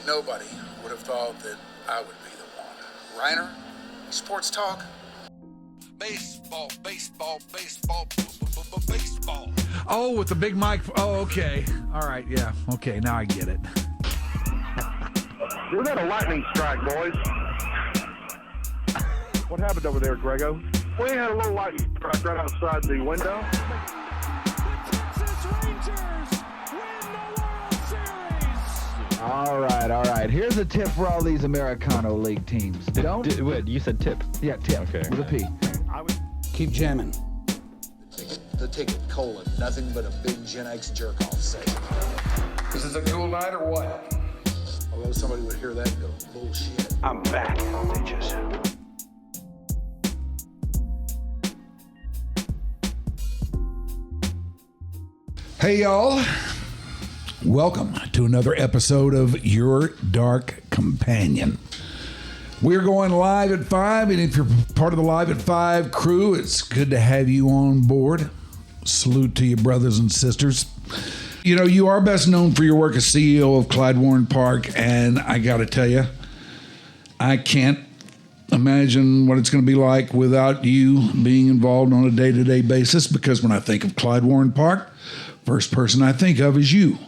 Nobody would have thought that I would be the one. Reiner, sports talk. Baseball, baseball, baseball, baseball. Oh, with the big mic. Oh, okay. All right, yeah. Okay, now I get it. We got a lightning strike, boys. What happened over there, Grego? We had a little lightning strike right outside the window. All right. Here's a tip for all these Americano League teams. Wait, you said tip? Yeah, tip. Okay. With a P. Keep jamming. The ticket, colon, nothing but a big Gen X jerk-off sale. This is a cool night or what? Although somebody would hear that and go, bullshit. I'm back, bitches. Hey, y'all. Welcome to another episode of Your Dark Companion. We're going live at 5, and if you're part of the Live at 5 crew, it's good to have you on board. Salute to you, brothers and sisters. You know, you are best known for your work as CEO of Clyde Warren Park, and I got to tell you, I can't imagine what it's going to be like without you being involved on a day-to-day basis, because when I think of Clyde Warren Park, first person I think of is you.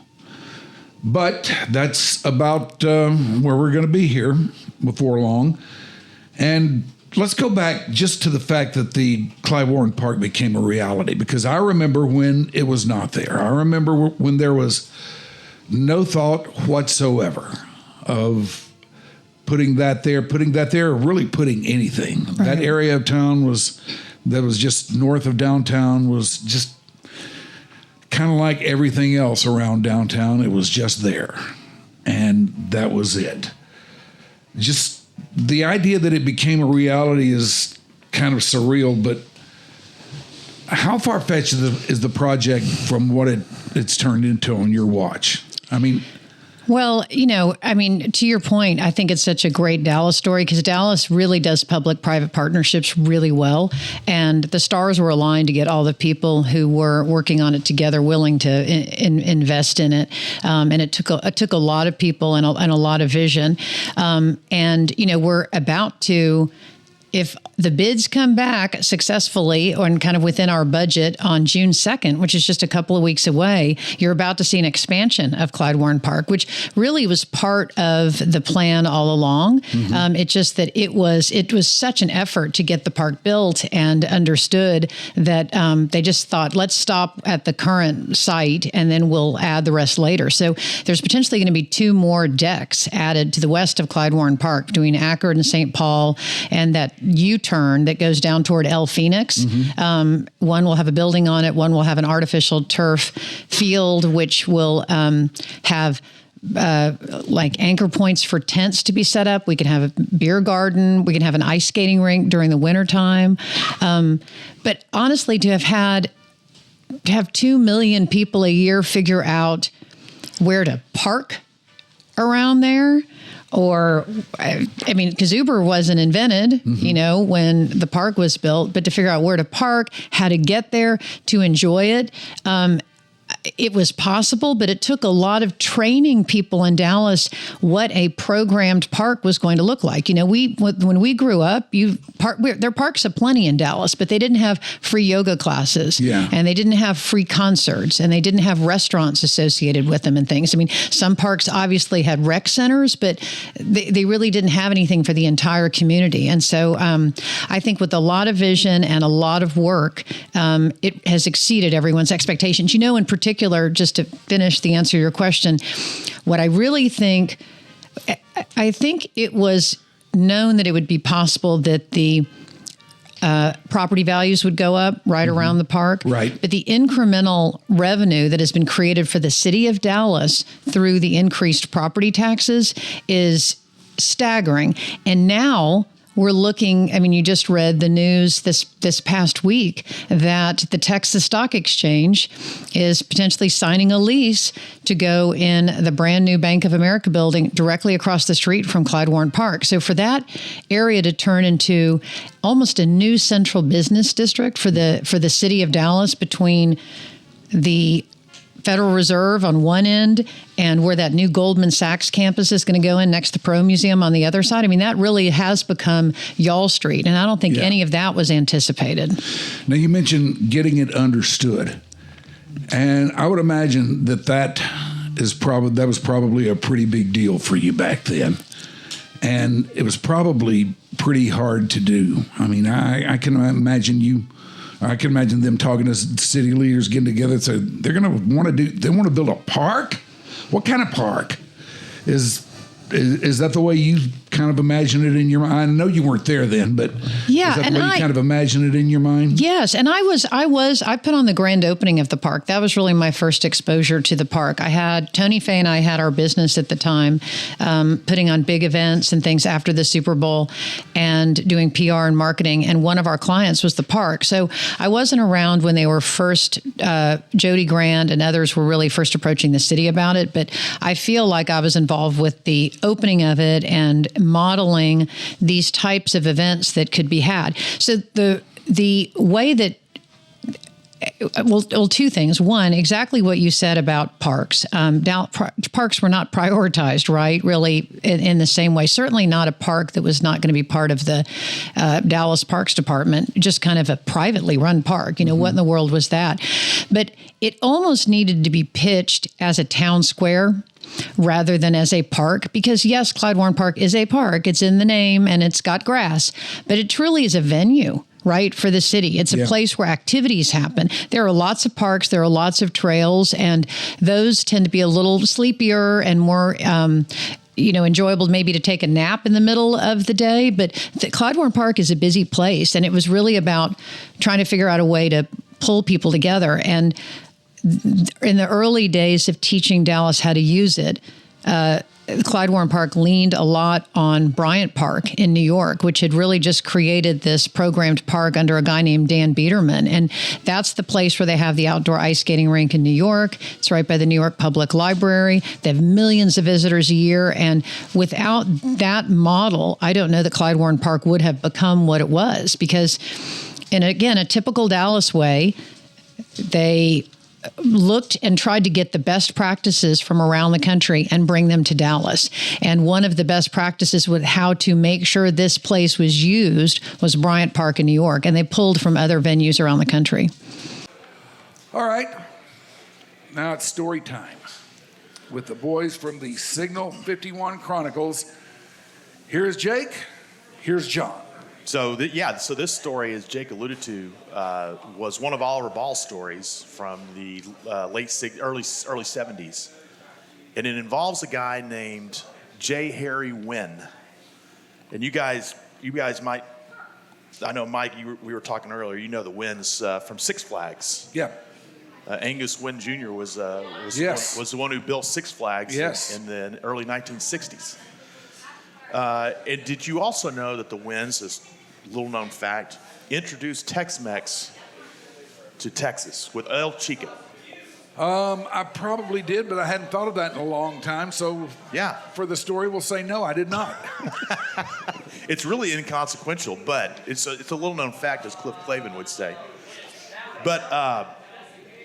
But that's about where we're going to be here before long. And let's go back just to the fact that the Clyde Warren Park became a reality, because I remember when it was not there. I remember when there was no thought whatsoever of putting that there, or really putting anything. Right. That area of town that was just north of downtown was just kind of like everything else around downtown. It was just there, and that was it. Just the idea that it became a reality is kind of surreal, but how far-fetched is the project from what it's turned into on your watch? I mean... Well, to your point, I think it's such a great Dallas story, because Dallas really does public-private partnerships really well. And the stars were aligned to get all the people who were working on it together willing to invest in it. And it took a lot of people and a lot of vision. We're about to... If the bids come back successfully or kind of within our budget on June 2nd, which is just a couple of weeks away, you're about to see an expansion of Clyde Warren Park, which really was part of the plan all along. Mm-hmm. It's just that it was such an effort to get the park built, and understood that they just thought, let's stop at the current site and then we'll add the rest later. So there's potentially going to be 2 more decks added to the west of Clyde Warren Park between Ackerd and St. Paul, and that U-turn that goes down toward El Phoenix. Mm-hmm. One will have a building on it. One will have an artificial turf field, which will have like anchor points for tents to be set up. We can have a beer garden. We can have an ice skating rink during the wintertime. But honestly, to have 2 million people a year figure out where to park around there, or, because Uber wasn't invented, mm-hmm. When the park was built, but to figure out where to park, how to get there, to enjoy it. It was possible, but it took a lot of training people in Dallas what a programmed park was going to look like. When we grew up, there are parks aplenty in Dallas, but they didn't have free yoga classes, and they didn't have free concerts, and they didn't have restaurants associated with them and things. Some parks obviously had rec centers, but they really didn't have anything for the entire community. And so I think with a lot of vision and a lot of work, it has exceeded everyone's expectations. In particular, just to finish the answer to your question, what I really think, I think it was known that it would be possible that the property values would go up right mm-hmm. around the park. Right. But the incremental revenue that has been created for the city of Dallas through the increased property taxes is staggering. And now we're looking, you just read the news this past week that the Texas Stock Exchange is potentially signing a lease to go in the brand new Bank of America building directly across the street from Clyde Warren Park. So for that area to turn into almost a new central business district for the city of Dallas, between the Federal Reserve on one end and where that new Goldman Sachs campus is going to go in next to Pro Museum on the other side. I mean, that really has become Y'all Street, and I don't think any of that was anticipated. Now, you mentioned getting it understood, and I would imagine that was probably a pretty big deal for you back then, and it was probably pretty hard to do. I mean, I can imagine them talking to city leaders, getting together, so they're going to want to build a park. What kind of park? Is that the way you kind of imagine it in your mind? I know you weren't there then, but yeah, is that the way you kind of imagine it in your mind? Yes, and I put on the grand opening of the park. That was really my first exposure to the park. I had Tony Fay and I had our business at the time, putting on big events and things after the Super Bowl and doing PR and marketing, and one of our clients was the park. So I wasn't around when they were first, Jody Grand and others were really first approaching the city about it, but I feel like I was involved with the opening of it and modeling these types of events that could be had. So the way that, well, two things. One, exactly what you said about parks. Parks were not prioritized, right? Really, in the same way. Certainly not a park that was not going to be part of the Dallas Parks Department. Just kind of a privately run park. You know, what in the world was that? But it almost needed to be pitched as a town square rather than as a park, because yes, Clyde Warren Park is a park. It's in the name and it's got grass, but it truly is a venue, right, for the city. It's a place where activities happen. There are lots of parks, there are lots of trails, and those tend to be a little sleepier and more enjoyable maybe to take a nap in the middle of the day. But Clyde Warren Park is a busy place, and it was really about trying to figure out a way to pull people together. And in the early days of teaching Dallas how to use it, Clyde Warren Park leaned a lot on Bryant Park in New York, which had really just created this programmed park under a guy named Dan Biederman. And that's the place where they have the outdoor ice skating rink in New York. It's right by the New York Public Library. They have millions of visitors a year. And without that model, I don't know that Clyde Warren Park would have become what it was. Because, in again, a typical Dallas way, they looked and tried to get the best practices from around the country and bring them to Dallas. And one of the best practices with how to make sure this place was used was Bryant Park in New York. And they pulled from other venues around the country. All right. Now it's story time with the boys from the Signal 51 Chronicles. Here's Jake. Here's John. So this story, as Jake alluded to, was one of Oliver Ball's stories from the early 70s, and it involves a guy named J. Harry Wynn. And you guys might, I know Mike, we were talking earlier. You know the Wynns from Six Flags. Yeah. Angus Wynn Jr. was the one who built Six Flags in the early 1960s. And did you also know that the Wynns, this little known fact, introduced Tex-Mex to Texas with El Chico? I probably did, but I hadn't thought of that in a long time. So for the story, we'll say no, I did not. It's really inconsequential, but it's a little known fact, as Cliff Clavin would say. But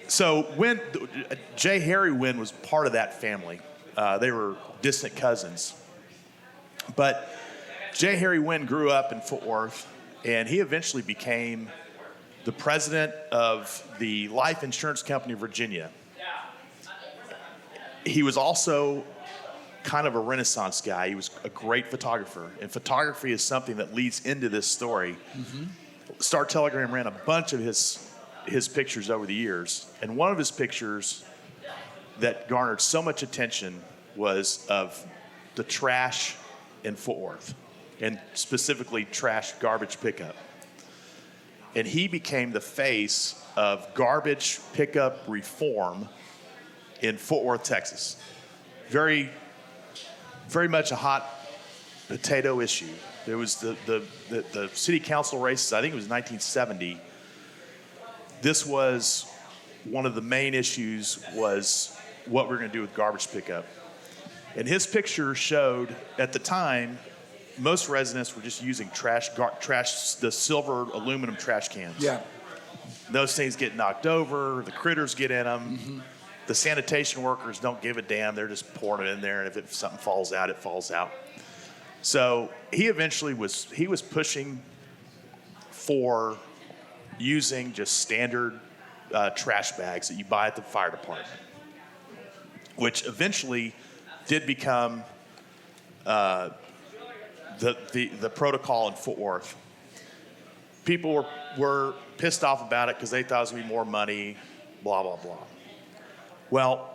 so J. Harry Wynn was part of that family. They were distant cousins. But J. Harry Wynn grew up in Fort Worth, and he eventually became the president of the Life Insurance Company of Virginia. He was also kind of a Renaissance guy. He was a great photographer, and photography is something that leads into this story. Mm-hmm. Star Telegram ran a bunch of his pictures over the years, and one of his pictures that garnered so much attention was of the trash in Fort Worth, and specifically trash garbage pickup. And he became the face of garbage pickup reform in Fort Worth, Texas. Very, very much a hot potato issue. There was the city council races, I think it was 1970. This was one of the main issues, was what we're going to do with garbage pickup. And his picture showed, at the time, most residents were just using trash, the silver aluminum trash cans. Yeah. Those things get knocked over, the critters get in them. Mm-hmm. The sanitation workers don't give a damn. They're just pouring it in there, and if something falls out, it falls out. So he eventually was pushing for using just standard trash bags that you buy at the fire department, which eventually did become the protocol in Fort Worth. People were pissed off about it because they thought it was going to be more money, blah, blah, blah. Well,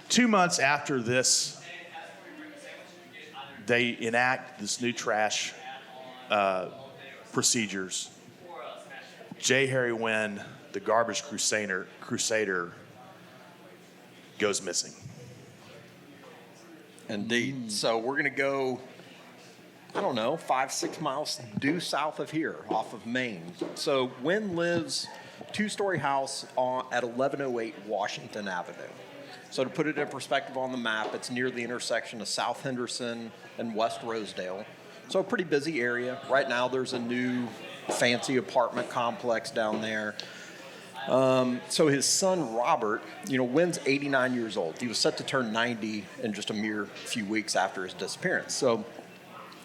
2 months after this, they enact this new trash procedures. J. Harry Wynn, the garbage crusader, goes missing. Indeed. So we're going to go, 5-6 miles due south of here, off of Maine. So Wynn lives 2-story house at 1108 Washington Avenue. So to put it in perspective on the map, it's near the intersection of South Henderson and West Rosedale. So a pretty busy area. Right now there's a new fancy apartment complex down there. So his son, Robert, Wynn's 89 years old. He was set to turn 90 in just a mere few weeks after his disappearance. So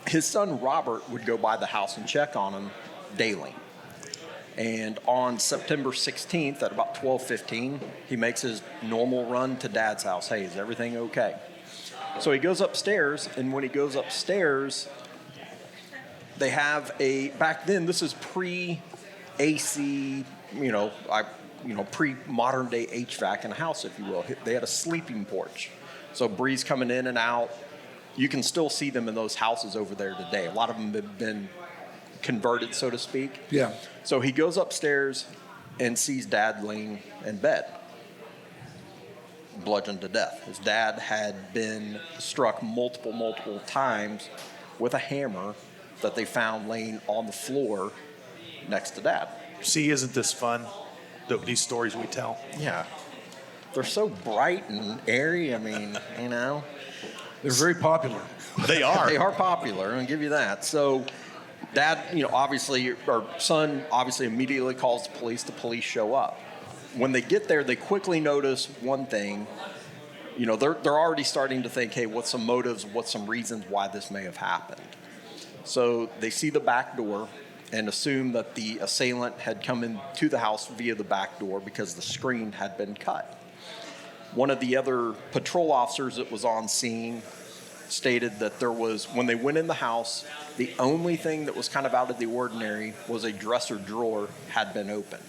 his son, Robert, would go by the house and check on him daily. And on September 16th at about 12:15, he makes his normal run to Dad's house. Hey, is everything okay? So he goes upstairs, and when he goes upstairs, they have back then, this is pre-AC, pre-modern day HVAC in a house, if you will. They had a sleeping porch. So breeze coming in and out. You can still see them in those houses over there today. A lot of them have been converted, so to speak. Yeah. So he goes upstairs and sees Dad laying in bed, bludgeoned to death. His dad had been struck multiple times with a hammer that they found laying on the floor next to Dad. See, isn't this fun? These stories we tell. Yeah. They're so bright and airy. I mean, They're very popular. They are. They are popular, I'll give you that. So Dad, son obviously immediately calls the police. The police show up. When they get there, they quickly notice one thing. They're already starting to think, hey, what's some motives, what's some reasons why this may have happened? So they see the back door and assume that the assailant had come into the house via the back door because the screen had been cut. One of the other patrol officers that was on scene stated that when they went in the house, the only thing that was kind of out of the ordinary was a dresser drawer had been opened.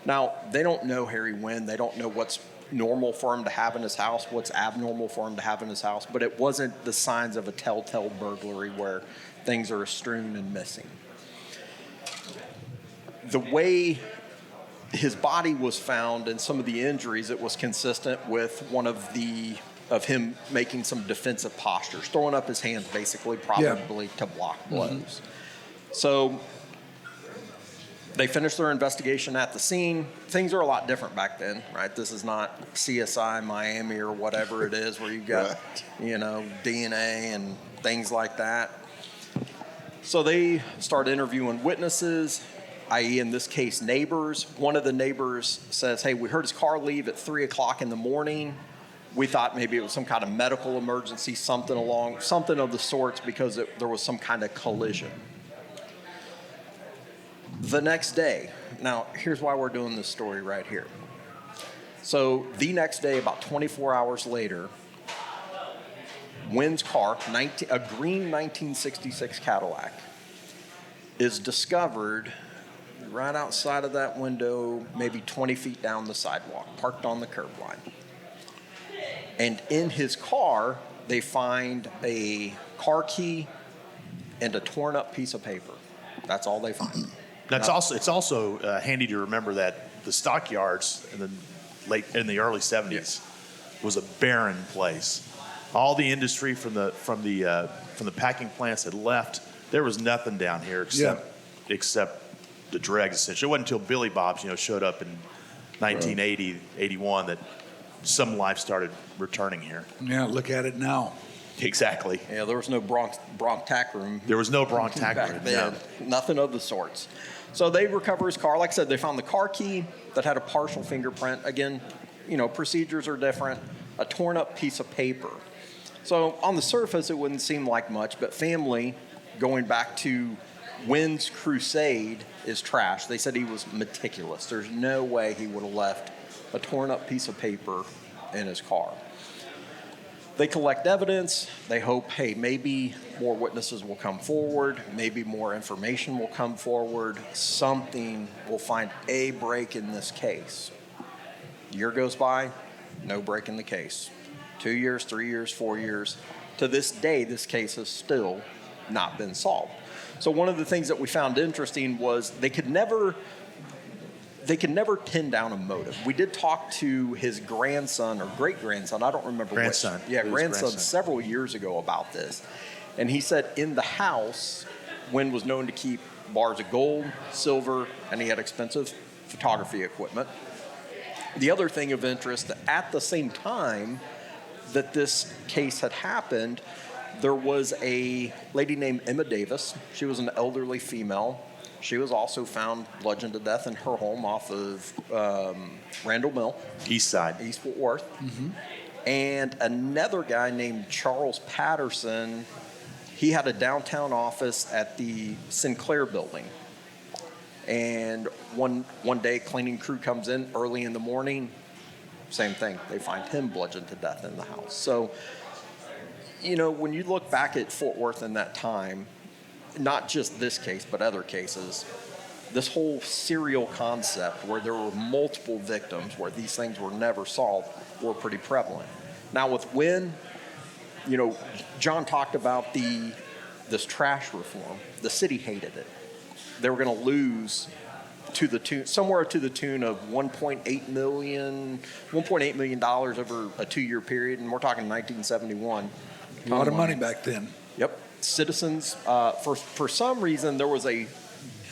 Now, they don't know Harry Wynn. They don't know what's normal for him to have in his house, what's abnormal for him to have in his house, but it wasn't the signs of a telltale burglary where things are strewn and missing. The way his body was found and some of the injuries, it was consistent with one of him making some defensive postures, throwing up his hands basically, probably to block blows. Mm-hmm. So they finished their investigation at the scene. Things are a lot different back then, right? This is not CSI Miami or whatever it is where you've got, DNA and things like that. So they start interviewing witnesses, i.e. in this case, neighbors. One of the neighbors says, hey, we heard his car leave at 3 o'clock in the morning. We thought maybe it was some kind of medical emergency, something of the sorts, because there was some kind of collision. The next day, now here's why we're doing this story right here. So the next day, about 24 hours later, Wynn's car, a green 1966 Cadillac, is discovered right outside of that window, maybe 20 feet down the sidewalk, parked on the curb line. And in his car, they find a car key and a torn up piece of paper. That's all they find. It's also handy to remember that the stockyards in the early 70s was a barren place. All the industry from the packing plants had left. There was nothing down here except the dregs. Essentially, it wasn't until Billy Bob's showed up in 1980, 81 that some life started returning here. Yeah, look at it now. Exactly. Yeah, there was no Bronx tack room. There was no Bronx tack room. Back then. Nothing of the sorts. So they recover his car. Like I said, they found the car key that had a partial fingerprint. Again, procedures are different. A torn up piece of paper. So on the surface, it wouldn't seem like much, but family, going back to Wynn's crusade, is trash. They said he was meticulous. There's no way he would have left a torn up piece of paper in his car. They collect evidence. They hope, hey, maybe more witnesses will come forward. Maybe more information will come forward. Something will find a break in this case. Year goes by, no break in the case. 2 years, 3 years, 4 years. To this day, this case has still not been solved. So one of the things that we found interesting was they could never pin down a motive. We did talk to his grandson or great-grandson, I don't remember Grandson. which. Yeah, grandson several years ago about this. And he said in the house, Wynn was known to keep bars of gold, silver, and he had expensive photography equipment. The other thing of interest, at the same time that this case had happened, there was a lady named Emma Davis. She was an elderly female. She was also found bludgeoned to death in her home off of Randall Mill. East side. East Fort Worth. And another guy named Charles Patterson, he had a downtown office at the Sinclair building. And one day, cleaning crew comes in early in the morning. Same thing. They find him bludgeoned to death in the house. So, when you look back at Fort Worth in that time, not just this case, but other cases, this whole serial concept where there were multiple victims, where these things were never solved, were pretty prevalent. Now with Wynn, John talked about this trash reform. The city hated it. They were going to lose somewhere to the tune of $1.8 million over a 2-year period, and we're talking 1971. A lot of money back then. Yep. Citizens, for some reason, there was a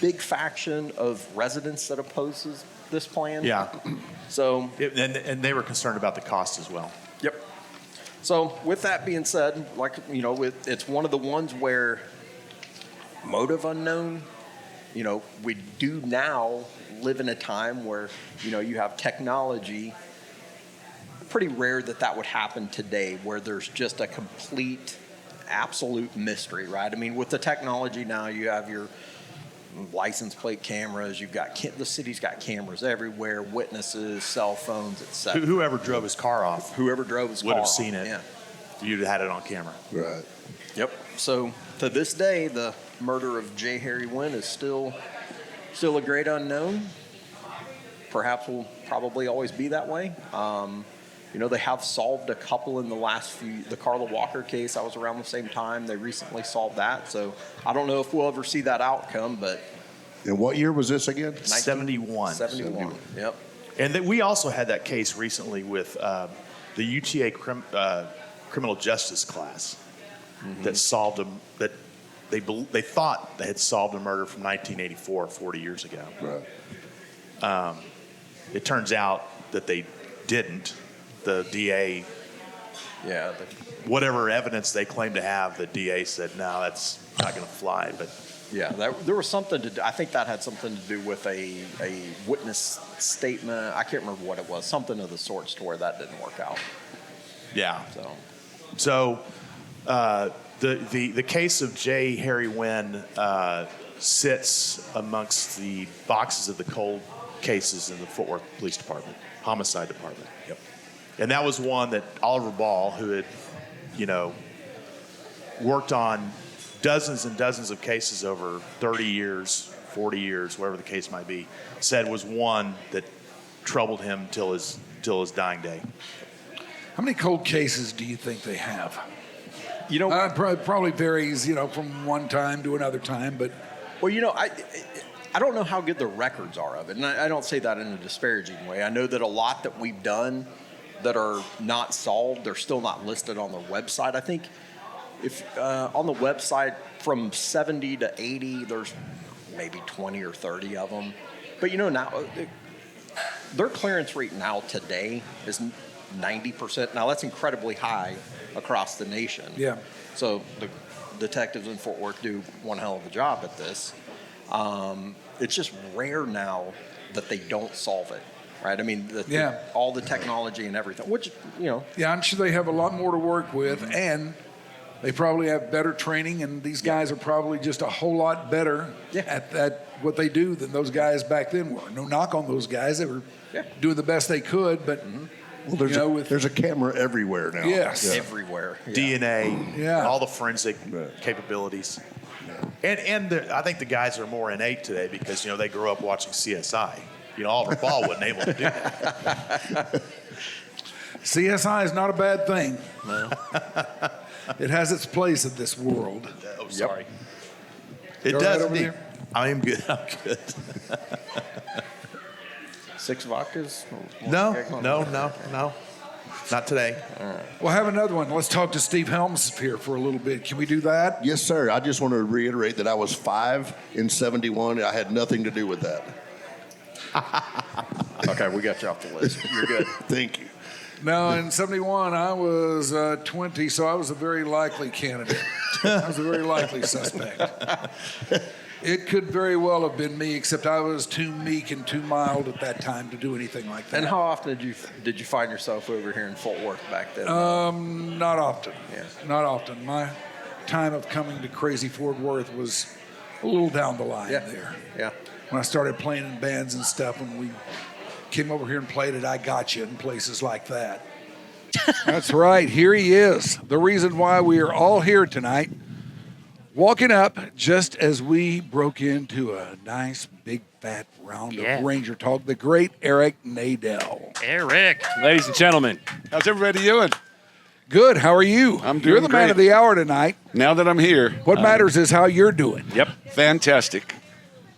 big faction of residents that opposes this plan. Yeah. So, and they were concerned about the cost as well. Yep. So, with that being said, it's one of the ones where motive unknown. We do now live in a time where you have technology. Pretty rare that would happen today, where there's just a complete, absolute mystery, right? I mean, with the technology now, you have your license plate cameras. You've got the city's got cameras everywhere, witnesses, cell phones, etc. Whoever drove his car off, would have seen it. Yeah. You'd have had it on camera. Right. Yep. So to this day, the murder of J. Harry Wynn is still a great unknown. Perhaps will probably always be that way. They have solved a couple in the last few. The Carla Walker case, I was around the same time. They recently solved that. So I don't know if we'll ever see that outcome, but. And what year was this again? 71. 71. Yep. And we also had that case recently with the UTA criminal justice class that solved that they thought they had solved a murder from 1984, 40 years ago. Right. It turns out that they didn't. The DA, whatever evidence they claimed to have, the DA said, no, that's not going to fly. But yeah, there was something to do. I think that had something to do with a witness statement. I can't remember what it was. Something of the sorts to where that didn't work out. Yeah. So the case of J. Harry Wynn sits amongst the boxes of the cold cases in the Fort Worth Police Department, Homicide Department. Yep. And that was one that Oliver Ball, who had, worked on dozens and dozens of cases over 30 years, 40 years, whatever the case might be, said was one that troubled him till his dying day. How many cold cases do you think they have? Probably varies, from one time to another time, but. Well, I don't know how good the records are of it, and I don't say that in a disparaging way. I know that a lot that we've done that are not solved, they're still not listed on the website. I think if on the website from 70 to 80, there's maybe 20 or 30 of them. But now their clearance rate now today is 90%. Now that's incredibly high across the nation. Yeah. So the detectives in Fort Worth do one hell of a job at this. It's just rare now that they don't solve it, right? I mean, all the technology and everything, which, Yeah, I'm sure they have a lot more to work with, and they probably have better training, and these guys are probably just a whole lot better at what they do than those guys back then were. No knock on those guys. They were doing the best they could, but... Well, there's a camera everywhere now. Yes. Yeah. Everywhere. DNA, all the forensic capabilities. And I think the guys are more innate today because, they grew up watching CSI. Oliver Ball wasn't able to do that. CSI is not a bad thing. No. It has its place in this world. Oh, sorry. It does indeed. I am good. I'm good. 6 vodkas? No. Not today. All right. We'll have another one. Let's talk to Steve Helms here for a little bit. Can we do that? Yes, sir. I just want to reiterate that I was 5 in 71. I had nothing to do with that. Okay, we got you off the list. You're good. Thank you. No, in 71, I was 20, so I was a very likely candidate. I was a very likely suspect. It could very well have been me, except I was too meek and too mild at that time to do anything like that. And how often did you find yourself over here in Fort Worth back then? Not often. Yeah. Not often. My time of coming to Crazy Fort Worth was a little down the line there. Yeah. When I started playing in bands and stuff, when we came over here and played at I Got You and places like that. That's right. Here he is. The reason why we are all here tonight. Walking up just as we broke into a nice, big, fat round of Ranger talk, the great Eric Nadell. Eric. Ladies and gentlemen, how's everybody doing? Good. How are you? I'm doing You're the man great. of the hour tonight. Now that I'm here. What matters is how you're doing. Yep. Fantastic.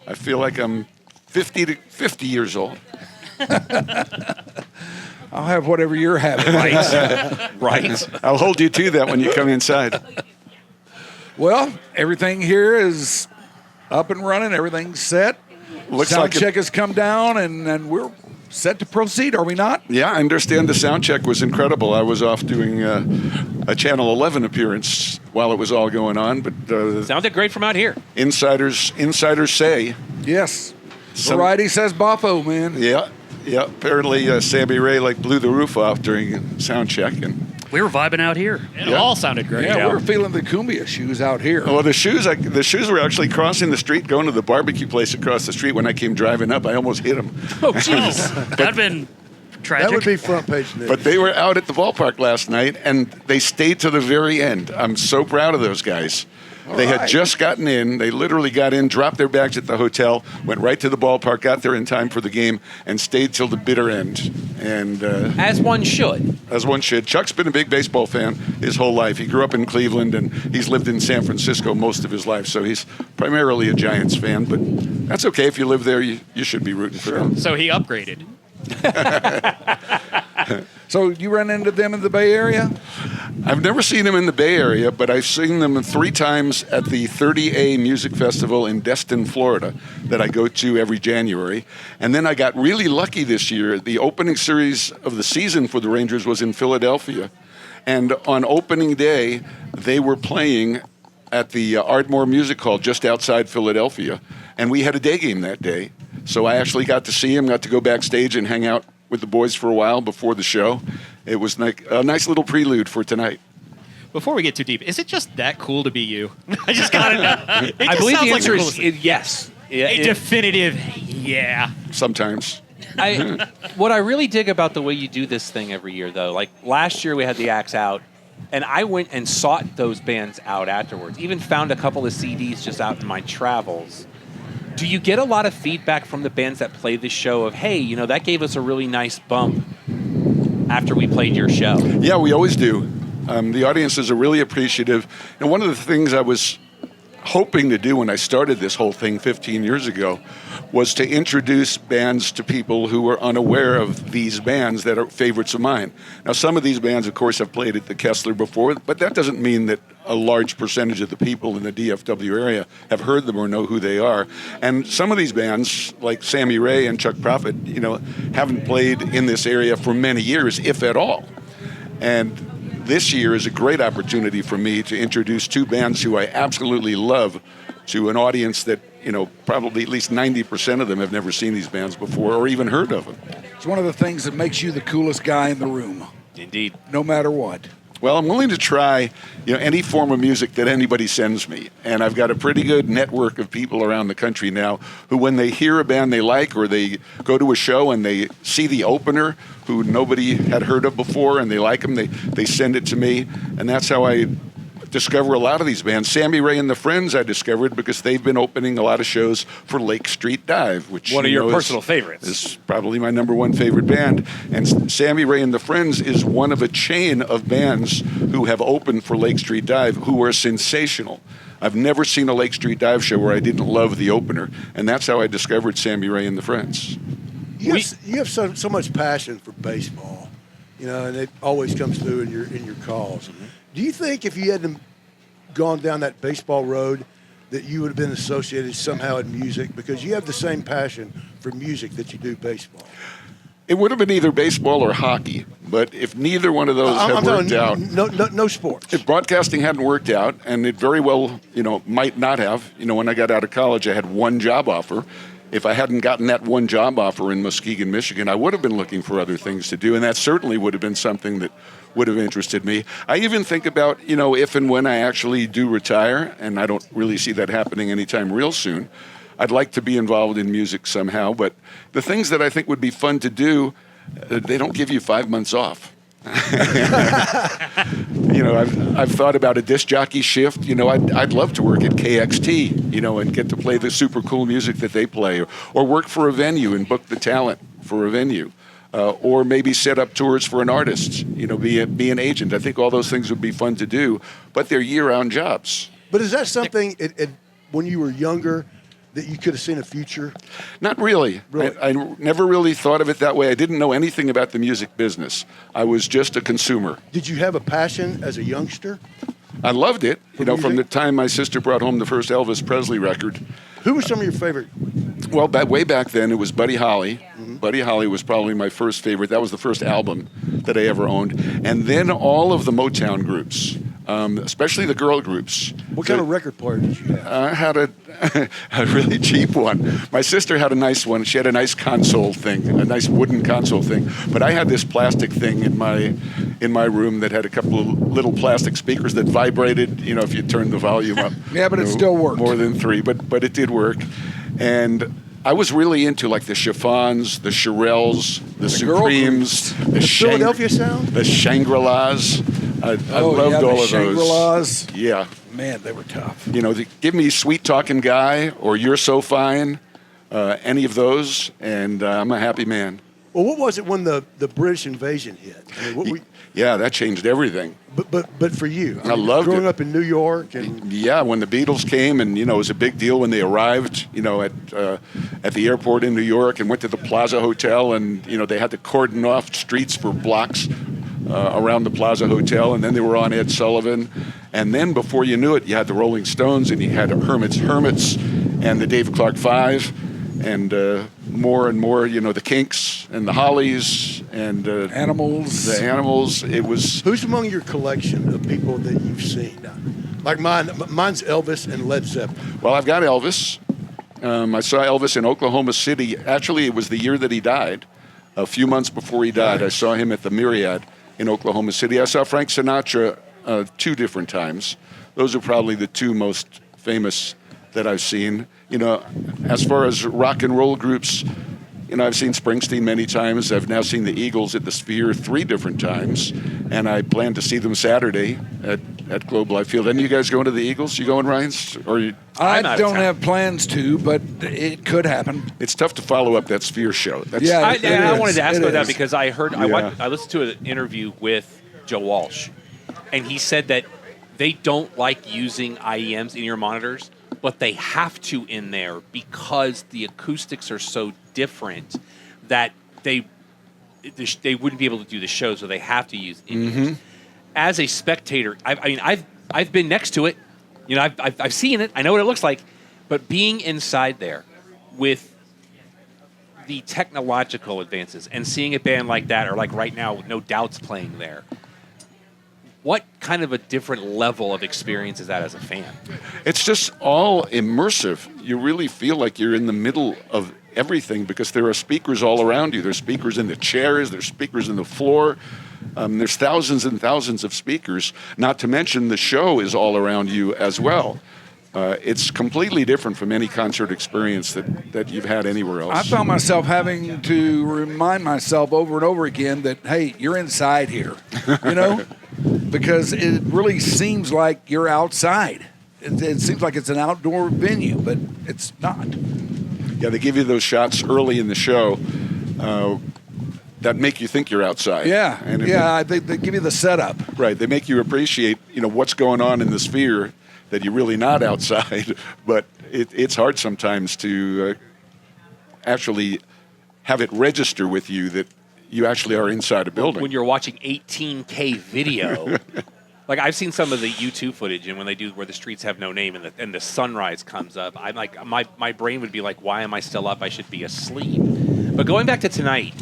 I feel like I'm 50 years old. I'll have whatever you're having. Right. I'll hold you to that when you come inside. Well, everything here is up and running. Everything's set. Looks Sound like check has come down, and we're set to proceed, are we not? Yeah, I understand the sound check was incredible. I was off doing a Channel 11 appearance while it was all going on. But sounded great from out here. Insiders say. Yes. Variety says Boffo, man. Yeah. Apparently, Sammy Ray blew the roof off during sound check, and we were vibing out here. It all sounded great. Yeah, we were feeling the cumbia shoes out here. Well, the shoes were actually crossing the street, going to the barbecue place across the street. When I came driving up, I almost hit them. Oh, jeez. That'd been tragic. That would be front page news. But they were out at the ballpark last night, and they stayed to the very end. I'm so proud of those guys. They had just gotten in. They literally got in, dropped their bags at the hotel, went right to the ballpark, got there in time for the game, and stayed till the bitter end. And as one should. As one should. Chuck's been a big baseball fan his whole life. He grew up in Cleveland, and he's lived in San Francisco most of his life, so he's primarily a Giants fan. But that's okay. If you live there, you should be rooting for them. So he upgraded. So you run into them in the Bay Area? I've never seen them in the Bay Area, but I've seen them 3 times at the 30A Music Festival in Destin, Florida, that I go to every January. And then I got really lucky this year. The opening series of the season for the Rangers was in Philadelphia. And on opening day, they were playing at the Ardmore Music Hall just outside Philadelphia. And we had a day game that day. So I actually got to see him, got to go backstage and hang out with the boys for a while before the show. It was like a nice little prelude for tonight. Before we get too deep, is it just that cool to be you? I just gotta know. I believe the answer is yes. A definitive yeah. Sometimes. What I really dig about the way you do this thing every year, though, like last year we had the acts out, and I went and sought those bands out afterwards. Even found a couple of CDs just out in my travels. Do you get a lot of feedback from the bands that play the show of, hey, that gave us a really nice bump after we played your show? Yeah, we always do. The audiences are really appreciative. And one of the things I was hoping to do when I started this whole thing 15 years ago was to introduce bands to people who were unaware of these bands that are favorites of mine. Now, some of these bands, of course, have played at the Kessler before, but that doesn't mean that a large percentage of the people in the DFW area have heard them or know who they are. And some of these bands, like Sammy Ray and Chuck Prophet, haven't played in this area for many years, if at all. And this year is a great opportunity for me to introduce 2 bands who I absolutely love to an audience that, probably at least 90% of them have never seen these bands before or even heard of them. It's one of the things that makes you the coolest guy in the room. Indeed. No matter what. Well, I'm willing to try, any form of music that anybody sends me. And I've got a pretty good network of people around the country now who, when they hear a band they like or they go to a show and they see the opener who nobody had heard of before and they like them, they send it to me. And that's how I discover a lot of these bands. Sammy Ray and the Friends I discovered because they've been opening a lot of shows for Lake Street Dive, which one of your personal favorites. Is probably my number one favorite band. And Sammy Ray and the Friends is one of a chain of bands who have opened for Lake Street Dive who are sensational. I've never seen a Lake Street Dive show where I didn't love the opener, and that's how I discovered Sammy Ray and the Friends. You have so much passion for baseball, and it always comes through in your calls. Mm-hmm. Do you think if you hadn't gone down that baseball road that you would have been associated somehow in music? Because you have the same passion for music that you do baseball. It would have been either baseball or hockey, but if neither one of those had worked out... No sports. If broadcasting hadn't worked out, and it very well, might not have. When I got out of college, I had one job offer. If I hadn't gotten that one job offer in Muskegon, Michigan, I would have been looking for other things to do, and that certainly would have been something that would have interested me. I even think about, if and when I actually do retire, and I don't really see that happening anytime real soon, I'd like to be involved in music somehow, but the things that I think would be fun to do, they don't give you 5 months off. I've thought about a disc jockey shift. I'd love to work at KXT, and get to play the super cool music that they play, or work for a venue and book the talent for a venue. Or maybe set up tours for an artist, be an agent. I think all those things would be fun to do, but they're year-round jobs. But is that something, when you were younger, that you could have seen a future? Not really. I never really thought of it that way. I didn't know anything about the music business. I was just a consumer. Did you have a passion as a youngster? I loved it, from the time my sister brought home the first Elvis Presley record. Who were some of your favorite? Well, way back then, it was Buddy Holly. Mm-hmm. Buddy Holly was probably my first favorite. That was the first album that I ever owned. And then all of the Motown groups, especially the girl groups. What kind of record player did you have? I had a really cheap one. My sister had a nice one. She had a nice console thing, a nice wooden console thing. But I had this plastic thing in my room that had a couple of little plastic speakers that vibrated, if you turned the volume up. Yeah, but it still worked. More than 3, but it did work. And I was really into like the Chiffons, the Shirelles, the Supremes, the Philadelphia sound, the Shangri-Las. I loved all of those. Shangri-Las. Yeah. Man, they were tough. Give me Sweet Talking Guy or You're So Fine, any of those, and I'm a happy man. Well, what was it when the British invasion hit? Yeah, that changed everything. But for you, I loved growing it. up in New York, and yeah, when the Beatles came, and it was a big deal when they arrived, at the airport in New York, and went to the Plaza Hotel, and they had to cordon off streets for blocks around the Plaza Hotel, and then they were on Ed Sullivan, and then before you knew it, you had the Rolling Stones, and you had Hermits, and the Dave Clark Five, and more and more, the Kinks and the Hollies and Animals. The Animals. It was. Who's among your collection of people that you've seen? Like mine's Elvis and Led Zeppelin. Well, I've got Elvis. I saw Elvis in Oklahoma City. Actually, it was the year that he died. A few months before he died, I saw him at the Myriad in Oklahoma City. I saw Frank Sinatra 2 different times. Those are probably the 2 most famous that I've seen. As far as rock and roll groups, I've seen Springsteen many times. I've now seen the Eagles at the Sphere 3 different times, and I plan to see them Saturday at Globe Life Field. Any of you guys going to the Eagles? You going, Ryan? I don't have plans to, but it could happen. It's tough to follow up that Sphere show. I wanted to ask about that because I heard I listened to an interview with Joe Walsh, and he said that they don't like using IEMs in your monitors, but they have to in there because the acoustics are so different that they wouldn't be able to do the show, so they have to use in-ears. Mm-hmm. As a spectator, I've been next to it, I've seen it, I know what it looks like, but being inside there with the technological advances and seeing a band like that, or like right now, No Doubt's playing there, what kind of a different level of experience is that as a fan? It's just all immersive. You really feel like you're in the middle of everything because there are speakers all around you. There's speakers in the chairs. There's speakers in the floor. There's thousands and thousands of speakers, not to mention the show is all around you as well. It's completely different from any concert experience that you've had anywhere else. I found myself having to remind myself over and over again that, hey, you're inside here, because it really seems like you're outside. It seems like it's an outdoor venue, but it's not. Yeah, they give you those shots early in the show that make you think you're outside. Yeah, and they give you the setup. Right, they make you appreciate, what's going on in the sphere, that you're really not outside, but it's hard sometimes to actually have it register with you that you actually are inside a building. When you're watching 18K video, like I've seen some of the YouTube footage, and when they do where the streets have no name and the sunrise comes up, I'm like, my brain would be like, why am I still up? I should be asleep. But going back to tonight,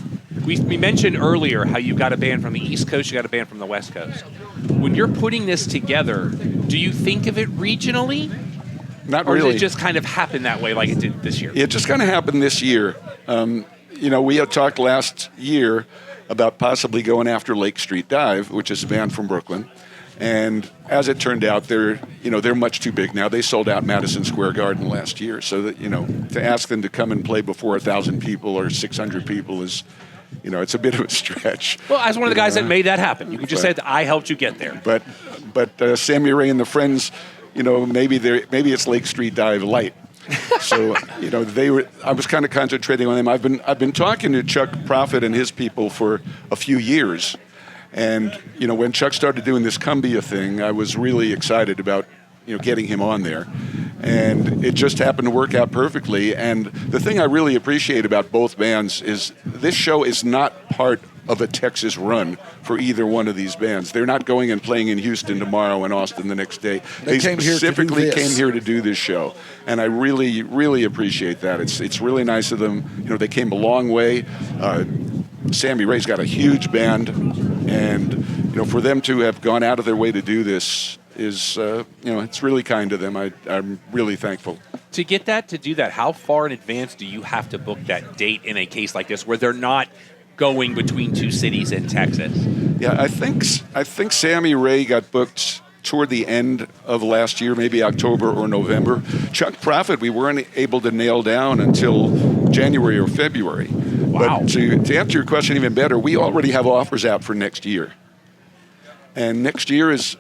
we mentioned earlier how you've got a band from the East Coast, you got a band from the West Coast. When you're putting this together, do you think of it regionally? Not or really. Or does it just kind of happen that way like it did this year? It just kind of happened this year. We had talked last year about possibly going after Lake Street Dive, which is a band from Brooklyn. And as it turned out, they're much too big now. They sold out Madison Square Garden last year. So that, to ask them to come and play before 1,000 people or 600 people is, it's a bit of a stretch. Well, as one of the guys that made that happen, you can just say that I helped you get there. But Sammy Ray and the Friends, maybe it's Lake Street Dive light. So I was kind of concentrating on them. I've been talking to Chuck Prophet and his people for a few years, and when Chuck started doing this Cumbia thing, I was really excited about getting him on there. And it just happened to work out perfectly. And the thing I really appreciate about both bands is this show is not part of a Texas run for either one of these bands. They're not going and playing in Houston tomorrow and Austin the next day. They specifically came here to do this show. And I really, really appreciate that. It's really nice of them. They came a long way. Sammy Ray's got a huge band. And, for them to have gone out of their way to do this is, it's really kind of them. I'm really thankful. To get that, to do that, how far in advance do you have to book that date in a case like this where they're not going between two cities in Texas? Yeah, I think Sammy Ray got booked toward the end of last year, maybe October or November. Chuck Prophet, we weren't able to nail down until January or February. Wow. But to answer your question even better, we already have offers out for next year. And next year is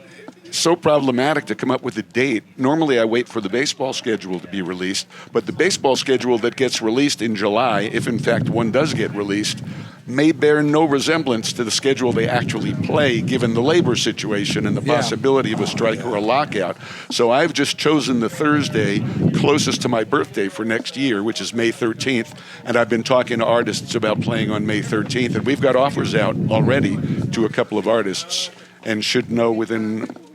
so problematic to come up with a date. Normally I wait for the baseball schedule to be released, but the baseball schedule that gets released in July, if in fact one does get released, may bear no resemblance to the schedule they actually play, given the labor situation and the possibility of a strike or a lockout. So I've just chosen the Thursday closest to my birthday for next year, which is May 13th, and I've been talking to artists about playing on May 13th, and we've got offers out already to a couple of artists and should know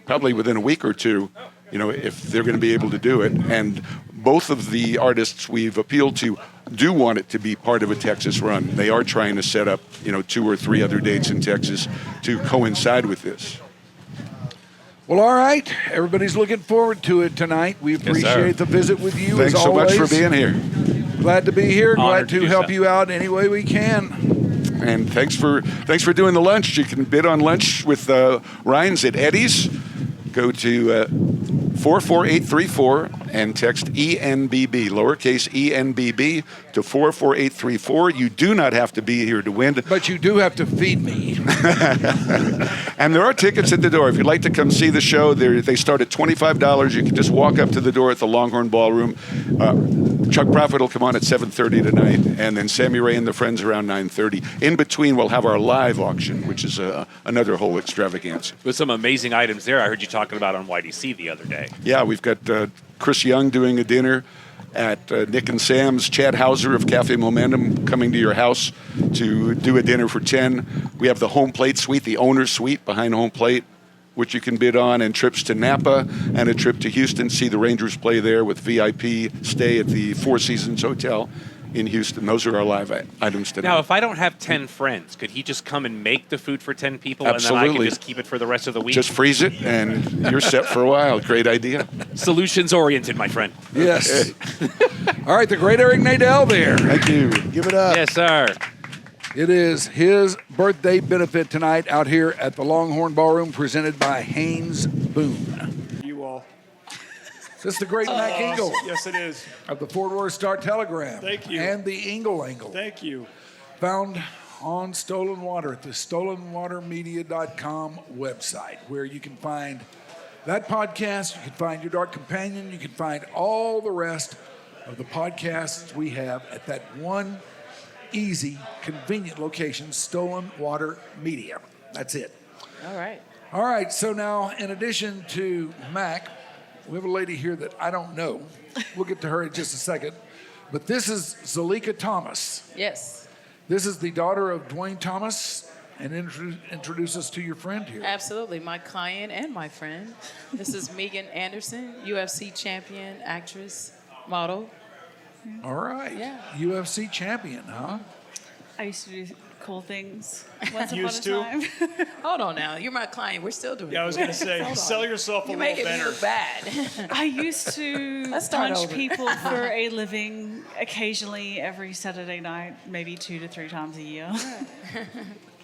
probably within a week or two, if they're going to be able to do it. And both of the artists we've appealed to do want it to be part of a Texas run. They are trying to set up, 2 or 3 other dates in Texas to coincide with this. Well, all right. Everybody's looking forward to it tonight. We appreciate the visit with you. Thanks so much for being here. Glad to be here. Honored Glad to help you out any way we can. And thanks for doing the lunch. You can bid on lunch with Ryan's at Eddie's. Go to 44834 and text ENBB, lowercase ENBB, to 44834. You do not have to be here to win. But you do have to feed me. And there are tickets at the door. If you'd like to come see the show, they start at $25. You can just walk up to the door at the Longhorn Ballroom. Chuck Prophet will come on at 7:30 tonight, and then Sammy Ray and the Friends around 9:30. In between, we'll have our live auction, which is another whole extravaganza. With some amazing items there I heard you talking about on YDC the other day. Yeah, we've got Chris Young doing a dinner at Nick and Sam's. Chad Hauser of Cafe Momentum coming to your house to do a dinner for 10. We have the Home Plate Suite, the owner's suite behind Home Plate, which you can bid on, and trips to Napa and a trip to Houston, see the Rangers play there with VIP stay at the Four Seasons Hotel in Houston. Those are our live items today. Now, if I don't have 10 friends, could he just come and make the food for 10 people Absolutely. and then I can just keep it for the rest of the week? Just freeze it and you're set for a while. Great idea. Solutions oriented, my friend. Yes. All right, the great Eric Nadell there. Thank you. Give it up. Yes, sir. It is his birthday benefit tonight out here at the Longhorn Ballroom, presented by Haynes Boone. You all. This is the great Mac Engel Yes, it is. of the Fort Worth Star-Telegram. Thank you. And the Engel Angle. Thank you. Found on Stolen Water at the stolenwatermedia.com website, where you can find that podcast, you can find Your Dark Companion, you can find all the rest of the podcasts we have at that one easy, convenient location, Stolen Water Media. That's it. All right. All right, so now, in addition to Mac, we have a lady here that I don't know. We'll get to her in just a second. But this is Zalika Thomas. Yes. This is the daughter of Dwayne Thomas. And introduce us to your friend here. Absolutely. My client and my friend. This is Megan Anderson, UFC champion, actress, model. All right. Yeah. UFC champion, huh? I used to do cool things once upon Used a to? time. Hold on now. You're my client. We're still doing it. Yeah, I was going to say, Hold on. sell yourself a You're little making me better. look bad. I used to Let's start punch over. people for a living occasionally every Saturday night, maybe 2 to 3 times a year.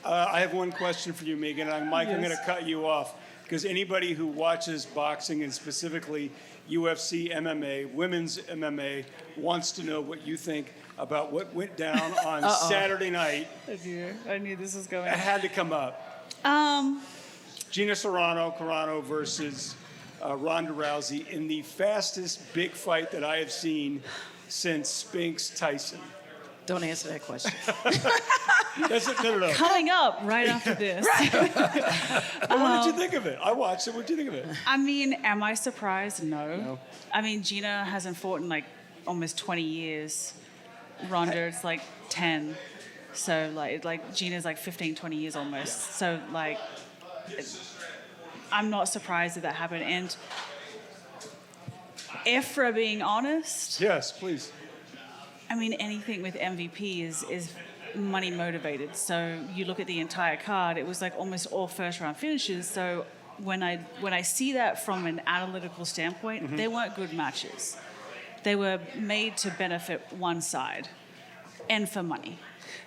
I have one question for you, Megan. Mike, I'm Yes. going to cut you off because anybody who watches boxing and specifically UFC MMA, women's MMA, wants to know what you think about what went down on Saturday night. I knew this was going. It had to come up. Gina Carano versus Ronda Rousey in the fastest big fight that I have seen since Spinks Tyson. Don't answer that question. That's it. No. Coming up right after this. What did you think of it? I watched it. What did you think of it? I mean, am I surprised? No. I mean, Gina hasn't fought in like almost 20 years. Ronda, it's like 10. So like Gina's like 15, 20 years almost. So like, I'm not surprised that happened. And if we're being honest. Yes, please. I mean, anything with MVP is money motivated. So you look at the entire card, it was like almost all first round finishes. So when I see that from an analytical standpoint, they weren't good matches. They were made to benefit one side and for money.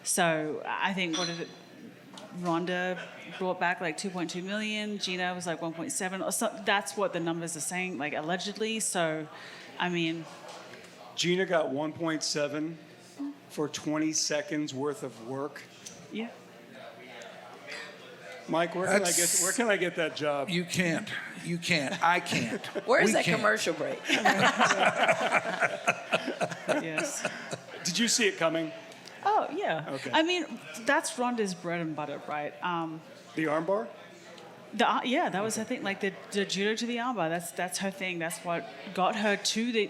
So I think Ronda brought back like 2.2 million. Gina was like 1.7. Or so, that's what the numbers are saying, like allegedly. So, I mean, Gina got 1.7 for 20 seconds worth of work. Yeah. Mike, where can I get that job? You can't. I can't. Where's We that can't. commercial break? Yes. Did you see it coming? Oh, yeah. Okay. I mean, that's Ronda's bread and butter, right? The armbar? Yeah, that was her thing. Like the judo to the armbar. That's her thing. That's what got her to the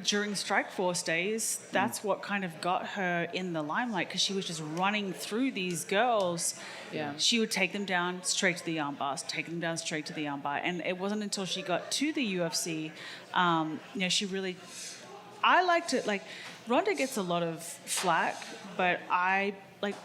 during Strikeforce days. That's what kind of got her in the limelight because she was just running through these girls. Yeah. She would take them down straight to the armbars, take them down straight to the armbar, and it wasn't until she got to the UFC, she really. I liked it. Like Ronda gets a lot of flack, but I like.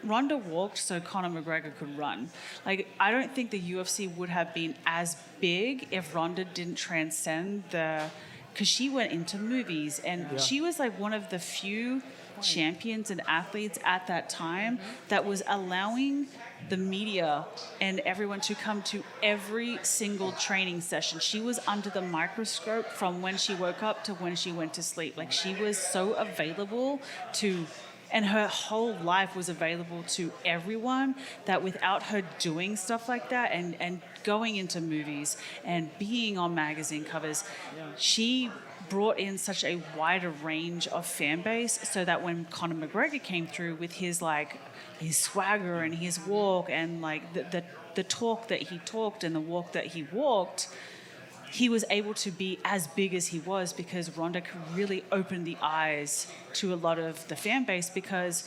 Ronda walked so Conor McGregor could run. Like, I don't think the UFC would have been as big if Ronda didn't transcend because she went into movies and she was like one of the few champions and athletes at that time that was allowing the media and everyone to come to every single training session. She was under the microscope from when she woke up to when she went to sleep. Like, she was so available to. And her whole life was available to everyone that without her doing stuff like that and going into movies and being on magazine covers, she brought in such a wider range of fan base so that when Conor McGregor came through with his swagger and his walk and like the talk that he talked and the walk that he walked, he was able to be as big as he was because Ronda could really open the eyes to a lot of the fan base because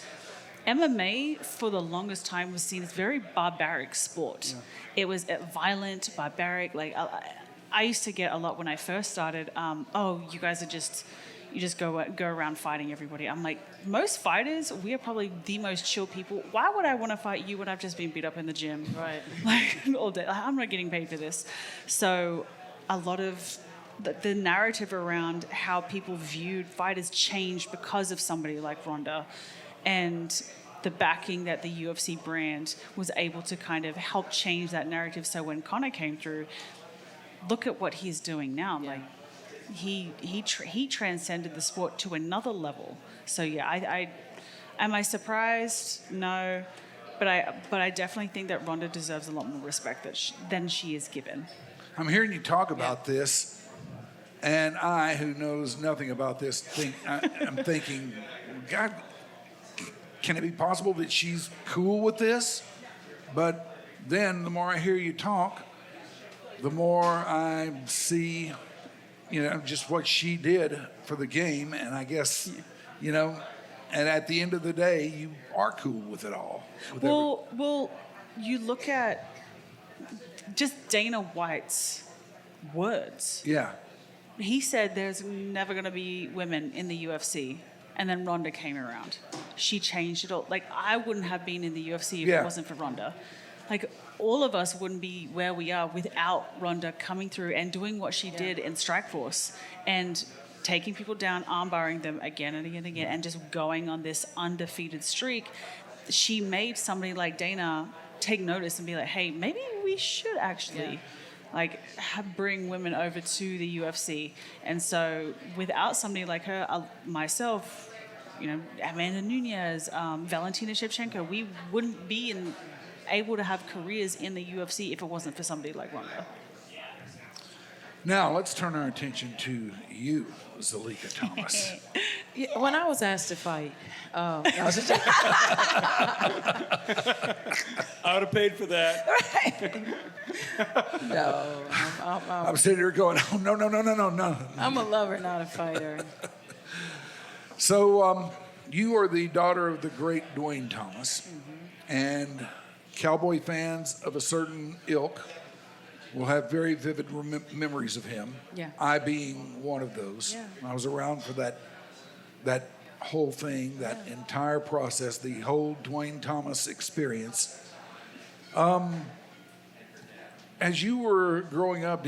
MMA for the longest time was seen as a very barbaric sport. Yeah. It was violent, barbaric. Like I used to get a lot when I first started, you guys are just, you just go around fighting everybody. I'm like, most fighters, we are probably the most chill people. Why would I want to fight you when I've just been beat up in the gym? Right. Like all day. Like, I'm not getting paid for this. So a lot of the narrative around how people viewed fighters changed because of somebody like Ronda, and the backing that the UFC brand was able to kind of help change that narrative. So when Conor came through, look at what he's doing now. Yeah. Like he transcended the sport to another level. So yeah, I am I surprised? No, but I definitely think that Ronda deserves a lot more respect than she is given. I'm hearing you talk about this, and I, who knows nothing about this, I'm thinking, God, can it be possible that she's cool with this? But then the more I hear you talk, the more I see, just what she did for the game. And I guess, and at the end of the day, you are cool with it all. Well, you look at just Dana White's words. Yeah. He said there's never going to be women in the UFC. And then Ronda came around. She changed it all. Like, I wouldn't have been in the UFC if it wasn't for Ronda. Like, all of us wouldn't be where we are without Ronda coming through and doing what she did in Strikeforce and taking people down, armbarring them again and again and again, and just going on this undefeated streak. She made somebody like Dana take notice and be like, hey, maybe we should actually bring women over to the UFC. And so without somebody like her, myself, Amanda Nunes, Valentina Shevchenko, we wouldn't be able to have careers in the UFC if it wasn't for somebody like Ronda. Now, let's turn our attention to you, Zalika Thomas. When I was asked to fight, I would have paid for that. No, I'm sitting here going, oh, no. I'm a lover, not a fighter. So, you are the daughter of the great Dwayne Thomas, and Cowboy fans of a certain ilk will have very vivid memories of him. Yeah. I being one of those. Yeah. I was around for that whole thing, that entire process, the whole Dwayne Thomas experience. As you were growing up,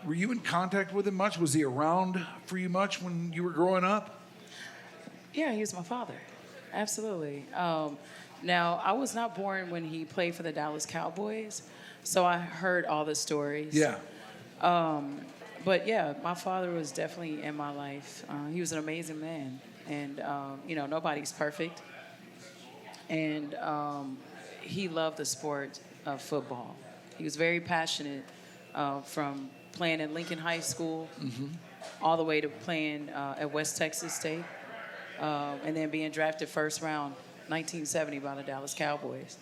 were you in contact with him much? Was he around for you much when you were growing up? Yeah, he was my father. Absolutely. Now, I was not born when he played for the Dallas Cowboys, so I heard all the stories. Yeah. But yeah, my father was definitely in my life. He was an amazing man, and nobody's perfect. And he loved the sport of football. He was very passionate from playing at Lincoln High School all the way to playing at West Texas State, and then being drafted first round 1970 by the Dallas Cowboys.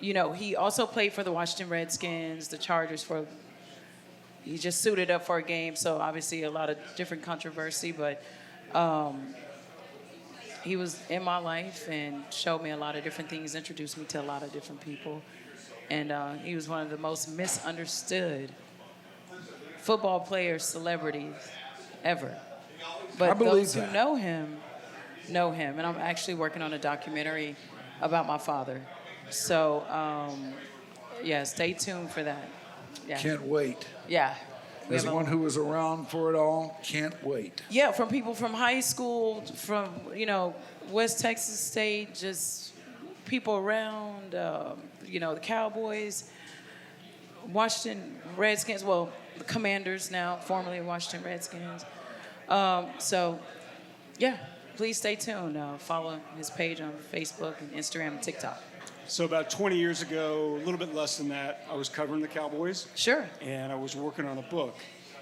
He also played for the Washington Redskins, the Chargers. He just suited up for a game, so obviously a lot of different controversy, but he was in my life and showed me a lot of different things, introduced me to a lot of different people, and he was one of the most misunderstood football players, celebrities ever. But those who know him, and I'm actually working on a documentary about my father. So, stay tuned for that. Yeah. Can't wait. Yeah. As one who was around for it all, can't wait. Yeah, from people from high school, from, West Texas State, just people around, the Cowboys, Washington Redskins, the Commanders now, formerly Washington Redskins. Please stay tuned. Follow his page on Facebook and Instagram and TikTok. So about 20 years ago, a little bit less than that, I was covering the Cowboys. Sure. And I was working on a book,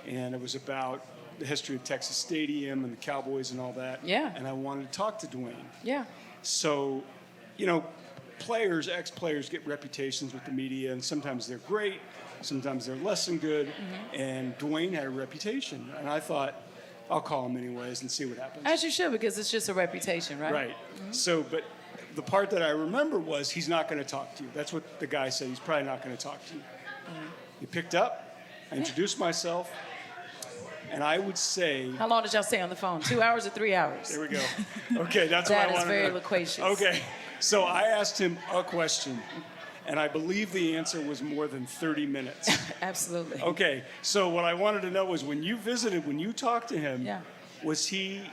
and it was about the history of Texas Stadium and the Cowboys and all that. Yeah. And I wanted to talk to Dwayne. Yeah. So, ex-players get reputations with the media, and sometimes they're great, sometimes they're less than good. And Dwayne had a reputation, and I thought, I'll call him anyways and see what happens. As you should, because it's just a reputation, right? Right. So, but the part that I remember was he's not going to talk to you. That's what the guy said. He's probably not going to talk to you. He picked up. I introduced myself. And I would say... How long did y'all stay on the phone? 2 hours or 3 hours? There we go. Okay, that's what I Dad wanted is very to know. loquacious. Okay, so I asked him a question, and I believe the answer was more than 30 minutes. Absolutely. Okay, so what I wanted to know was when you visited, when you talked to him, was he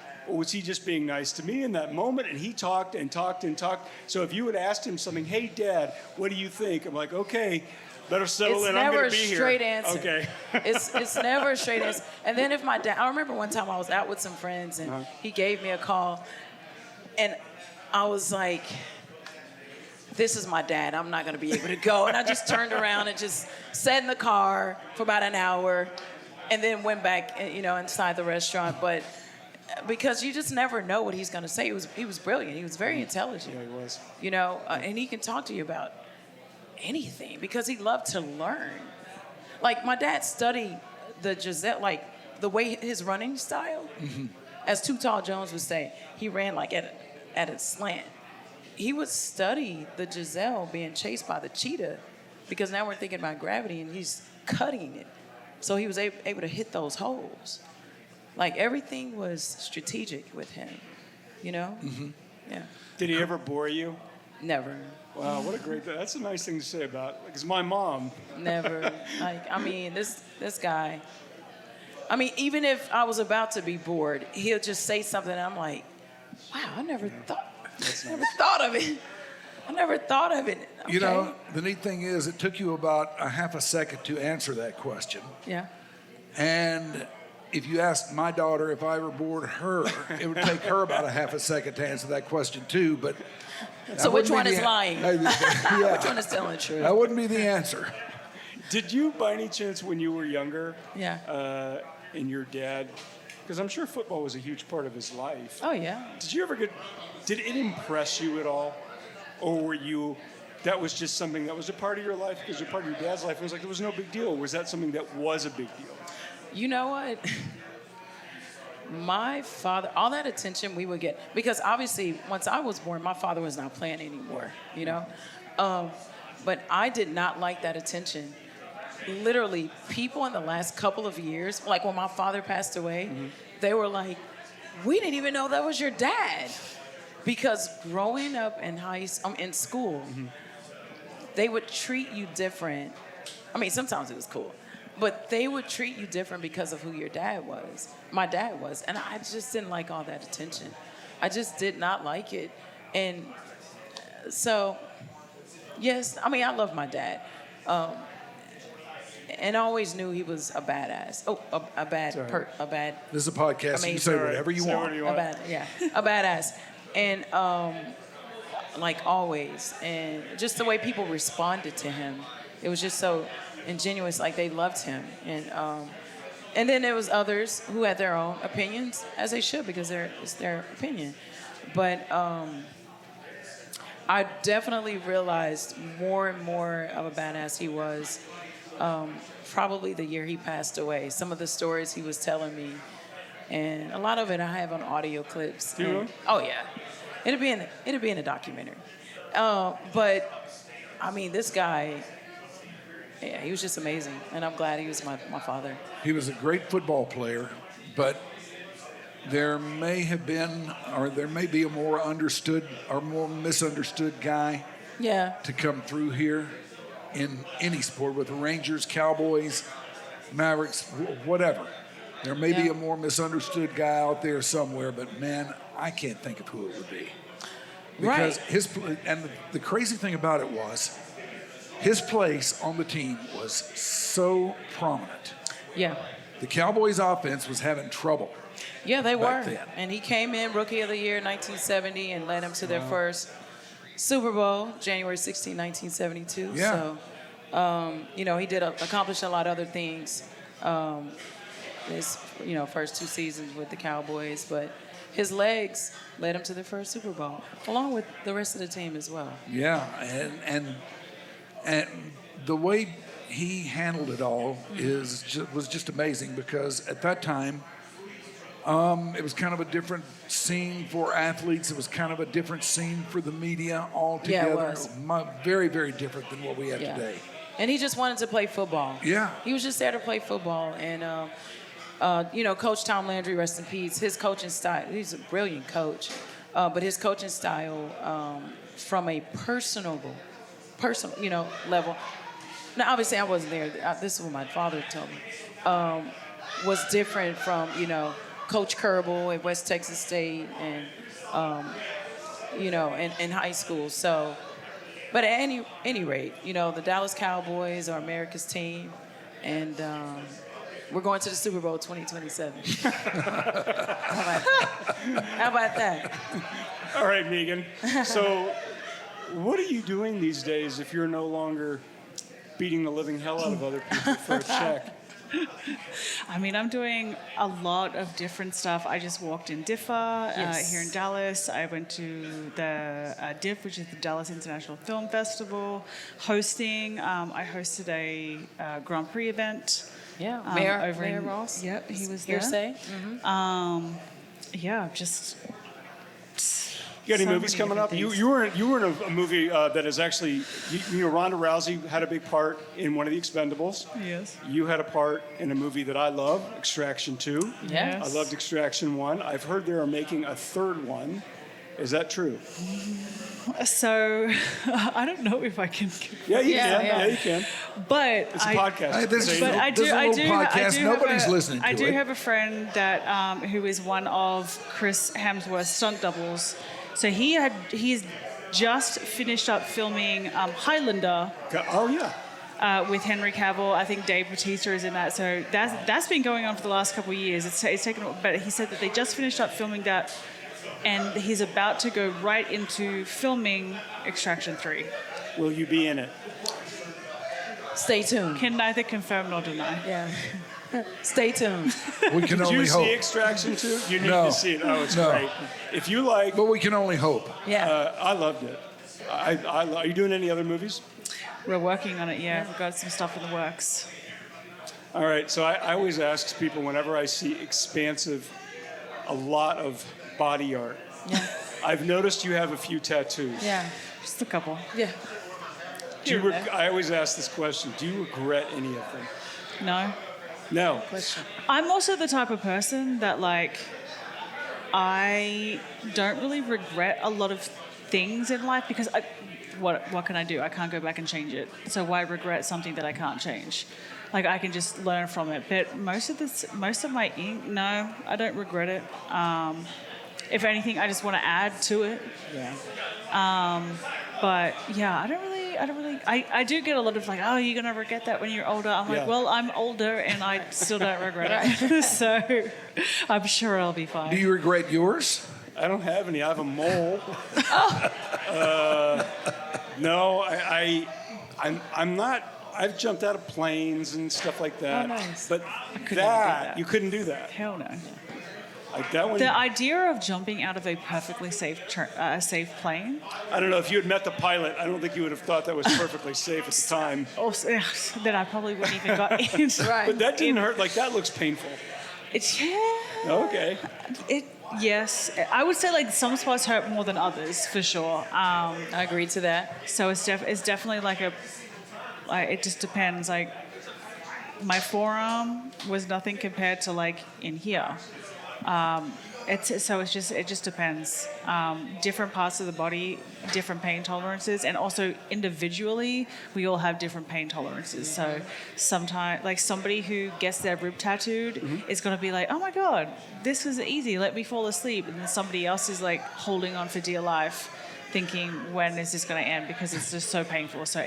just being nice to me in that moment? And he talked and talked and talked. So if you had asked him something, hey, Dad, what do you think? I'm like, okay, better settle in. I'm going to be here. It's never a straight answer. Okay. It's never a straight answer. And then if my dad, I remember one time I was out with some friends and he gave me a call, and I was like, this is my dad. I'm not going to be able to go. And I just turned around and just sat in the car for about an hour and then went back, inside the restaurant. But because you just never know what he's going to say. He was brilliant. He was very intelligent. Yeah, he was. And he can talk to you about anything because he loved to learn. Like my dad studied the Giselle, like the way his running style, as Too Tall Jones would say, he ran like at a slant. He would study the Giselle being chased by the cheetah because now we're thinking about gravity and he's cutting it. So he was able to hit those holes. Like everything was strategic with him, Yeah. Did he ever bore you? Never. Wow, what a great, that's a nice thing to say about, because my mom. Never. This guy, even if I was about to be bored, he'll just say something and I'm like, wow, I never thought of it. I never thought of it. Okay. The neat thing is it took you about a half a second to answer that question. Yeah. And if you asked my daughter if I ever bored her, it would take her about a half a second to answer that question too. But so which one is lying? Yeah. Which one is telling the truth? That wouldn't be the answer. Did you, by any chance, when you were younger, and your dad, because I'm sure football was a huge part of his life. Oh, yeah. Did it impress you at all? Or were you, that was just something that was a part of your life because you're part of your dad's life? It was like, it was no big deal. Or was that something that was a big deal? You know what? My father, all that attention we would get, because obviously once I was born, my father was not playing anymore, but I did not like that attention. Literally, people in the last couple of years, like when my father passed away, they were like, we didn't even know that was your dad. Because growing up in school, they would treat you different. Sometimes it was cool. But they would treat you different because of who your dad was. My dad was. And I just didn't like all that attention. I just did not like it. And so, yes, I love my dad. And I always knew he was a badass. A bad. This is a podcast. Amazing. You can say whatever you want. A badass. And like always. And just the way people responded to him. It was just so ingenuous, like they loved him. And then there was others who had their own opinions, as they should, because it's their opinion. But I definitely realized more and more of a badass he was probably the year he passed away. Some of the stories he was telling me, and a lot of it I have on audio clips. Oh yeah, it'll be in a documentary. But this guy. Yeah, he was just amazing, and I'm glad he was my father. He was a great football player, but there may be a more understood or more misunderstood guy to come through here in any sport, with the Rangers, Cowboys, Mavericks, whatever. There may be a more misunderstood guy out there somewhere, but man, I can't think of who it would be. Because the crazy thing about it was, his place on the team was so prominent. Yeah. The Cowboys' offense was having trouble. Yeah, they were. Then. And he came in Rookie of the Year in 1970 and led them to their first Super Bowl, January 16, 1972. Yeah. So, he did accomplish a lot of other things. His, first 2 seasons with the Cowboys, but his legs led him to their first Super Bowl, along with the rest of the team as well. Yeah, and the way he handled it all was just amazing, because at that time, it was kind of a different scene for athletes. It was kind of a different scene for the media altogether. Yeah, it was. Very, very different than what we have today. And he just wanted to play football. Yeah. He was just there to play football. And Coach Tom Landry, rest in peace. His coaching style, he's a brilliant coach, but his coaching style from a personal, level. Now, obviously, I wasn't there. This is what my father told me. Was different from, Coach Kerbal at West Texas State and, in high school. So, but at any rate, the Dallas Cowboys are America's team, and we're going to the Super Bowl 2027. How about that? All right, Megan. So, what are you doing these days if you're no longer beating the living hell out of other people for a check? I mean, I'm doing a lot of different stuff. I just walked in DIFA here in Dallas. I went to the DIF, which is the Dallas International Film Festival, hosting. I hosted a Grand Prix event. Yeah, Mayor Ross. Yep, he was there. Hearsay. Just. You got any movies coming up? You were in a movie that is actually, Ronda Rousey had a big part in one of the Expendables. Yes. You had a part in a movie that I love, Extraction 2. Yes. I loved Extraction 1. I've heard they are making a third one. Is that true? So, I don't know if I can. Yeah, you can. Yeah, you can. But it's a podcast. I do Nobody's listening to it. I do have a friend that who is one of Chris Hemsworth's stunt doubles. So he's just finished up filming Highlander. Oh yeah. With Henry Cavill. I think Dave Bautista is in that. So that's been going on for the last couple of years. It's taken, but he said that they just finished up filming that, and he's about to go right into filming Extraction 3. Will you be in it? Stay tuned. Can neither confirm nor deny. Yeah. Stay tuned. We can only Did you hope. see Extraction 2? You need to see it. Oh, it's great. If you like... But we can only hope. Yeah. I loved it. Are you doing any other movies? We're working on it, yeah. We've got some stuff in the works. All right. So I always ask people whenever I see expansive, a lot of body art. Yeah. I've noticed you have a few tattoos. Yeah. Just a couple. Yeah. I always ask this question. Do you regret any of them? No. No. I'm also the type of person that, I don't really regret a lot of things in life because what can I do? I can't go back and change it. So why regret something that I can't change? I can just learn from it. But most of my ink, no, I don't regret it. If anything, I just want to add to it. Yeah. But yeah, I don't really. I do get a lot of oh, you're gonna regret that when you're older. I'm like, well, I'm older and I still don't regret it. So I'm sure I'll be fine. Do you regret yours? I don't have any. I have a mole. No, I'm not. I've jumped out of planes and stuff like that. Oh, nice. But you couldn't do that. Hell no. Like that one. The idea of jumping out of a perfectly safe plane. I don't know. If you had met the pilot, I don't think you would have thought that was perfectly safe at the time. Also, then I probably wouldn't even got in. Right. But that didn't hurt. That looks painful. Okay. Yes, I would say some spots hurt more than others for sure. I agree to that. So it's definitely it just depends. My forearm was nothing compared to in here. It just depends. Different parts of the body, different pain tolerances, and also individually, we all have different pain tolerances. So sometimes, somebody who gets their rib tattooed is going to be like, "Oh my God, this was easy. Let me fall asleep," and then somebody else is holding on for dear life, thinking, "When is this going to end?" Because it's just so painful. So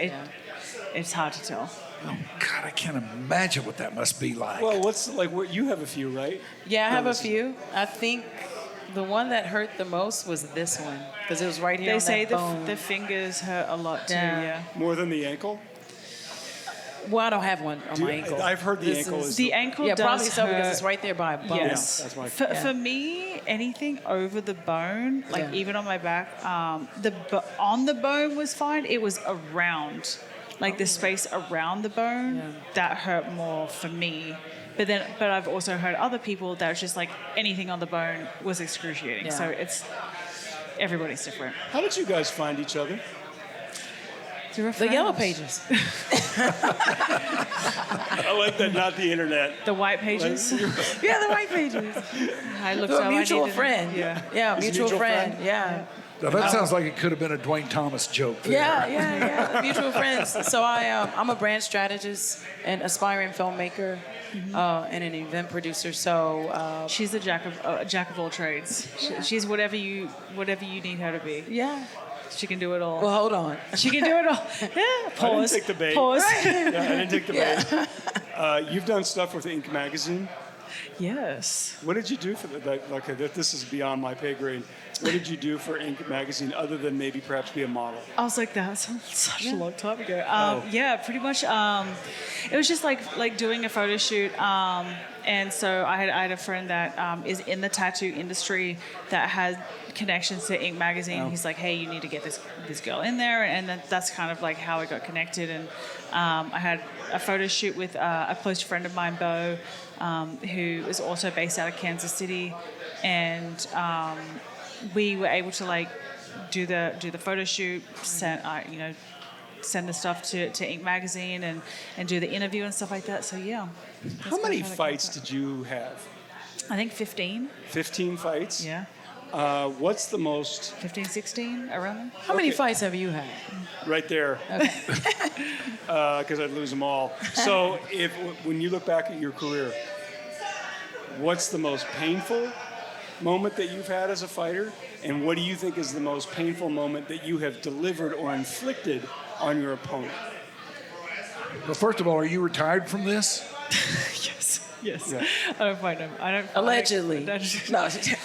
it's hard to tell. Oh God, I can't imagine what that must be like. Well, what's you have a few, right? Yeah, I have a few. I think the one that hurt the most was this one because it was right here. They on say that bone. the fingers hurt a lot too. Yeah. More than the ankle. Well, I don't have one on my ankle. I've heard the ankle is the ankle. Yeah, does probably so hurt. because it's right there by a bone. Yes, that's my. For me, anything over the bone, even on my back, on the bone was fine. It was around. The space around the bone, that hurt more for me. But I've also heard other people that was just anything on the bone was excruciating. Yeah. So everybody's different. How did you guys find each other? The Yellow Pages. I like that, not the internet. The White Pages. Yeah, the White Pages. I looked To up. a mutual I needed- friend. Yeah. Mutual friend. Yeah. Now, that sounds like it could have been a Dwayne Thomas joke. There. Yeah. Mutual friends. So I'm a brand strategist and aspiring filmmaker and an event producer. So she's a jack of all trades. She's whatever you need her to be. Yeah. She can do it all. Well, hold on. She can do it all. Yeah. Pause. I didn't take the bait. Pause. Yeah, I didn't take the bait. You've done stuff with Inc. magazine. Yes. What did you do for that? Okay, this is beyond my pay grade. What did you do for Inc. magazine other than maybe perhaps be a model? I was like, that's such a long time ago. Yeah, pretty much. It was just like doing a photo shoot. And so I had a friend that is in the tattoo industry that had connections to Inc. magazine. He's like, hey, you need to get this girl in there. And that's kind of like how I got connected. And I had a photo shoot with a close friend of mine, Bo, who is also based out of Kansas City. And we were able to like do the photo shoot, send the stuff to Inc. magazine and do the interview and stuff like that. So yeah. How many fights did you have? I think 15. 15 fights? Yeah. What's the most? 15, 16, around there. How many fights have you had? Right there. Okay. Because I'd lose them all. So when you look back at your career, what's the most painful moment that you've had as a fighter? And what do you think is the most painful moment that you have delivered or inflicted on your opponent? Well, first of all, are you retired from this? Yes. Yeah. I don't fight him. I don't. Allegedly. No,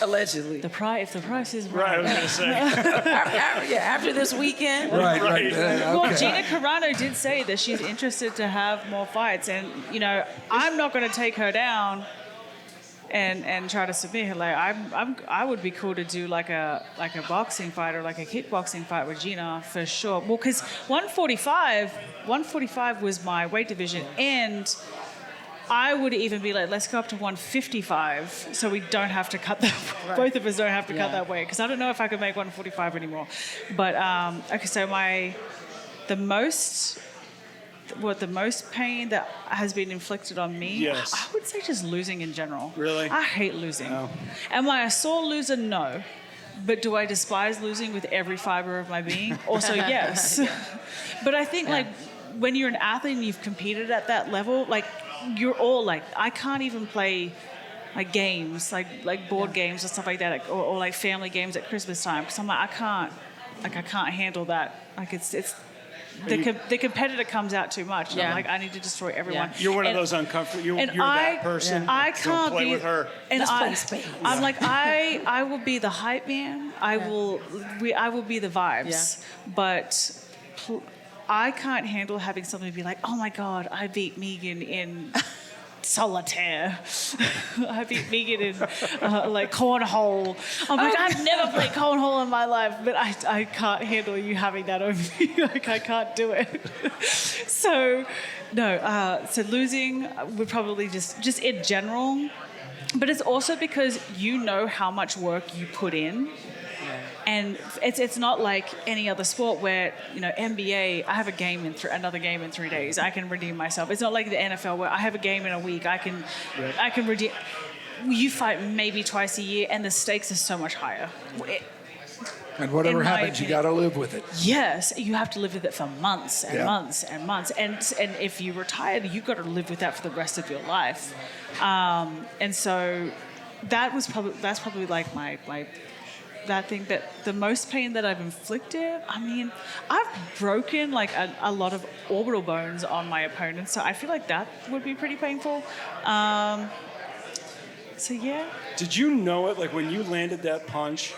allegedly. If the price is Right, I right. was going to say. After this weekend. Right. Well, Okay. Gina Carano did say that she's interested to have more fights, and I'm not going to take her down and try to submit her. Like I would be cool to do like a boxing fight or like a kickboxing fight with Gina for sure. Well, because 145 was my weight division, and I would even be like, let's go up to 155, so we don't have to cut that. Right. Both of us don't have to cut that weight, because I don't know if I could make 145 anymore. But okay, so the most pain that has been inflicted on me, yes. I would say just losing in general. Really? I hate losing. No. Am I a sore loser? No. But do I despise losing with every fiber of my being? Also, yes. But I think like when you're an athlete and you've competed at that level, like you're all like, I can't even play like games, like board games or stuff like that, or like family games at Christmas time, because I'm like, I can't handle that. Like it's the competitor comes out too much. Yeah. I'm like, I need to destroy everyone. Yeah. You're one of those uncomfortable. You're that person. I can't Don't play be with her. And I'm like, I will be the hype man. I will be the vibes. Yeah. But I can't handle having somebody be like, oh my God, I beat Megan in solitaire. I beat Megan in like cornhole. I'm like, I've never played cornhole in my life, but I can't handle you having that over me. Like I can't do it. So no, so losing would probably just in general, but it's also because you know how much work you put in. And it's not like any other sport where, NBA, I have another game in 3 days. I can redeem myself. It's not like the NFL where I have a game in a week. I can redeem. You fight maybe twice a year, and the stakes are so much higher. And whatever happens, you got to live with it. Yes, you have to live with it for months and months and months. And if you retired, you've got to live with that for the rest of your life. And so that's probably like my that thing that the most pain that I've inflicted. I mean, I've broken like a lot of orbital bones on my opponents, so I feel like that would be pretty painful. So yeah. Did you know it? Like when you landed that punch,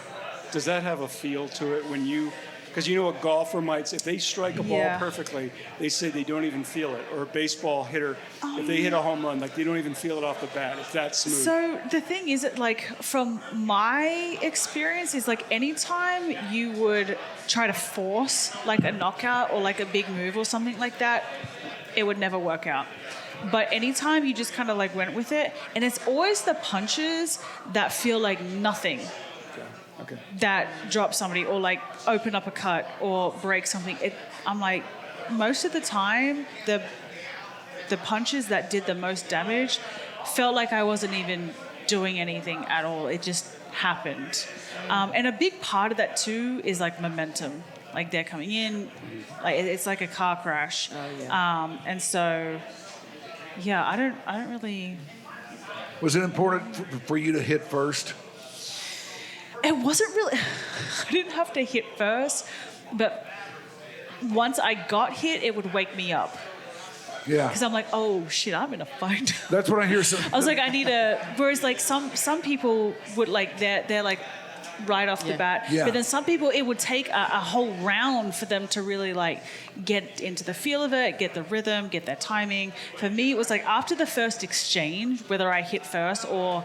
does that have a feel to it when you? Because a golfer might say if they strike a ball perfectly, they say they don't even feel it. Or a baseball hitter, if they hit a home run, like they don't even feel it off the bat. It's that smooth. So the thing is that like from my experience is like anytime you would try to force like a knockout or like a big move or something like that, it would never work out. But anytime you just kind of like went with it, and it's always the punches that feel like nothing. Okay. That drop somebody or like open up a cut or break something. I'm like, most of the time, the punches that did the most damage felt like I wasn't even doing anything at all. It just happened. And a big part of that too is like momentum. Like they're coming in, like it's like a car crash. Oh, yeah. And so, yeah, I don't really. Was it important for you to hit first? It wasn't really. I didn't have to hit first, but once I got hit, it would wake me up. Yeah. Because I'm like, oh shit, I'm in a fight. That's what I hear. I was like, I need a. Whereas like some people would like they're like right off the bat. Yeah. But then some people it would take a whole round for them to really like get into the feel of it, get the rhythm, get their timing. For me, it was like after the first exchange, whether I hit first or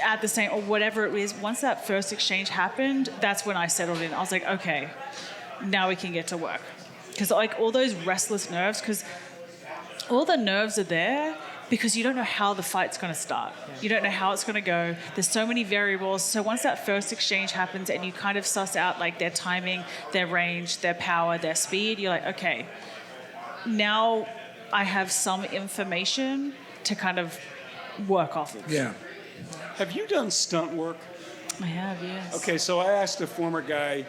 at the same or whatever it is. Once that first exchange happened, that's when I settled in. I was like, okay, now we can get to work. Because like all those restless nerves, because all the nerves are there because you don't know how the fight's going to start. You don't know how it's going to go. There's so many variables. So once that first exchange happens and you kind of suss out like their timing, their range, their power, their speed, you're like, okay, now I have some information to kind of work off of. Yeah. Have you done stunt work? I have, yes. Okay, so I asked a former guy,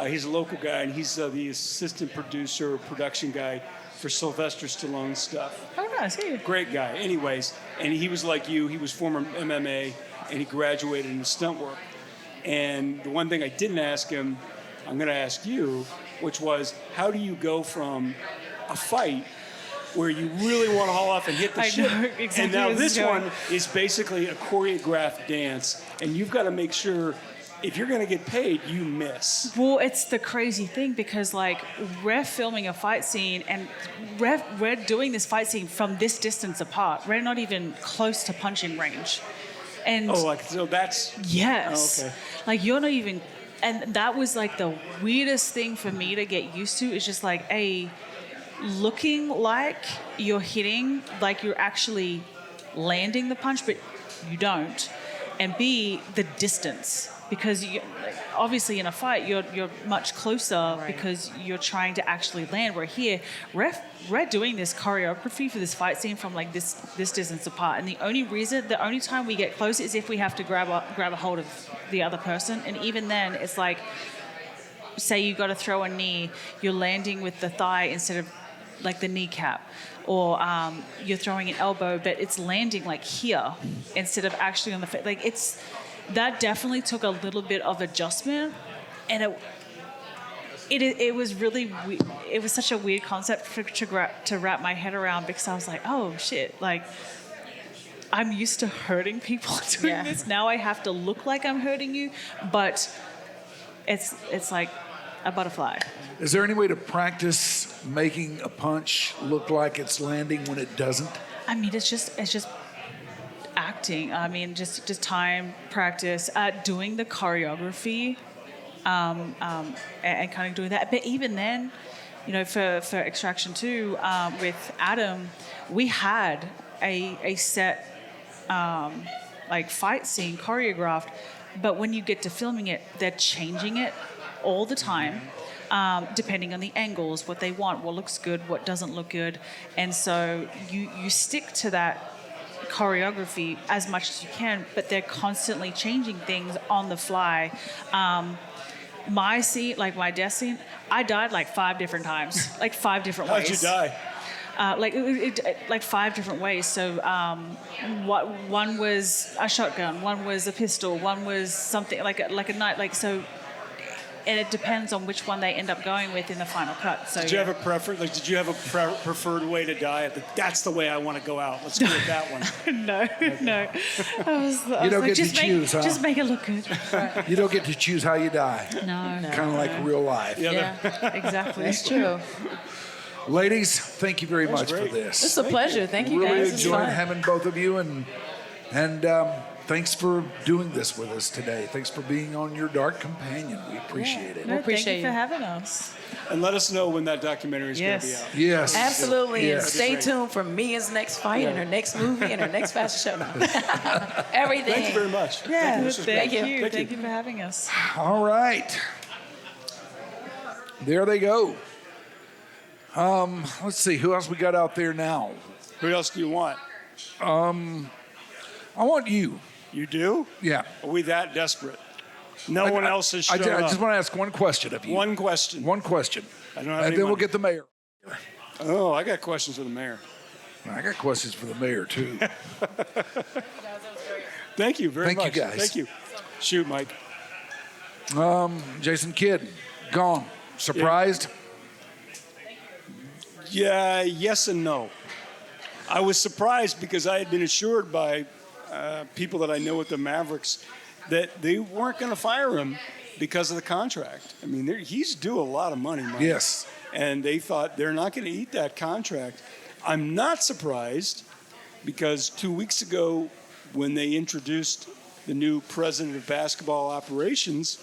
he's a local guy, and he's the assistant producer or production guy for Sylvester Stallone's stuff. Oh, nice. Yeah. Great guy. Anyways, and he was like you. He was former MMA, and he graduated in stunt work. And the one thing I didn't ask him, I'm going to ask you, which was, how do you go from a fight where you really want to haul off and hit the shit, exactly and now this one is basically a choreographed dance, and you've got to make sure if you're going to get paid, you miss. Well, it's the crazy thing because, like, we're filming a fight scene and we're doing this fight scene from this distance apart. We're not even close to punching range. And so that's... Yes. Oh, okay. Like, you're not even... And that was, like, the weirdest thing for me to get used to. It's just, like, looking like you're hitting, like you're actually landing the punch, but you don't. And B, the distance. Because obviously in a fight, you're much closer because you're trying to actually land. Where here, we're doing this choreography for this fight scene from like this distance apart. And the only time we get close is if we have to grab a hold of the other person. And even then, it's like, say you got to throw a knee, you're landing with the thigh instead of like the kneecap. Or you're throwing an elbow, but it's landing like here instead of actually on the face. Like that definitely took a little bit of adjustment, and it was really it was such a weird concept to wrap my head around because I was like, oh shit, like I'm used to hurting people doing this. Now I have to look like I'm hurting you, but it's like a butterfly. Is there any way to practice making a punch look like it's landing when it doesn't? I mean, it's just acting. I mean, just time, practice, doing the choreography, and kind of doing that. But even then, you know, for Extraction 2, with Adam, we had a set like fight scene choreographed. But when you get to filming it, they're changing it all the time. Depending on the angles, what they want, what looks good, what doesn't look good. And so you stick to that choreography as much as you can, but they're constantly changing things on the fly. My scene, like my death scene, I died like 5 different times, like 5 different ways. How'd you die? Like 5 different ways. So one was a shotgun, one was a pistol, one was something like a knife. Like so. And it depends on which one they end up going with in the final cut. So did you have a preference? Like, did you have a preferred way to die? That's the way I want to go out. Let's go with that one. No. You don't get to choose, huh? Just make it look good. You don't get to choose how you die. No. Kind of like real life. Yeah, exactly. That's true. Ladies, thank you very much for this. It's a pleasure. Thank you, really guys. Really enjoyed having both of you, and thanks for doing this with us today. Thanks for being on Your Dark Companion. We appreciate it. No, thank you for having us. And let us know when that documentary is going to be out. Yes. Absolutely. Yes. And stay tuned for Mia's next fight and her next movie and her next fashion show. Everything. Thank you very much. Yeah, Thank you. Thank you for having us. All right. There they go. Let's see. Who else we got out there now? Who else do you want? I want you. You do? Yeah. Are we that desperate? No one else has shown I up. just want to ask one question of you. One question. One question. I don't have and any then we'll money. get the mayor. Oh, I got questions for the mayor. I got questions for the mayor, too. Thank you very much. Thank you, guys. Thank you. Shoot, Mike. Jason Kidd, gone. Surprised? Yeah, yes and no. I was surprised because I had been assured by people that I know at the Mavericks that they weren't going to fire him because of the contract. I mean, he's due a lot of money, Mike. Yes. And they thought they're not going to eat that contract. I'm not surprised because 2 weeks ago when they introduced the new president of basketball operations,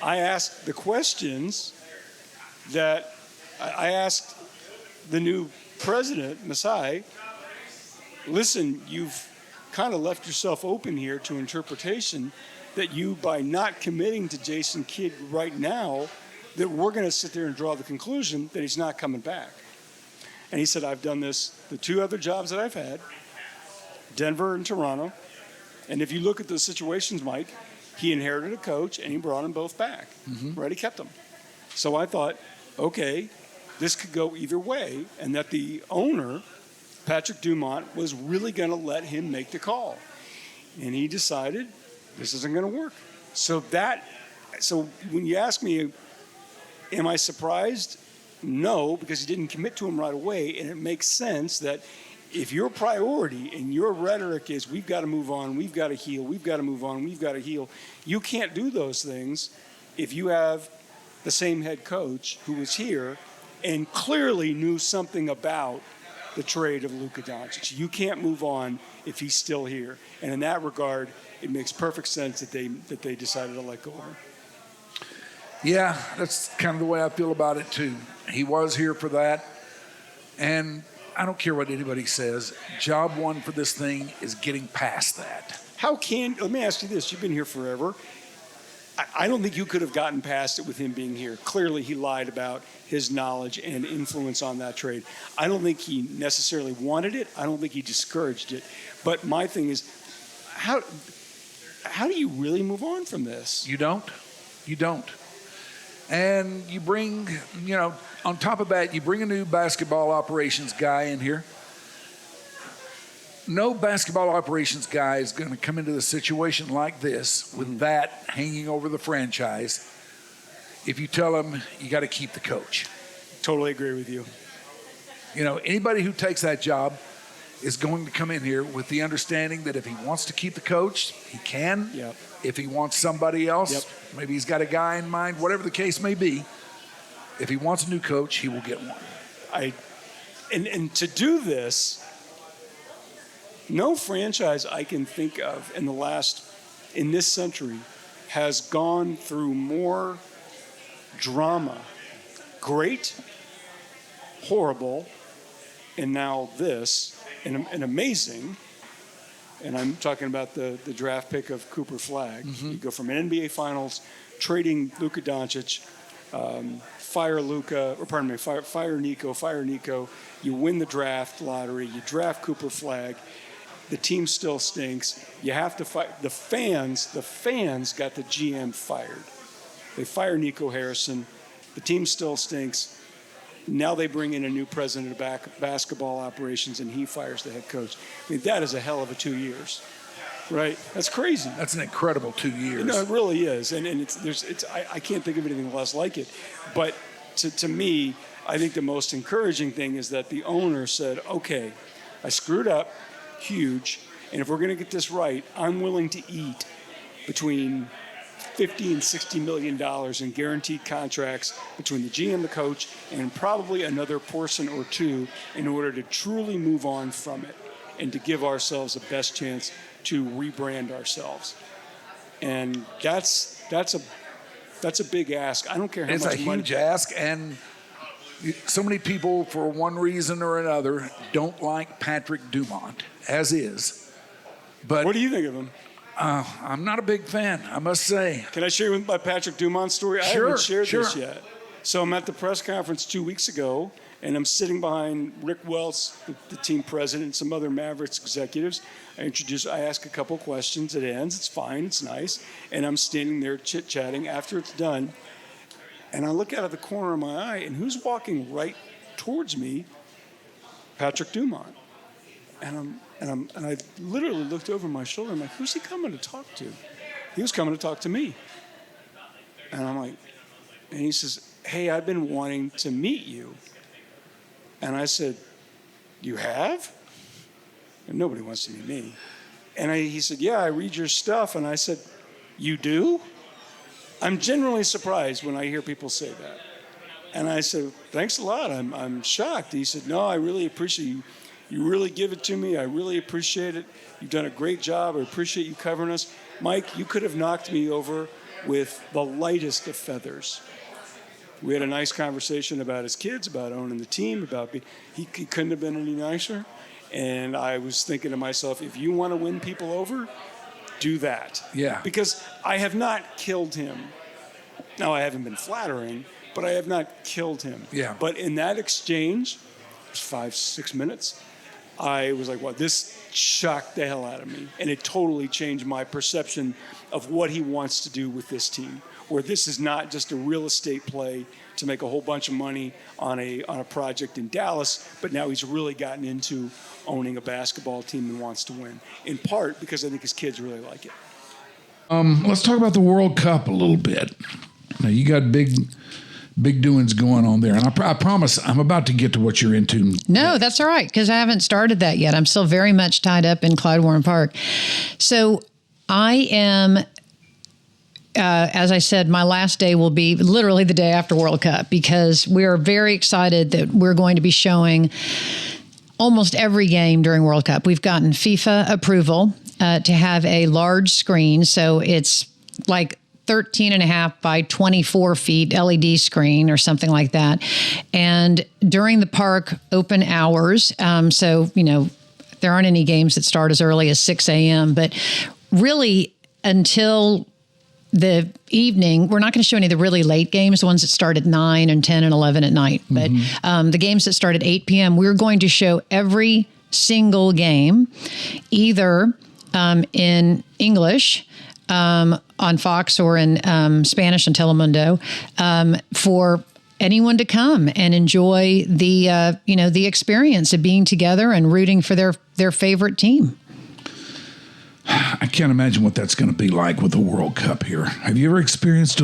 I asked the questions that I asked the new president, Masai, listen, you've kind of left yourself open here to interpretation that you, by not committing to Jason Kidd right now, that we're going to sit there and draw the conclusion that he's not coming back. And he said, I've done this, the two other jobs that I've had, Denver and Toronto. And if you look at the situations, Mike, he inherited a coach and he brought them both back. Right? He kept them. So I thought, okay, this could go either way, and that the owner, Patrick Dumont, was really going to let him make the call. And he decided this isn't going to work. So when you ask me, am I surprised? No, because he didn't commit to him right away, and it makes sense that if your priority and your rhetoric is we've got to move on, we've got to heal, we've got to move on, we've got to heal, you can't do those things if you have the same head coach who was here and clearly knew something about the trade of Luka Doncic. You can't move on if he's still here. And in that regard, it makes perfect sense that they decided to let go of him. Yeah, that's kind of the way I feel about it, too. He was here for that. And I don't care what anybody says. Job one for this thing is getting past that. Let me ask you this. You've been here forever. I don't think you could have gotten past it with him being here. Clearly, he lied about his knowledge and influence on that trade. I don't think he necessarily wanted it. I don't think he discouraged it. But my thing is, how do you really move on from this? You don't. You don't. And you bring, on top of that, you bring a new basketball operations guy in here. No basketball operations guy is going to come into the situation like this with that hanging over the franchise if you tell him you got to keep the coach. Totally agree with you. Anybody who takes that job is going to come in here with the understanding that if he wants to keep the coach, he can. Yep. If he wants somebody else, maybe he's got a guy in mind, whatever the case may be. If he wants a new coach, he will get one. And to do this, no franchise I can think of in this century has gone through more drama. Great, horrible, and now this, and amazing. And I'm talking about the draft pick of Cooper Flagg. You go from an NBA Finals, trading Luka Doncic, fire Nico. You win the draft lottery. You draft Cooper Flagg. The team still stinks. You have to fight. The fans got the GM fired. They fire Nico Harrison. The team still stinks. Now they bring in a new president of basketball operations, and he fires the head coach. I mean, that is a hell of a 2 years, right? That's crazy. That's an incredible 2 years. No, it really is, and I can't think of anything less like it. But to me, I think the most encouraging thing is that the owner said, "Okay, I screwed up, huge, and if we're going to get this right, I'm willing to eat between $50 and $60 million in guaranteed contracts between the GM, the coach, and probably another person or two in order to truly move on from it and to give ourselves the best chance to rebrand ourselves." And that's a big ask. I don't care how much money. It's a huge ask, and so many people, for one reason or another, don't like Patrick Dumont, as is. But what do you think of him? I'm not a big fan, I must say. Can I share my Patrick Dumont story? Sure, I haven't shared sure. this yet. So I'm at the press conference 2 weeks ago, And I'm sitting behind Rick Welts, the team president, and some other Mavericks executives. I ask a couple questions. It ends. It's fine. It's nice. And I'm standing there chit-chatting after it's done. And I look out of the corner of my eye, and who's walking right towards me? Patrick Dumont. And I literally looked over my shoulder. I'm like, who's he coming to talk to? He was coming to talk to me. And I'm like, and he says, hey, I've been wanting to meet you. And I said, you have? And nobody wants to meet me. And he said, yeah, I read your stuff. And I said, you do? I'm generally surprised when I hear people say that. And I said, thanks a lot. I'm shocked. He said, no, I really appreciate you. You really give it to me. I really appreciate it. You've done a great job. I appreciate you covering us. Mike, you could have knocked me over with the lightest of feathers. We had a nice conversation about his kids, about owning the team, he couldn't have been any nicer. And I was thinking to myself, if you want to win people over, do that. Yeah. Because I have not killed him. Now, I haven't been flattering, but I have not killed him. Yeah. But in that exchange, it was 5-6 minutes, I was like, well, this shocked the hell out of me. And it totally changed my perception of what he wants to do with this team, where this is not just a real estate play to make a whole bunch of money on a project in Dallas, but now he's really gotten into owning a basketball team and wants to win, in part because I think his kids really like it. Let's talk about the World Cup a little bit. Now, you got big doings going on there. And I promise I'm about to get to what you're into. No, that's all right, because I haven't started that yet. I'm still very much tied up in Clyde Warren Park. So I am, as I said, my last day will be literally the day after World Cup, because we are very excited that we're going to be showing almost every game during World Cup. We've gotten FIFA approval to have a large screen. So it's like 13.5 by 24 feet LED screen or something like that. And during the park open hours, so, there aren't any games that start as early as 6 a.m., but really until the evening, we're not going to show any of the really late games, the ones that start at 9 and 10 and 11 at night. But the games that start at 8 p.m., we're going to show every single game, either in English, on Fox or in Spanish on Telemundo, for anyone to come and enjoy the experience of being together and rooting for their favorite team. I can't imagine what that's going to be like with the World Cup here. Have you ever experienced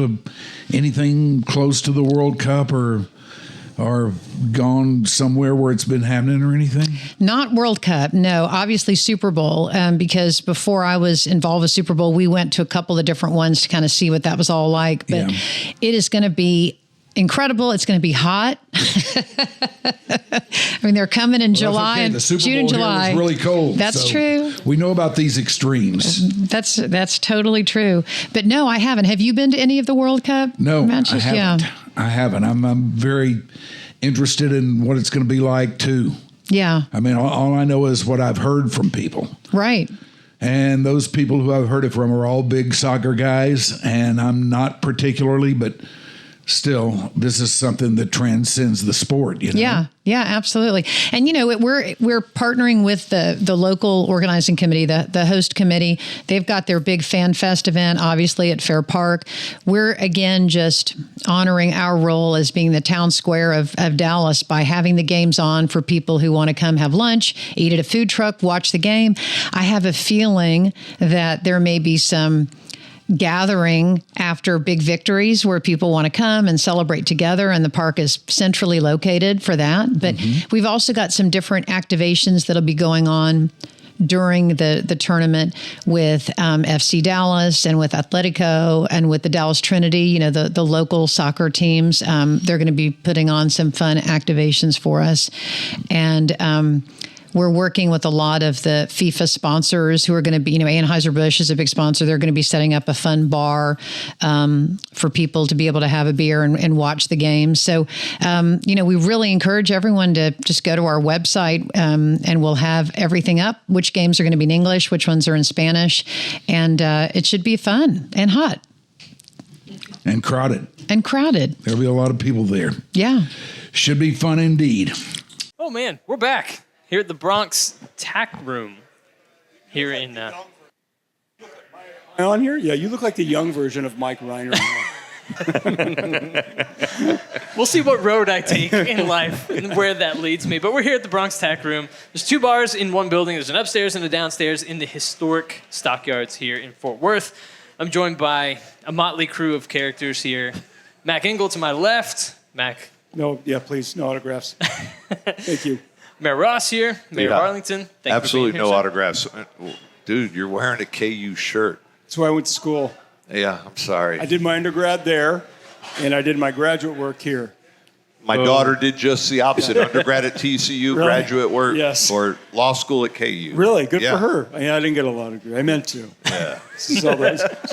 anything close to the World Cup or gone somewhere where it's been happening or anything? Not World Cup, no. Obviously Super Bowl, because before I was involved with Super Bowl, we went to a couple of different ones to kind of see what that was all like. But It is going to be incredible. It's going to be hot. I mean, they're coming in July, okay. The Super June Bowl and July. Here was really cold. That's true. We know about these extremes. That's totally true. But no, I haven't. Have you been to any of the World Cup matches? I haven't. Yeah. I haven't. I'm very interested in what it's going to be like too. Yeah. I mean, all I know is what I've heard from people. Right. And those people who I've heard it from are all big soccer guys, and I'm not particularly, but still, this is something that transcends the sport, Yeah, absolutely. And, we're partnering with the local organizing committee, the host committee. They've got their big Fan Fest event, obviously, at Fair Park. We're, again, just honoring our role as being the town square of Dallas by having the games on for people who want to come have lunch, eat at a food truck, watch the game. I have a feeling that there may be some gathering after big victories where people want to come and celebrate together, and the park is centrally located for that. But we've also got some different activations that'll be going on during the tournament with FC Dallas and with Atletico and with the Dallas Trinity, the local soccer teams. They're going to be putting on some fun activations for us. And we're working with a lot of the FIFA sponsors who are going to be, Anheuser-Busch is a big sponsor. They're going to be setting up a fun bar for people to be able to have a beer and watch the games. So, we really encourage everyone to just go to our website and we'll have everything up, which games are going to be in English, which ones are in Spanish. And it should be fun and hot. And crowded. There'll be a lot of people there. Yeah. Should be fun indeed. Oh, man, we're back here at the Bronx Tack Room here in... On here? Yeah, you look like the young version of Mike Reiner. We'll see what road I take in life and where that leads me. But we're here at the Bronx Tack Room. There's 2 bars in one building. There's an upstairs and a downstairs in the historic Stockyards here in Fort Worth. I'm joined by a motley crew of characters here. Mac Engel to my left. Mac. No, yeah, please, no autographs. Thank you. Mayor Ross here. Mayor of Arlington. Thank Absolutely you for being here, no autographs. Dude, you're wearing a KU shirt. That's where I went to school. Yeah, I'm sorry. I did my undergrad there, and I did my graduate work here. My daughter did just the opposite. Undergrad at TCU, Really? graduate work, Yes. or law school at KU. Really? Good Yeah. for her. I didn't get a law degree. I meant to. Yeah. So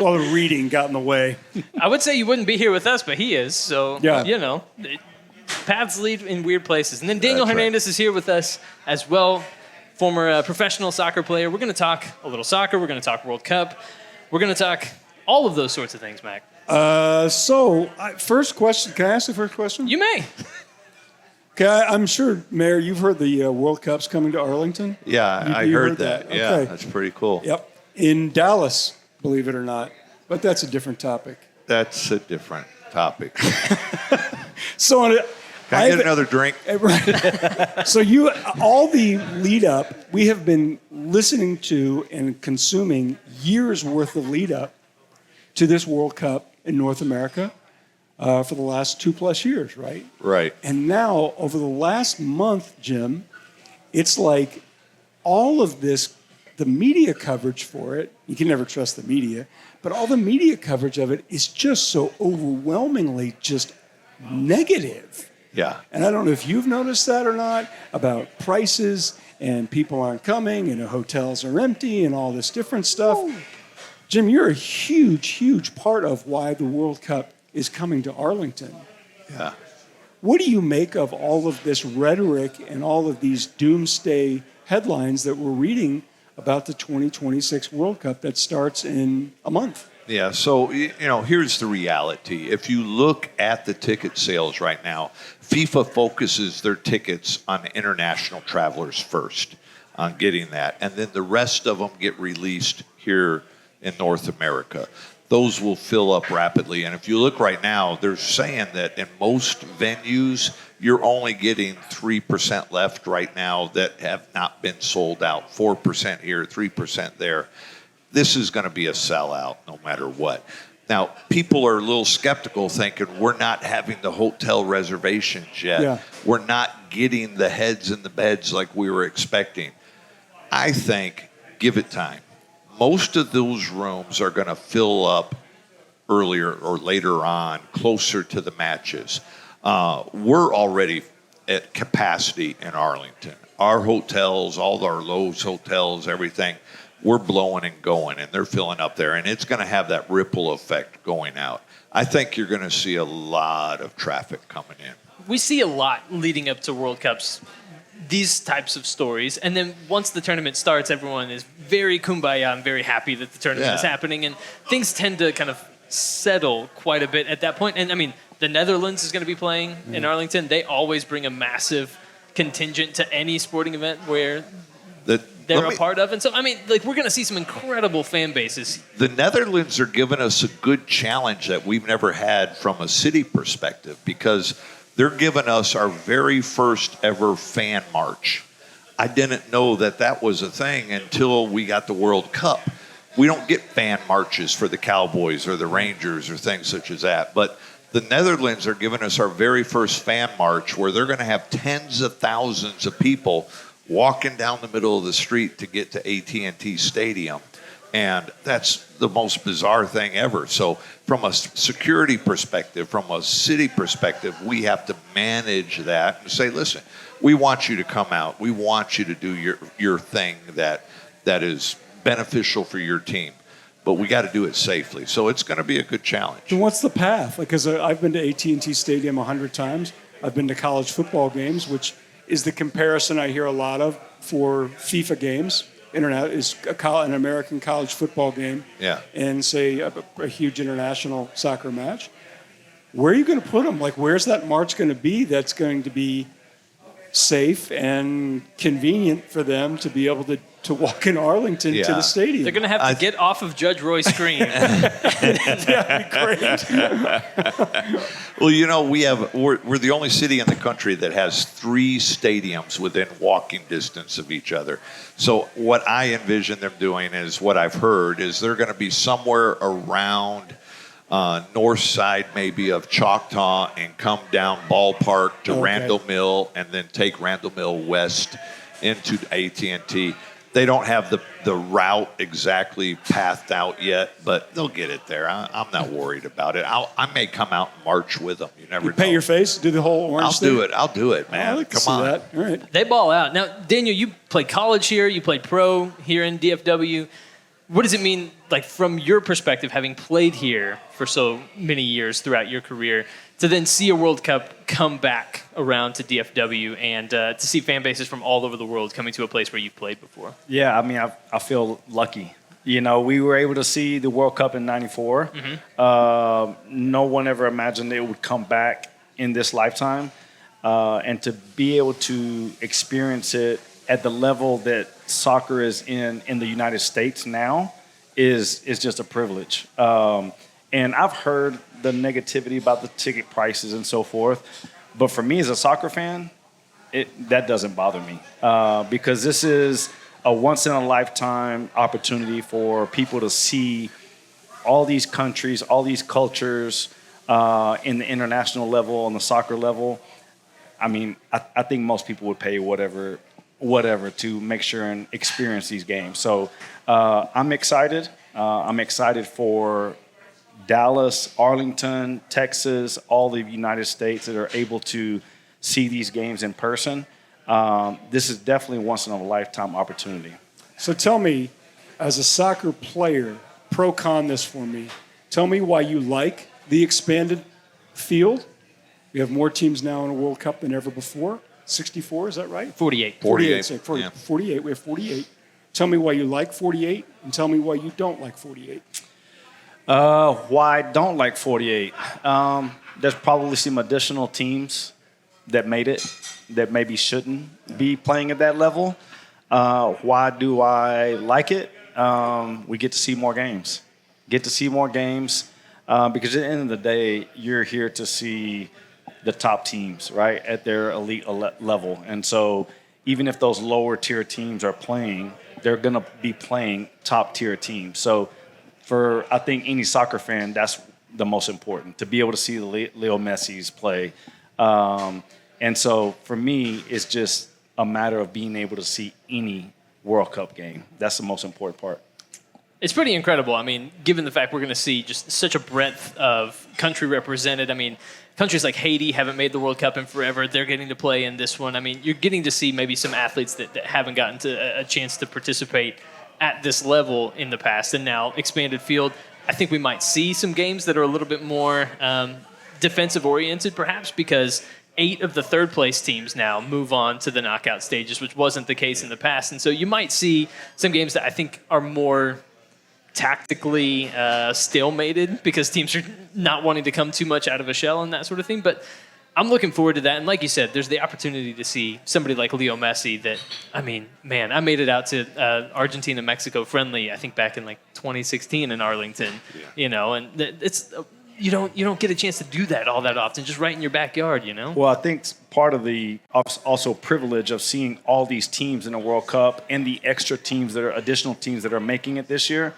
all the reading got in the way. I would say you wouldn't be here with us, but he is. So, Yeah. you know, paths lead in weird places. And then Daniel That's right. Hernandez is here with us as well, former professional soccer player. We're going to talk a little soccer. We're going to talk World Cup. We're going to talk all of those sorts of things, Mac. First question. Can I ask the first question? You may. Okay, I'm sure, Mayor, you've heard the World Cup's coming to Arlington. Yeah, I You heard that. Yeah, Okay. that's pretty cool. Yep. In Dallas, believe it or not. But that's a different topic. That's a different topic. So Can I get another drink? So all the lead up, we have been listening to and consuming years worth of lead up to this World Cup in North America for the last 2+ years, right? Right. And now, over the last month, Jim, it's like all of this, the media coverage for it, you can never trust the media, but all the media coverage of it is just so overwhelmingly just negative. Yeah. And I don't know if you've noticed that or not, about prices and people aren't coming and the hotels are empty and all this different stuff. Jim, you're a huge, huge part of why the World Cup is coming to Arlington. Yeah. What do you make of all of this rhetoric and all of these doomsday headlines that we're reading about the 2026 World Cup that starts in a month? Yeah, so, here's the reality. If you look at the ticket sales right now, FIFA focuses their tickets on international travelers first, on getting that. And then the rest of them get released here in North America. Those will fill up rapidly. And if you look right now, they're saying that in most venues, you're only getting 3% left right now that have not been sold out. 4% here, 3% there. This is going to be a sellout no matter what. Now, people are a little skeptical thinking we're not having the hotel reservations yet. Yeah. We're not getting the heads in the beds like we were expecting. I think give it time. Most of those rooms are going to fill up earlier or later on, closer to the matches. We're already at capacity in Arlington. Our hotels, all our Lowe's hotels, everything, we're blowing and going, and they're filling up there, and it's going to have that ripple effect going out. I think you're going to see a lot of traffic coming in. We see a lot leading up to World Cups, these types of stories. And then once the tournament starts, everyone is very kumbaya and very happy that the tournament is happening. And things tend to kind of settle quite a bit at that point. And, I mean, the Netherlands is going to be playing in Arlington. They always bring a massive contingent to any sporting event where they're a part of. And so, I mean, like, we're going to see some incredible fan bases. The Netherlands are giving us a good challenge that we've never had from a city perspective, because they're giving us our very first ever fan march. I didn't know that was a thing until we got the World Cup. We don't get fan marches for the Cowboys or the Rangers or things such as that. But the Netherlands are giving us our very first fan march, where they're going to have tens of thousands of people walking down the middle of the street to get to AT&T Stadium. And that's the most bizarre thing ever. So from a security perspective, from a city perspective, we have to manage that and say, listen, we want you to come out. We want you to do your thing that is beneficial for your team. But we got to do it safely. So it's going to be a good challenge. And what's the path? Because I've been to AT&T Stadium 100 times. I've been to college football games, which is the comparison I hear a lot of for FIFA games. Internet is an American college football game, yeah, and say a huge international soccer match. where are you going to put them? Like, where's that march going to be that's going to be safe and convenient for them to be able to walk in Arlington to the stadium? They're going to have to get off of Judge Roy's screen. That'd be great. Well, you know, we're the only city in the country that has 3 stadiums within walking distance of each other. So what I envision them doing is what I've heard is they're going to be somewhere around north side maybe of Choctaw and come down Ballpark to Randall Mill and then take Randall Mill west into AT&T. They don't have the route exactly pathed out yet, but they'll get it there. I'm not worried about it. I may come out and march with them. You never know. Paint your face, do the whole orange thing? I'll do it, man. I like to come see on. that. All right. They ball out. Now, Daniel, you played college here. You played pro here in DFW. What does it mean, like, from your perspective, having played here for so many years throughout your career, to then see a World Cup come back around to DFW and to see fan bases from all over the world coming to a place where you've played before? Yeah, I mean, I feel lucky. You know, we were able to see the World Cup in '94. No one ever imagined it would come back in this lifetime. And to be able to experience it at the level that soccer is in the United States now is just a privilege. And I've heard the negativity about the ticket prices and so forth. But for me as a soccer fan, that doesn't bother me because this is a once-in-a-lifetime opportunity for people to see all these countries, all these cultures in the international level, on the soccer level. I mean, I think most people would pay whatever to make sure and experience these games. So I'm excited. I'm excited for Dallas, Arlington, Texas, all the United States that are able to see these games in person. This is definitely a once-in-a-lifetime opportunity. So tell me, as a soccer player, pro-con this for me. Tell me why you like the expanded field. We have more teams now in a World Cup than ever before. 64, is that right? 48. 48. Sorry, 48. We have 48. Tell me why you like 48, and tell me why you don't like 48. Why I don't like 48? There's probably some additional teams that made it that maybe shouldn't be playing at that level. Why do I like it? We get to see more games. Because at the end of the day, you're here to see the top teams, right, at their elite level. And so even if those lower tier teams are playing, they're going to be playing top tier teams. So for, I think, any soccer fan, that's the most important, to be able to see the Leo Messi's play. And so for me, it's just a matter of being able to see any World Cup game. That's the most important part. It's pretty incredible. I mean, given the fact we're going to see just such a breadth of country represented. I mean, countries like Haiti haven't made the World Cup in forever. They're getting to play in this one. I mean, you're getting to see maybe some athletes that haven't gotten to a chance to participate at this level in the past. And now expanded field, I think we might see some games that are a little bit more defensive oriented perhaps, because 8 of the third place teams now move on to the knockout stages, which wasn't the case in the past. And so you might see some games that I think are more tactically stalemated because teams are not wanting to come too much out of a shell and that sort of thing. But I'm looking forward to that. And like you said, there's the opportunity to see somebody like Leo Messi that, I mean, man, I made it out to Argentina-Mexico friendly, I think back in like 2016 in Arlington, you know, and it's you don't get a chance to do that all that often, just right in your backyard, you know? Well, I think part of the also privilege of seeing all these teams in the World Cup and the extra teams that are additional teams that are making it this year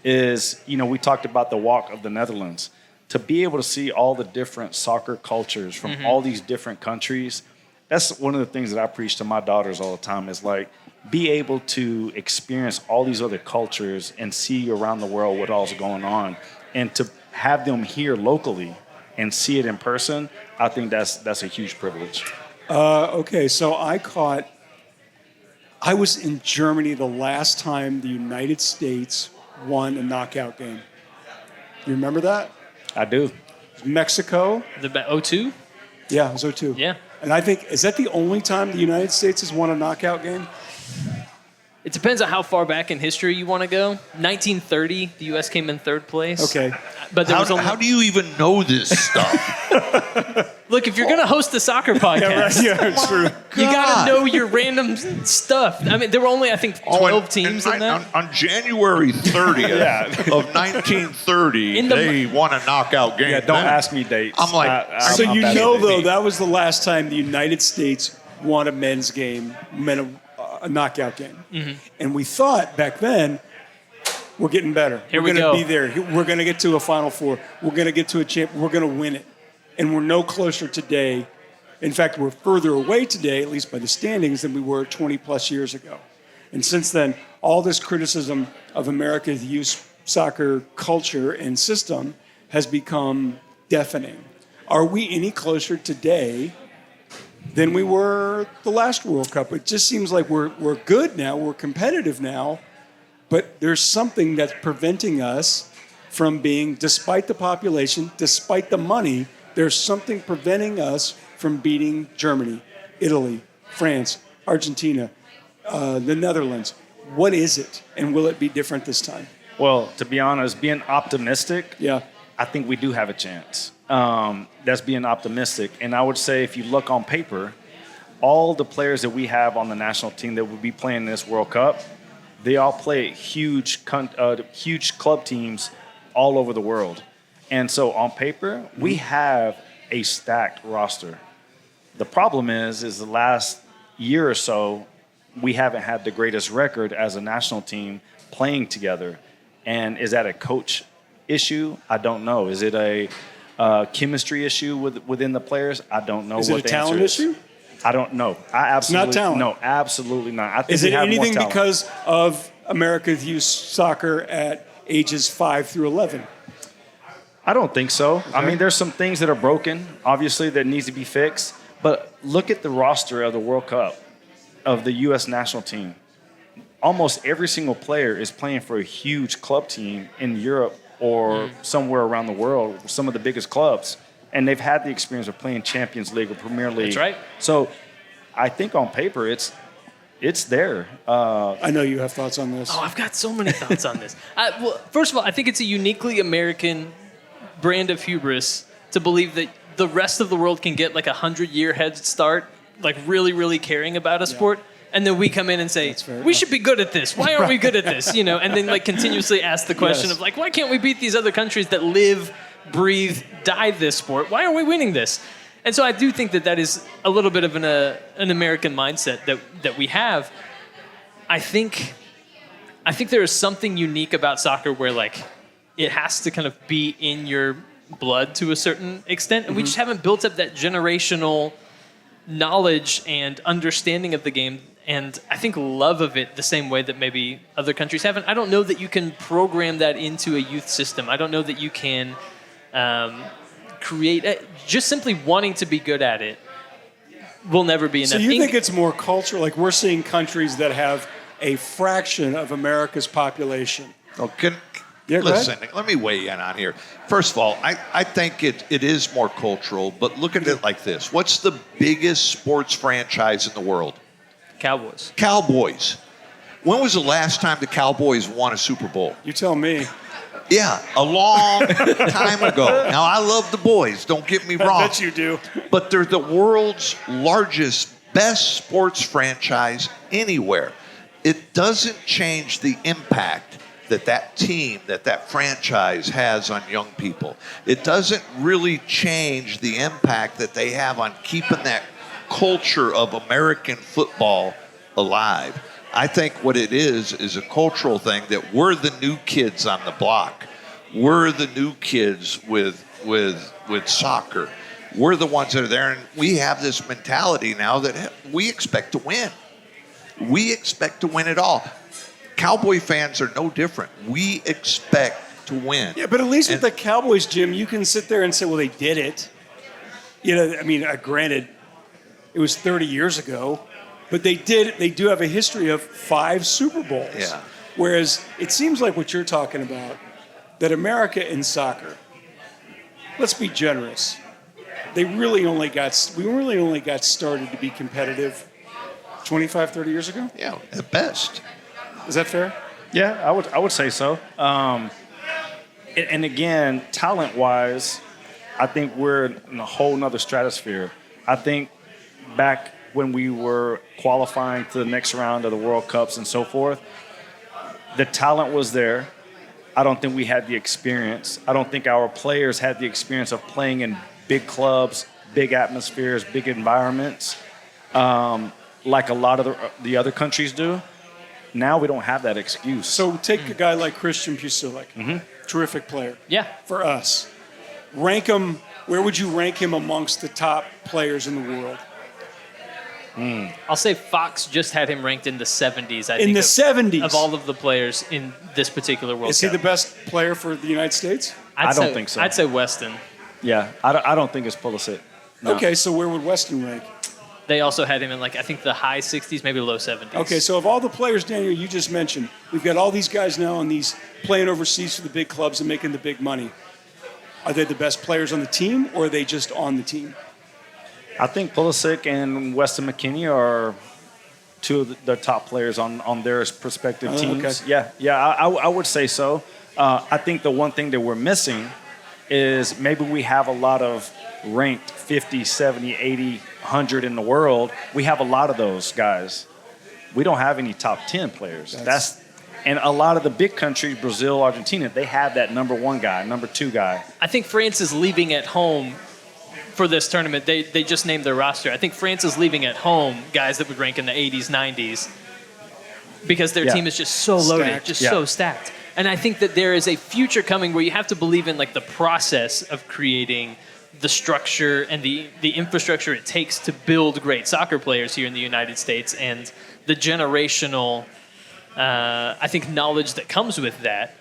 is, you know, we talked about the Walk of the Netherlands. To be able to see all the different soccer cultures from all these different countries, that's one of the things that I preach to my daughters all the time is like, be able to experience all these other cultures and see around the world what all's going on. And to have them here locally and see it in person, I think that's a huge privilege. Okay, so I was in Germany the last time the United States won a knockout game. You remember that? I do. Mexico. The 02? Yeah, it was 02. Yeah. And I think, is that the only time the United States has won a knockout game? It depends on how far back in history you want to go. 1930, the U.S. came in third place. Okay. But there was only... How do you even know this stuff? Look, if you're going to host a soccer podcast, it's true. You got to know your random stuff. I mean, there were only, I think, 12 teams in that. On January 30th of 1930, they won a knockout game. Yeah, don't ask me dates. I'm like, So you know, though, that was the last time the United States won a men's game, a knockout game. Mm-hmm. And we thought back then, we're getting better. Here we're we going go. to be there. We're going to get to a Final Four. We're going to get to a champ. We're going to win it. And we're no closer today. In fact, we're further away today, at least by the standings, than we were 20-plus years ago. And since then, all this criticism of America's youth soccer culture and system has become deafening. Are we any closer today than we were the last World Cup? It just seems like we're good now, we're competitive now, but there's something that's preventing us from being, despite the population, despite the money, there's something preventing us from beating Germany, Italy, France, Argentina, the Netherlands. What is it, and will it be different this time? Well, to be honest, being optimistic, yeah, I think we do have a chance. That's being optimistic. And I would say if you look on paper, all the players that we have on the national team that will be playing this World Cup, they all play huge club teams all over the world. And so on paper, we have a stacked roster. The problem is the last year or so, we haven't had the greatest record as a national team playing together. And is that a coach issue? I don't know. Is it a chemistry issue within the players? I don't know. Is it a talent issue? I don't know. I absolutely it's not talent. No, absolutely not. I think is it anything more because of America's youth soccer at ages 5 through 11? I don't think so. Okay. I mean, there's some things that are broken, obviously, that needs to be fixed. But look at the roster of the World Cup of the U.S. national team. Almost every single player is playing for a huge club team in Europe or somewhere around the world, some of the biggest clubs. And they've had the experience of playing Champions League or Premier League. That's right. So I think on paper it's there. I know you have thoughts on this. Oh, I've got so many thoughts on this. Well, first of all, I think it's a uniquely American brand of hubris to believe that the rest of the world can get like 100-year head start, like really, really caring about a sport. And then we come in and say, we should be good at this. Why aren't we good at this? You know, and then like continuously ask the question of like, why can't we beat these other countries that live, breathe, die this sport? Why aren't we winning this? And so I do think that is a little bit of an American mindset that we have. I think there is something unique about soccer where like it has to kind of be in your blood to a certain extent, and we just haven't built up that generational knowledge and understanding of the game, and I think love of it the same way that maybe other countries haven't. I don't know that you can program that into a youth system. I don't know that you can create just simply wanting to be good at it will never be enough. So you think it's more cultural? Like we're seeing countries that have a fraction of America's population. Listen, let me weigh in on here. First of all, I think it is more cultural, but look at it like this. What's the biggest sports franchise in the world? Cowboys. Cowboys. When was the last time the Cowboys won a Super Bowl? You tell me. Yeah, a long time ago. Now, I love the boys, don't get me wrong. I bet you do. But they're the world's largest, best sports franchise anywhere. It doesn't change the impact that team, that franchise has on young people. It doesn't really change the impact that they have on keeping that culture of American football alive. I think what it is a cultural thing that we're the new kids on the block. We're the new kids with soccer. We're the ones that are there, and we have this mentality now that we expect to win. We expect to win it all. Cowboy fans are no different. We expect to win. Yeah, but at least with the Cowboys, Jim, you can sit there and say, well, they did it. You know, I mean, granted, it was 30 years ago, but they do have a history of 5 Super Bowls. Yeah. Whereas it seems like what you're talking about, that America in soccer, let's be generous. We really only got started to be competitive 25, 30 years ago? Yeah, at best. Is that fair? Yeah, I would say so. And again, talent-wise, I think we're in a whole nother stratosphere. I think back when we were qualifying to the next round of the World Cups and so forth, the talent was there. I don't think we had the experience. I don't think our players had the experience of playing in big clubs, big atmospheres, big environments, like a lot of the other countries do. Now we don't have that excuse. So take a guy like Christian Pulisic, terrific player. Yeah. For us, rank him. Where would you rank him amongst the top players in the world? I'll say Fox just had him ranked in the 70s. In the 70s? Of all of the players in this particular World Cup. Is he the best player for the United States? I don't think so. I'd say Weston. Yeah, I don't think it's Pulisic. No. Okay, so where would Weston rank? They also had him in, like, I think the high 60s, maybe low 70s. Okay, so of all the players, Daniel, you just mentioned, we've got all these guys now on these playing overseas for the big clubs and making the big money. Are they the best players on the team, or are they just on the team? I think Pulisic and Weston McKennie are two of the top players on their respective teams. Okay. Yeah, I would say so. I think the one thing that we're missing is maybe we have a lot of ranked 50, 70, 80, 100 in the world. We have a lot of those guys. We don't have any top 10 players. And a lot of the big countries, Brazil, Argentina, they have that number one guy, number two guy. I think France is leaving at home for this tournament. They just named their roster. I think France is leaving at home guys that would rank in the 80s, 90s, because their team is just so loaded, so stacked. And I think that there is a future coming where you have to believe in, like, the process of creating the structure and the infrastructure it takes to build great soccer players here in the United States, and the generational, I think, knowledge that comes with that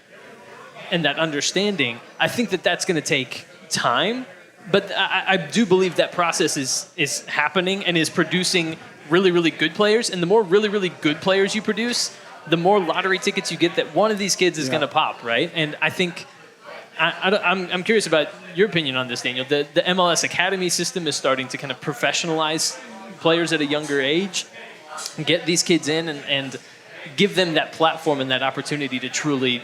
and that understanding. I think that that's going to take time, but I do believe that process is happening and is producing really, really good players. And the more really, really good players you produce, the more lottery tickets you get that one of these kids is going to pop, right? And I think I'm curious about your opinion on this, Daniel. The MLS Academy system is starting to kind of professionalize players at a younger age, get these kids in and give them that platform and that opportunity to truly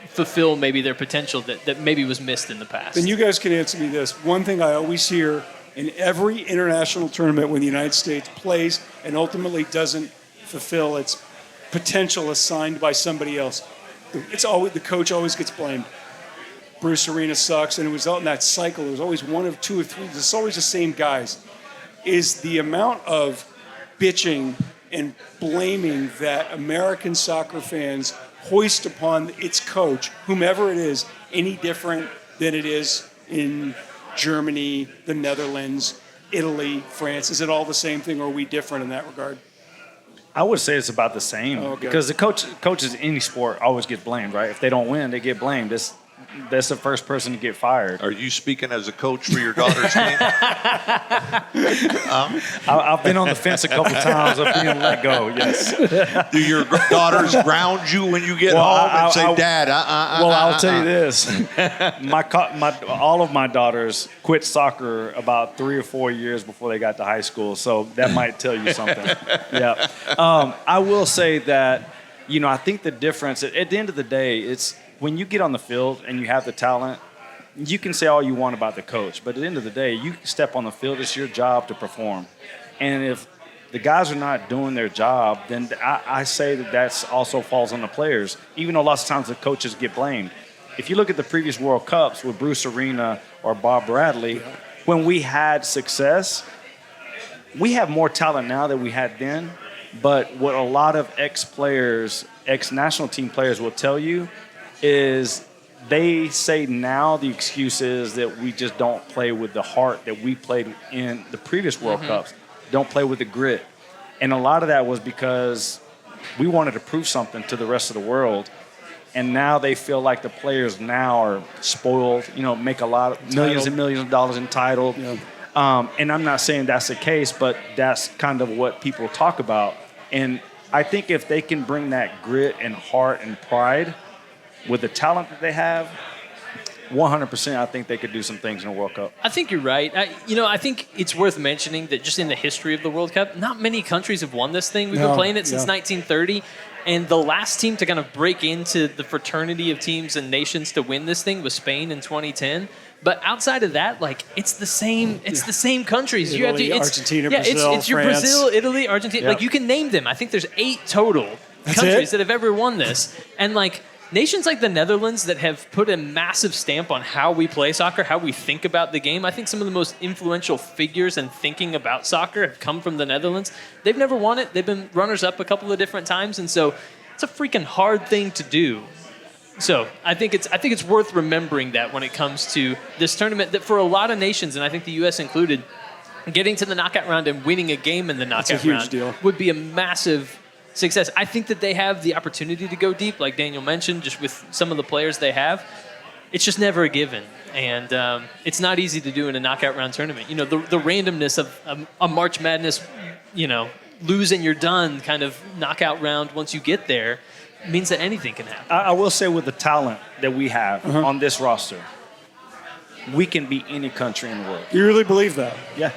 fulfill maybe their potential that maybe was missed in the past. Then you guys can answer me this. One thing I always hear in every international tournament when the United States plays and ultimately doesn't fulfill its potential assigned by somebody else, it's always the coach always gets blamed. Bruce Arena sucks, and it was out in that cycle. There was always one of two or three. It's always the same guys. Is the amount of bitching and blaming that American soccer fans hoist upon its coach, whomever it is, any different than it is in Germany, the Netherlands, Italy, France? Is it all the same thing, or are we different in that regard? I would say it's about the same because the coaches in any sport always get blamed, right? If they don't win, they get blamed. That's the first person to get fired. Are you speaking as a coach for your daughter's team? I've been on the fence a couple times of being let go, yes. Do your daughters ground you when you get home and say, Dad, Well, I'll tell you this. All of my daughters quit soccer about 3 or 4 years before they got to high school, so that might tell you something. Yeah. I will say that, I think the difference, at the end of the day, it's when you get on the field and you have the talent, you can say all you want about the coach, but at the end of the day, you step on the field, it's your job to perform. And if the guys are not doing their job, then I say that also falls on the players, even though lots of times the coaches get blamed. If you look at the previous World Cups with Bruce Arena or Bob Bradley, when we had success, we have more talent now than we had then, but what a lot of ex-players, ex-national team players will tell you is they say now the excuse is that we just don't play with the heart that we played in the previous World Cups, don't play with the grit. And a lot of that was because we wanted to prove something to the rest of the world. And now they feel like the players now are spoiled, make a lot of millions and millions of dollars entitled. Yeah. And I'm not saying that's the case, but that's kind of what people talk about. And I think if they can bring that grit and heart and pride with the talent that they have, 100%, I think they could do some things in the World Cup. I think you're right. I think it's worth mentioning that just in the history of the World Cup, not many countries have won this thing. We've been playing it since 1930. And the last team to kind of break into the fraternity of teams and nations to win this thing was Spain in 2010. But outside of that, like it's the same countries. Italy, Argentina, yeah, Brazil, it's your France. Brazil, Italy, Argentina. Yep. Like you can name them. I think there's 8 total countries that have ever won this. And like nations like the Netherlands that have put a massive stamp on how we play soccer, how we think about the game. I think some of the most influential figures in thinking about soccer have come from the Netherlands. They've never won it. They've been runners-up a couple of different times, and so it's a freaking hard thing to do. So I think it's worth remembering that when it comes to this tournament, that for a lot of nations, and I think the U.S. included, getting to the knockout round and winning a game in the knockout round would be a massive success. I think that they have the opportunity to go deep, like Daniel mentioned, just with some of the players they have. It's just never a given, and it's not easy to do in a knockout round tournament. You know, the randomness of a March Madness, you know, lose and you're done kind of knockout round once you get there means that anything can happen. I will say with the talent that we have on this roster, we can beat any country in the world. You really believe that? Yeah.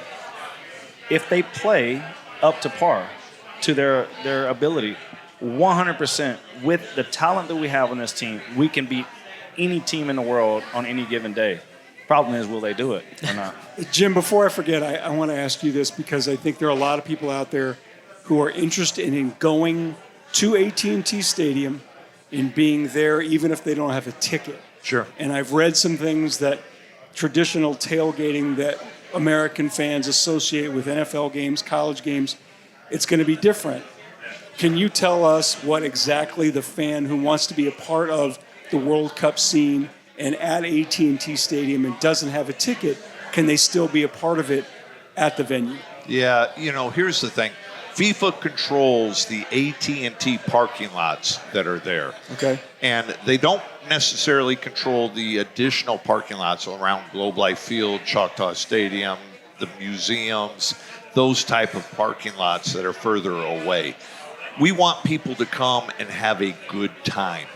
If they play up to par, to their ability, 100% with the talent that we have on this team, we can beat any team in the world on any given day. Problem is, will they do it or not? Jim, before I forget, I want to ask you this because I think there are a lot of people out there who are interested in going to AT&T Stadium and being there even if they don't have a ticket. Sure. And I've read some things that traditional tailgating that American fans associate with NFL games, college games, it's going to be different. Can you tell us what exactly the fan who wants to be a part of the World Cup scene and at AT&T Stadium and doesn't have a ticket, can they still be a part of it at the venue? Yeah, you know, here's the thing. FIFA controls the AT&T parking lots that are there. Okay. And they don't necessarily control the additional parking lots around Globe Life Field, Choctaw Stadium, the museums, those type of parking lots that are further away. We want people to come and have a good time.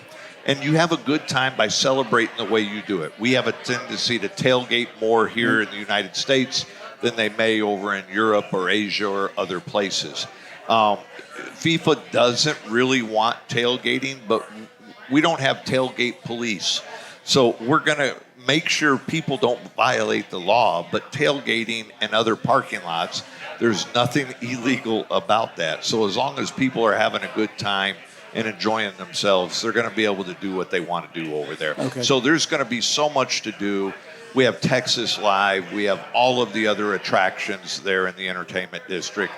And you have a good time by celebrating the way you do it. We have a tendency to tailgate more here in the United States than they may over in Europe or Asia or other places. FIFA doesn't really want tailgating, but we don't have tailgate police. So we're going to make sure people don't violate the law, but tailgating and other parking lots, there's nothing illegal about that. So as long as people are having a good time and enjoying themselves, they're going to be able to do what they want to do over there. Okay. So there's going to be so much to do. We have Texas Live. We have all of the other attractions there in the entertainment district.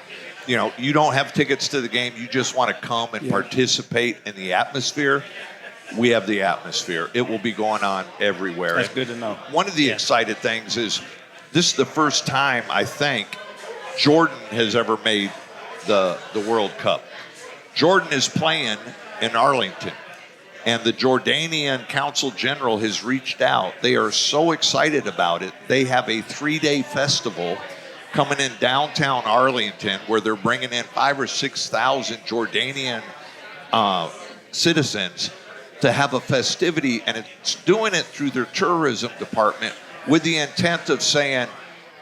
You know, you don't have tickets to the game. You just want to come and participate in the atmosphere. We have the atmosphere. It will be going on everywhere. That's good to know. One of the excited things is this is the first time, I think, Jordan has ever made the World Cup. Jordan is playing in Arlington, and the Jordanian Council General has reached out. They are so excited about it. They have a 3-day festival coming in downtown Arlington where they're bringing in 5,000 or 6,000 Jordanian citizens to have a festivity, and it's doing it through their tourism department with the intent of saying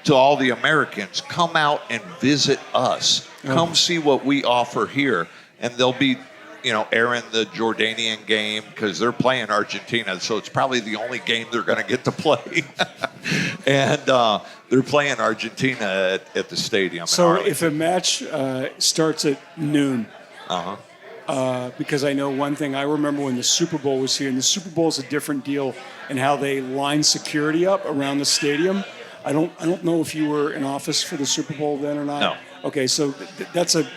to all the Americans, come out and visit us. Come see what we offer here. And they'll be, you know, airing the Jordanian game because they're playing Argentina, so it's probably the only game they're going to get to play. And they're playing Argentina at the stadium. So if a match starts at noon, because I know one thing, I remember when the Super Bowl was here, and the Super Bowl is a different deal in how they line security up around the stadium. I don't know if you were in office for the Super Bowl then or not. No. Okay, so that's a...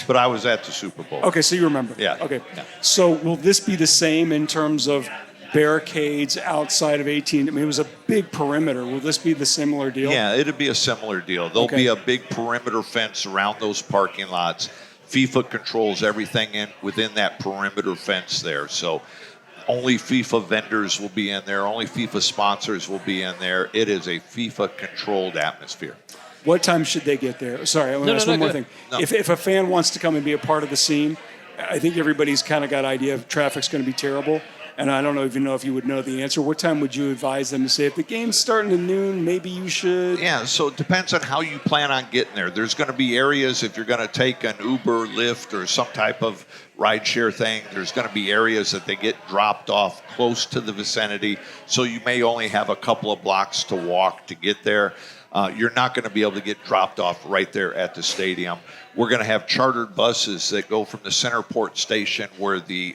But I was at the Super Bowl. Okay, so you remember. Yeah. Okay. Yeah. So will this be the same in terms of barricades outside of 18? I mean, it was a big perimeter. Will this be the similar deal? Yeah, it'll be a similar deal. There'll be a big perimeter fence around those parking lots. FIFA controls everything within that perimeter fence there. So only FIFA vendors will be in there. Only FIFA sponsors will be in there. It is a FIFA-controlled atmosphere. What time should they get there? Sorry, I want to ask one more thing. No. If a fan wants to come and be a part of the scene, I think everybody's kind of got an idea of traffic's going to be terrible. And I don't even know if you would know the answer. What time would you advise them to say, if the game's starting at noon, maybe you should? Yeah, so it depends on how you plan on getting there. There's going to be areas, if you're going to take an Uber, Lyft, or some type of rideshare thing. There's going to be areas that they get dropped off close to the vicinity, so you may only have a couple of blocks to walk to get there. You're not going to be able to get dropped off right there at the stadium. We're going to have chartered buses that go from the Centerport station where the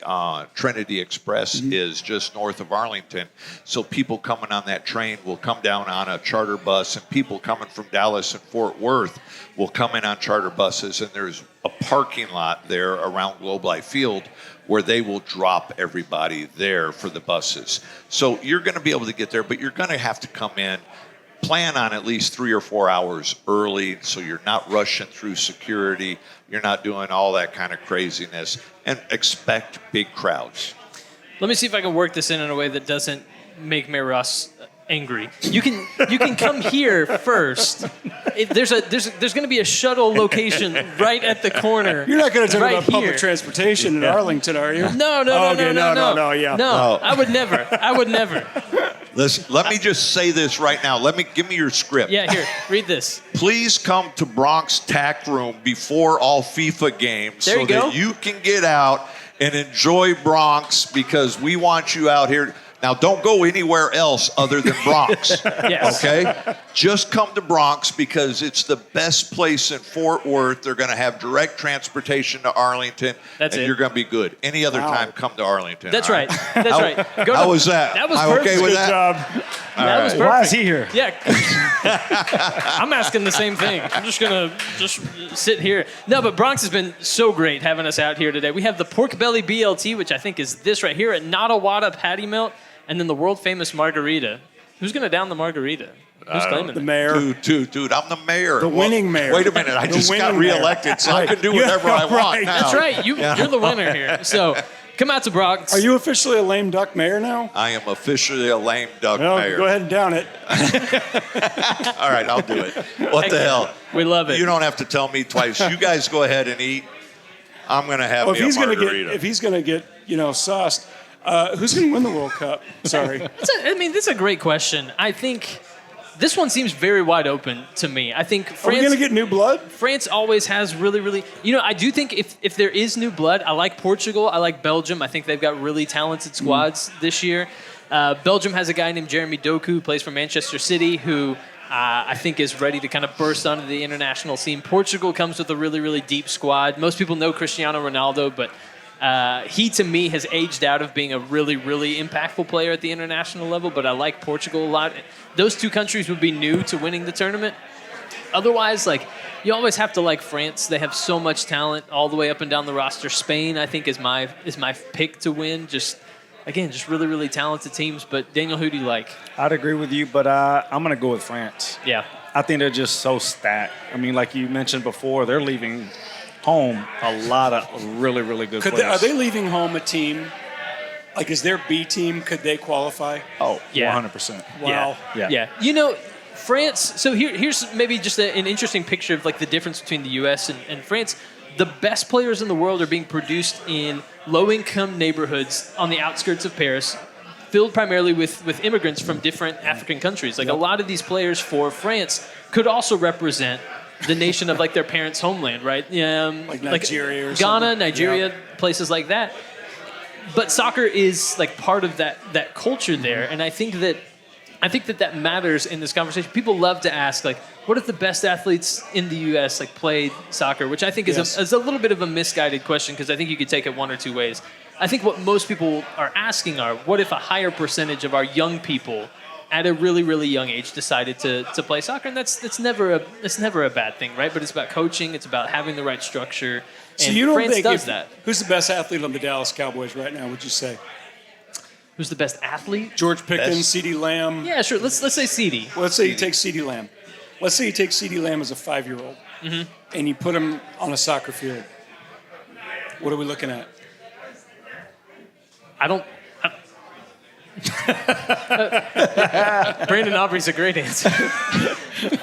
Trinity Express is just north of Arlington. So people coming on that train will come down on a charter bus, and people coming from Dallas and Fort Worth will come in on charter buses. And there's a parking lot there around Globe Life Field where they will drop everybody there for the buses. So you're going to be able to get there, but you're going to have to come in. Plan on at least 3 or 4 hours early so you're not rushing through security. You're not doing all that kind of craziness. And expect big crowds. Let me see if I can work this in a way that doesn't make Mayor Ross angry. You can come here first. There's going to be a shuttle location right at the corner. You're not going to talk right about public here. transportation in Arlington, are you? No, No, I would never. Listen, let me just say this right now. Give me your script. Yeah, here, read this. Please come to Bronx Tack Room before all FIFA games There so you go. that you can get out and enjoy Bronx because we want you out here. Now, don't go anywhere else other than Bronx. Yes. Okay? Just come to Bronx because it's the best place in Fort Worth. They're going to have direct transportation to Arlington. That's and it. you're going to be good. Any other time, come to Arlington. That's all right. That's How- right. How was that? That was I'm perfect. okay with Good that? job. That was perfect. Why is he here? Yeah. I'm asking the same thing. I'm just going to sit here. No, but Bronx has been so great having us out here today. We have the Pork Belly BLT, which I think is this right here at Nottawada Patty Melt, and then the world-famous margarita. Who's going to down the margarita? Who's claiming The that? mayor. Dude, I'm the mayor. The winning mayor. Wait a minute, I The just got winning mayor. reelected, so I Right. can do whatever I want Right. now. That's right. You're the winner here. So come out to Bronx. Are you officially a lame duck mayor now? I am officially a lame duck Well, mayor. go ahead and down it. All right, I'll do it. What the hell? We love it. You don't have to tell me twice. You guys go ahead and eat. I'm going to have Well, me a margarita. if he's going to get sauced, who's going to win the World Cup? Sorry. This is a great question. I think this one seems very wide open to me. I think Are we France. going to get new blood? France always has really. I do think if there is new blood, I like Portugal. I like Belgium. I think they've got really talented squads this year. Belgium has a guy named Jeremy Doku who plays for Manchester City, who I think is ready to kind of burst onto the international scene. Portugal comes with a really deep squad. Most people know Cristiano Ronaldo, but he, to me, has aged out of being a really impactful player at the international level, but I like Portugal a lot. Those two countries would be new to winning the tournament. Otherwise, you always have to like France. They have so much talent all the way up and down the roster. Spain, I think, is my pick to win. Just really talented teams. But Daniel, who do you like? I'd agree with you, but I'm going to go with France. Yeah. I think they're just so stacked. I mean, like you mentioned before, they're leaving home a lot of really good players. Are they leaving home a team? Is their B team? Could they qualify? Oh, Yeah. 100%. Wow. Yeah. France. So here's maybe just an interesting picture of the difference between the U.S. and France. The best players in the world are being produced in low-income neighborhoods on the outskirts of Paris, filled primarily with immigrants from different African countries. A lot of these players for France could also represent the nation of their parents' homeland, right? Nigeria or Ghana, something. Nigeria, places like that. But soccer is part of that culture there, and I think that matters in this conversation. People love to ask what if the best athletes in the U.S. played soccer, which I think is a little bit of a misguided question because I think you could take it one or two ways. I think what most people are asking are, what if a higher percentage of our young people at a really young age decided to play soccer? And that's never a bad thing, right? But it's about coaching. It's about having the right structure. So And you don't France think does that. Who's the best athlete on the Dallas Cowboys right now? Would you say Who's the best athlete? George Pickens, Best. CeeDee Lamb? Yeah, sure. Let's say CD. Well, let's say you take CeeDee Lamb. Let's say you take CeeDee Lamb as a 5-year-old, and you put him on a soccer field. What are we looking at? I don't. Brandon Aubrey's a great answer.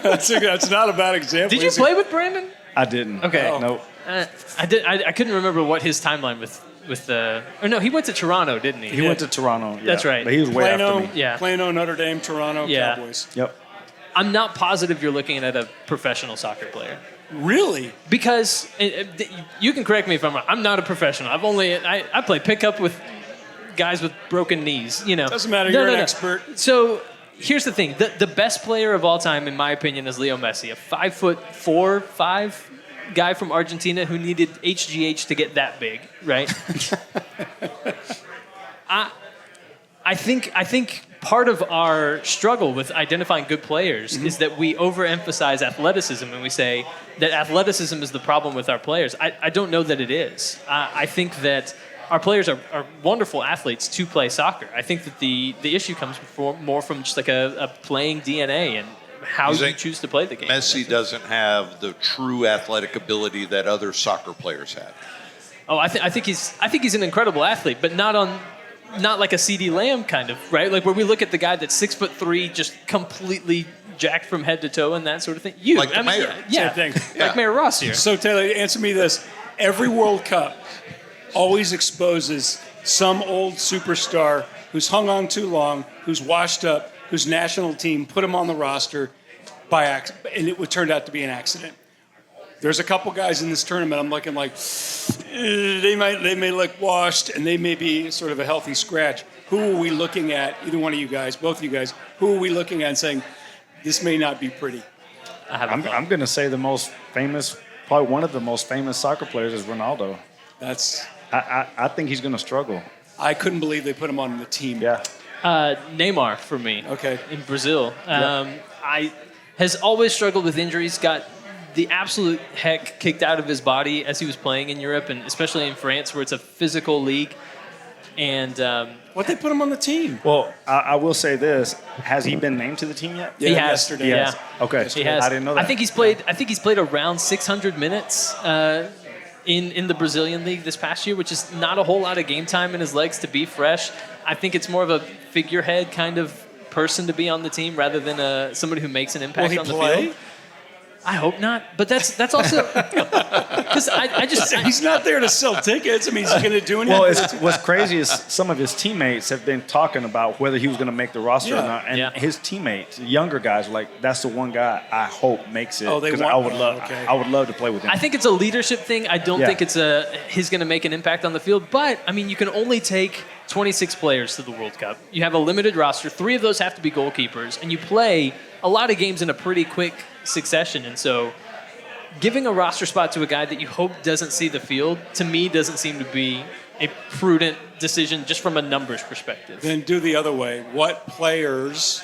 That's not a bad example. Did you is it? play with Brandon? I didn't. Okay. Nope. I did. I couldn't remember what his timeline with the. Or no, he went to Toronto, didn't he? He went to Toronto. Yeah. That's right. But he was way Plano, after me. Yeah. Plano, Notre Dame, Toronto, Yeah. Cowboys. Yep. I'm not positive you're looking at a professional soccer player. Really? Because you can correct me if I'm wrong. I'm not a professional. I play pickup with guys with broken knees. Doesn't matter. You're an expert. So here's the thing: the best player of all time, in my opinion, is Leo Messi, a 5'4", 5" guy from Argentina who needed HGH to get that big, right? I think part of our struggle with identifying good players is that we overemphasize athleticism and we say that athleticism is the problem with our players. I don't know that it is. I think that our players are wonderful athletes to play soccer. I think that the issue comes more from just like a playing DNA and how you choose to play the game. Messi doesn't have the true athletic ability that other soccer players have. Oh, I think he's an incredible athlete, but not like a CD Lamb kind of, right? Like where we look at the guy that's 6'3", just completely jacked from head to toe and that sort of thing. Like the mayor. Yeah, Same thing. like Mayor Ross here. So Taylor, answer me this: every World Cup always exposes some old superstar who's hung on too long, who's washed up, whose national team put him on the roster by accident, and it would turn out to be an accident. There's a couple guys in this tournament I'm looking like they may look washed and they may be sort of a healthy scratch. Who are we looking at? Either one of you guys, both of you guys. Who are we looking at and saying this may not be pretty? I'm going to say the most famous, probably one of the most famous soccer players is Ronaldo. I think he's going to struggle. I couldn't believe they put him on the team. Yeah. Neymar for me. Okay. In Brazil, Yeah. I has always struggled with injuries. Got the absolute heck kicked out of his body as he was playing in Europe, and especially in France, where it's a physical league. And what they put him on the team? Well, I will say this: has he been named to the team yet? Yeah, he has. Yesterday. Yeah. Okay. He has. I didn't know that. I think he's played around 600 minutes in the Brazilian league this past year, which is not a whole lot of game time in his legs to be fresh. I think it's more of a figurehead kind of person to be on the team rather than somebody who makes an impact on the field. I hope not, but that's also because I just he's not there to sell tickets. I mean, he's going to do anything. Well, what's crazy is some of his teammates have been talking about whether he was going to make the roster or not, and his teammates, younger guys, were like, that's the one guy I hope makes it. Oh, they want. I would love to play with him. I think it's a leadership thing. I don't think it's he's going to make an impact on the field. But I mean, you can only take 26 players to the World Cup. You have a limited roster. 3 of those have to be goalkeepers, and you play a lot of games in a pretty quick succession. And so giving a roster spot to a guy that you hope doesn't see the field, to me, doesn't seem to be a prudent decision just from a numbers perspective. Then do the other way. What players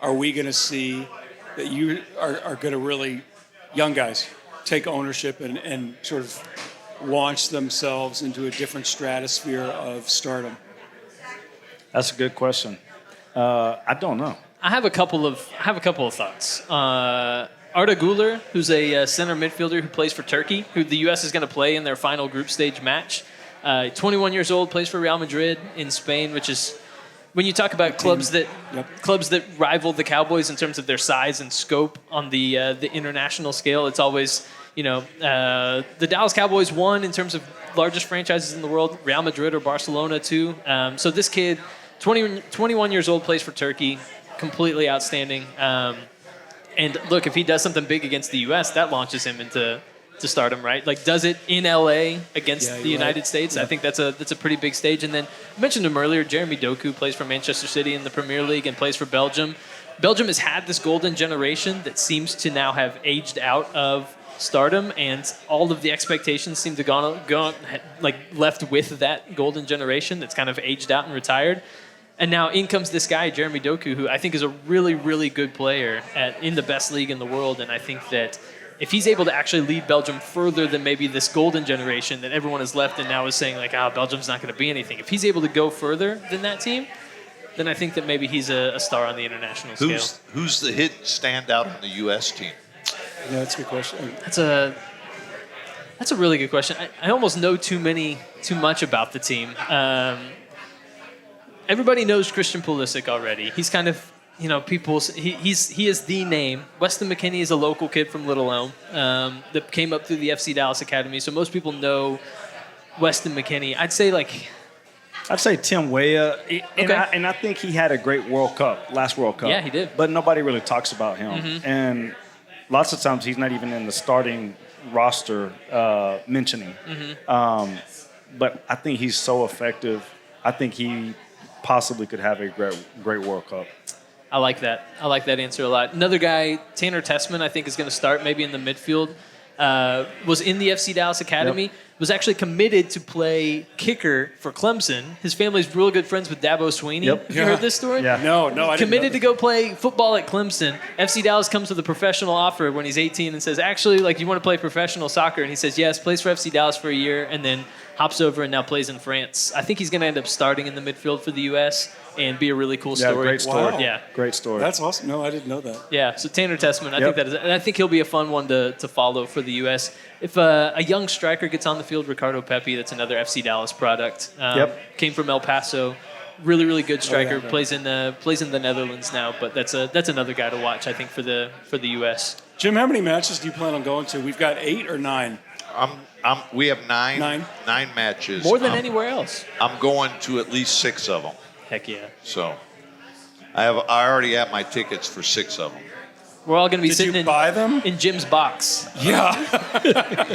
are we going to see that you are going to really, young guys, take ownership and sort of launch themselves into a different stratosphere of stardom? That's a good question. I don't know. I have a couple of thoughts. Arda Güler, who's a center midfielder who plays for Turkey, who the U.S. is going to play in their final group stage match. 21 years old, plays for Real Madrid in Spain, which is when you talk about clubs that rival the Cowboys in terms of their size and scope on the international scale. It's always the Dallas Cowboys won in terms of largest franchises in the world. Real Madrid or Barcelona too. So this kid, 21 years old, plays for Turkey. Completely outstanding. And look, if he does something big against the U.S., that launches him into stardom, right? Like, does it in L.A. against the United States? Yeah. I think that's a pretty big stage. And then I mentioned him earlier, Jeremy Doku plays for Manchester City in the Premier League and plays for Belgium. Belgium has had this golden generation that seems to now have aged out of stardom, and all of the expectations seem to gone like left with that golden generation that's kind of aged out and retired. And now in comes this guy, Jeremy Doku, who I think is a really, really good player in the best league in the world. And I think that if he's able to actually lead Belgium further than maybe this golden generation that everyone has left and now is saying, like, Belgium's not going to be anything. If he's able to go further than that team, then I think that maybe he's a star on the international scale. Who's the hit standout on the U.S. team? Yeah, that's a good question. That's a really good question. I almost know too much about the team. Everybody knows Christian Pulisic already. He's kind of, he is the name. Weston McKennie is a local kid from Little Elm that came up through the FC Dallas Academy. So most people know Weston McKennie. I'd say Tim Weah. And I think he had a great last World Cup. Yeah, he did. But nobody really talks about him. Mm-hmm. And lots of times he's not even in the starting roster mentioning. But I think he's so effective. I think he possibly could have a great World Cup. I like that. I like that answer a lot. Another guy, Tanner Tessman, I think is going to start maybe in the midfield. Was in the FC Dallas Academy. Was actually committed to play kicker for Clemson. His family's real good friends with Dabo Swinney. Have you heard this story? Yeah. No, I didn't know Committed to that. go play football at Clemson. FC Dallas comes with a professional offer when he's 18 and says, actually, like, you want to play professional soccer? And he says, yes, plays for FC Dallas for a year, and then hops over and now plays in France. I think he's going to end up starting in the midfield for the U.S. and be a really cool story. Great story. Wow. Yeah. Great story. That's awesome. No, I didn't know that. Yeah, so Tanner Tessman, I think that is, and I think he'll be a fun one to follow for the U.S. If a young striker gets on the field, Ricardo Pepi, that's another FC Dallas product. Came from El Paso, really good striker. Plays in the Netherlands now, but that's another guy to watch, I think, for the U.S. Jim, how many matches do you plan on going to? We've got 8 or 9. We have nine Nine matches. More than anywhere else. I'm going to at least 6 of them. Heck yeah. So I already have my tickets for 6 of them. We're all going to be Did sitting you buy them? in Jim's box. Yeah.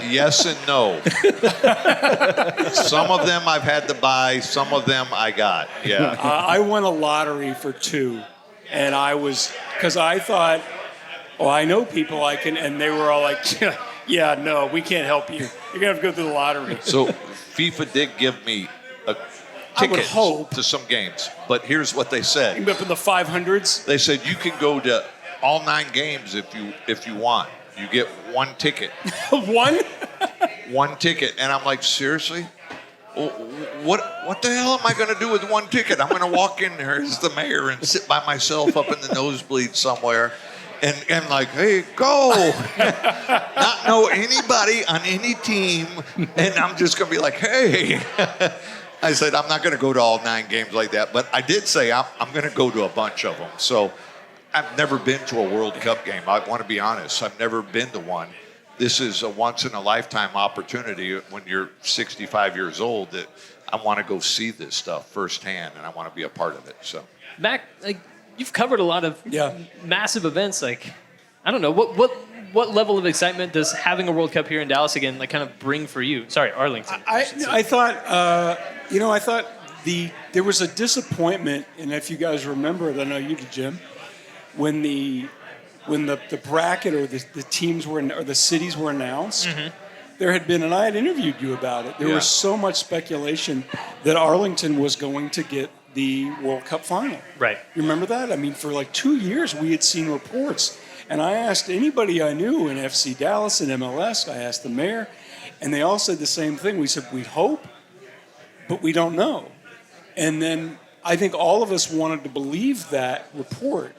Yes and no. Some of them I've had to buy. Some of them I got. Yeah. I won a lottery for 2, and because I thought, I know people I can, and they were all like, yeah, no, we can't help you. You're going to have to go through the lottery. So FIFA did give me a I would ticket hope. to some games, but here's what they said. You can be up in the 500s. They said you can go to all 9 games if you want. You get 1 ticket. One? 1 ticket, and I'm like, seriously? What the hell am I going to do with 1 ticket? I'm going to walk in there as the mayor and sit by myself up in the nosebleed somewhere. And like, hey, go. Not know anybody on any team. And I'm just going to be like, hey. I said, I'm not going to go to all 9 games like that. But I did say I'm going to go to a bunch of them. So I've never been to a World Cup game. I want to be honest. I've never been to one. This is a once-in-a-lifetime opportunity when you're 65 years old that I want to go see this stuff firsthand, and I want to be a part of it. So, Mac, you've covered a lot of massive events. I don't know what level of excitement does having a World Cup here in Dallas again kind of bring for you? Sorry, Arlington. I thought I thought there was a disappointment, and if you guys remember it, I know you did, Jim, when the bracket or the teams or the cities were announced. There had been, and I had interviewed you about it. There was so much speculation that Arlington was going to get the World Cup final. Right. You remember that? I mean, for 2 years we had seen reports, and I asked anybody I knew in FC Dallas and MLS. I asked the mayor, and they all said the same thing. We said we hope, but we don't know. And then I think all of us wanted to believe that report.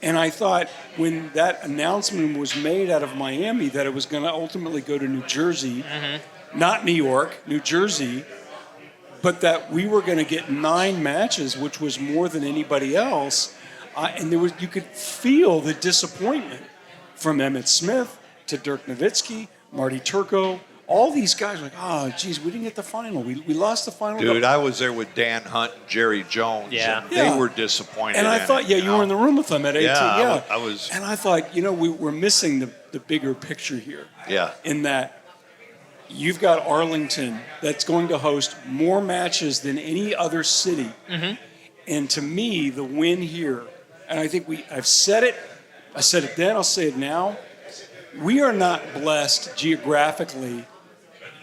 And I thought when that announcement was made out of Miami that it was going to ultimately go to New Jersey, not New York, New Jersey, but that we were going to get 9 matches, which was more than anybody else. And you could feel the disappointment from Emmitt Smith to Dirk Nowitzki, Marty Turco. All these guys were like, geez, we didn't get the final. We lost the final. dude, I was there with Dan Hunt and Jerry Jones. Yeah. They were disappointed. And I thought, you were in the room with them at 18. Yeah, I was. And I thought, we're missing the bigger picture here. Yeah. In that you've got Arlington that's going to host more matches than any other city. And to me, the win here, and I think I said it then, I'll say it now, we are not blessed geographically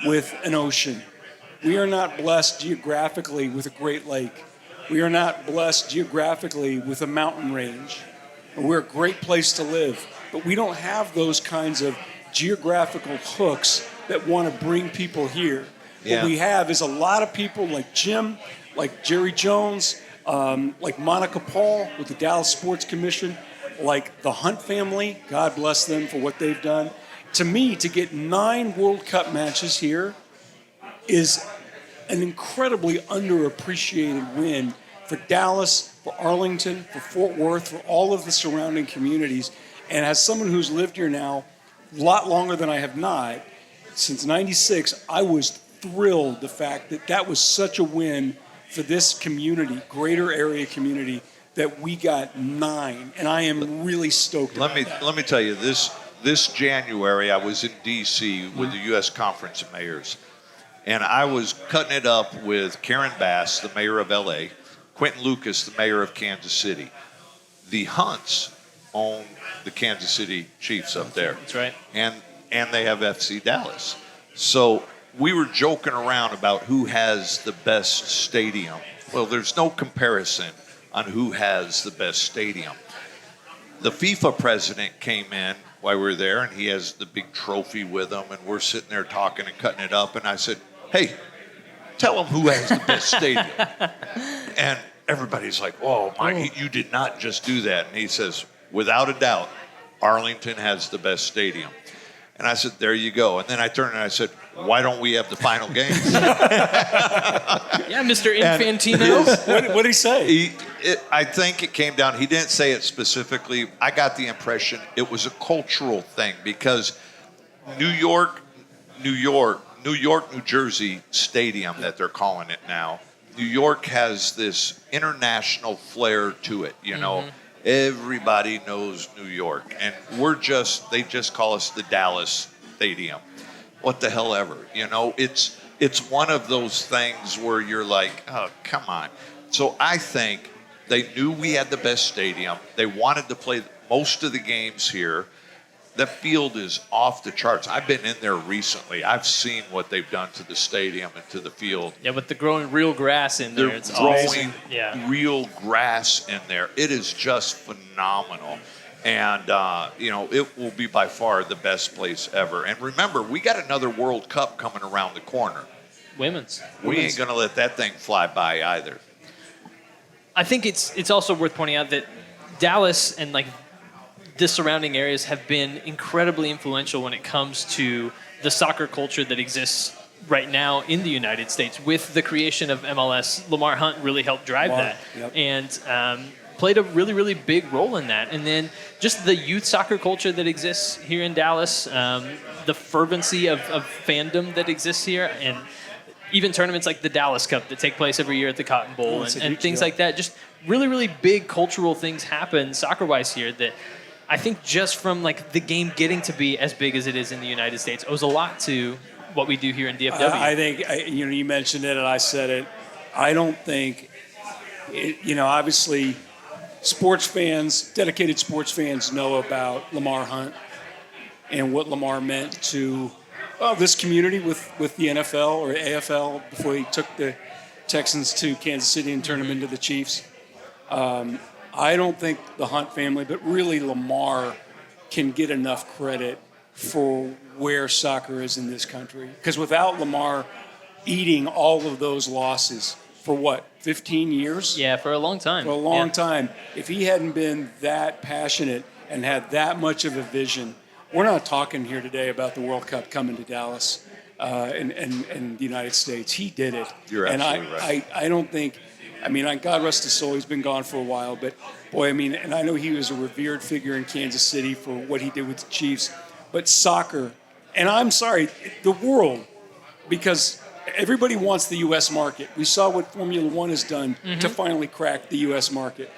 with an ocean. We are not blessed geographically with a Great Lake. We are not blessed geographically with a mountain range. We're a great place to live, but we don't have those kinds of geographical hooks that want to bring people here. Yeah. What we have is a lot of people like Jim, like Jerry Jones, like Monica Paul with the Dallas Sports Commission, like the Hunt family, God bless them for what they've done. To me, to get 9 World Cup matches here is an incredibly underappreciated win for Dallas, for Arlington, for Fort Worth, for all of the surrounding communities. And as someone who's lived here now a lot longer than I have not, since '96, I was thrilled the fact that that was such a win for this community, greater area community, that we got 9, and I am really stoked. Let me tell you this. this January, I was in D.C. with the U.S. Conference of Mayors, and I was cutting it up with Karen Bass, the mayor of L.A., Quentin Lucas, the mayor of Kansas City. The Hunts own the Kansas City Chiefs up there. That's right. And they have FC Dallas. So we were joking around about who has the best stadium. Well, there's no comparison on who has the best stadium. The FIFA president came in while we were there, and he has the big trophy with him, and we're sitting there talking and cutting it up, and I said, hey, tell him who has the best stadium. And everybody's like, oh, you did not just do that. And he says, without a doubt, Arlington has the best stadium. And I said, there you go. And then I turned and I said, why don't we have the final game? Yeah, Mr. Infantino. What did he say? I think it came down, he didn't say it specifically. I got the impression it was a cultural thing because New York, New Jersey Stadium that they're calling it now, New York has this international flair to it, you know. Everybody knows New York, and they just call us the Dallas Stadium. What the hell ever, you know? It's one of those things where you're like, oh, come on. So I think they knew we had the best stadium. They wanted to play most of the games here. The field is off the charts. I've been in there recently. I've seen what they've done to the stadium and to the field. Yeah, but they're growing real grass in there. They're it's growing awesome. real grass in there. It is just phenomenal. And, it will be by far the best place ever. And remember, we got another World Cup coming around the corner. Women's. We ain't going to let that thing fly by either. I think it's also worth pointing out that Dallas and the surrounding areas have been incredibly influential when it comes to the soccer culture that exists right now in the United States. With the creation of MLS, Lamar Hunt really helped drive that and played a really, really big role in that. And then just the youth soccer culture that exists here in Dallas, the fervency of fandom that exists here, and even tournaments like the Dallas Cup that take place every year at the Cotton Bowl and things like that. Just really, really big cultural things happen soccer-wise here that I think just from the game getting to be as big as it is in the United States owes a lot to what we do here in DFW. I think, you mentioned it and I said it. I don't think, obviously dedicated sports fans know about Lamar Hunt and what Lamar meant to this community with the NFL or AFL before he took the Texans to Kansas City and turned them into the Chiefs. I don't think the Hunt family, but really Lamar, can get enough credit for where soccer is in this country. Because without Lamar eating all of those losses for 15 years? Yeah, for a long time. For a long time. If he hadn't been that passionate and had that much of a vision, we're not talking here today about the World Cup coming to Dallas and the United States. He did it. You're absolutely right. I don't think... God rest his soul, he's been gone for a while, but boy, and I know he was a revered figure in Kansas City for what he did with the Chiefs, but soccer, and I'm sorry, the world, because everybody wants the U.S. market. We saw what Formula One has done to finally crack the U.S. market.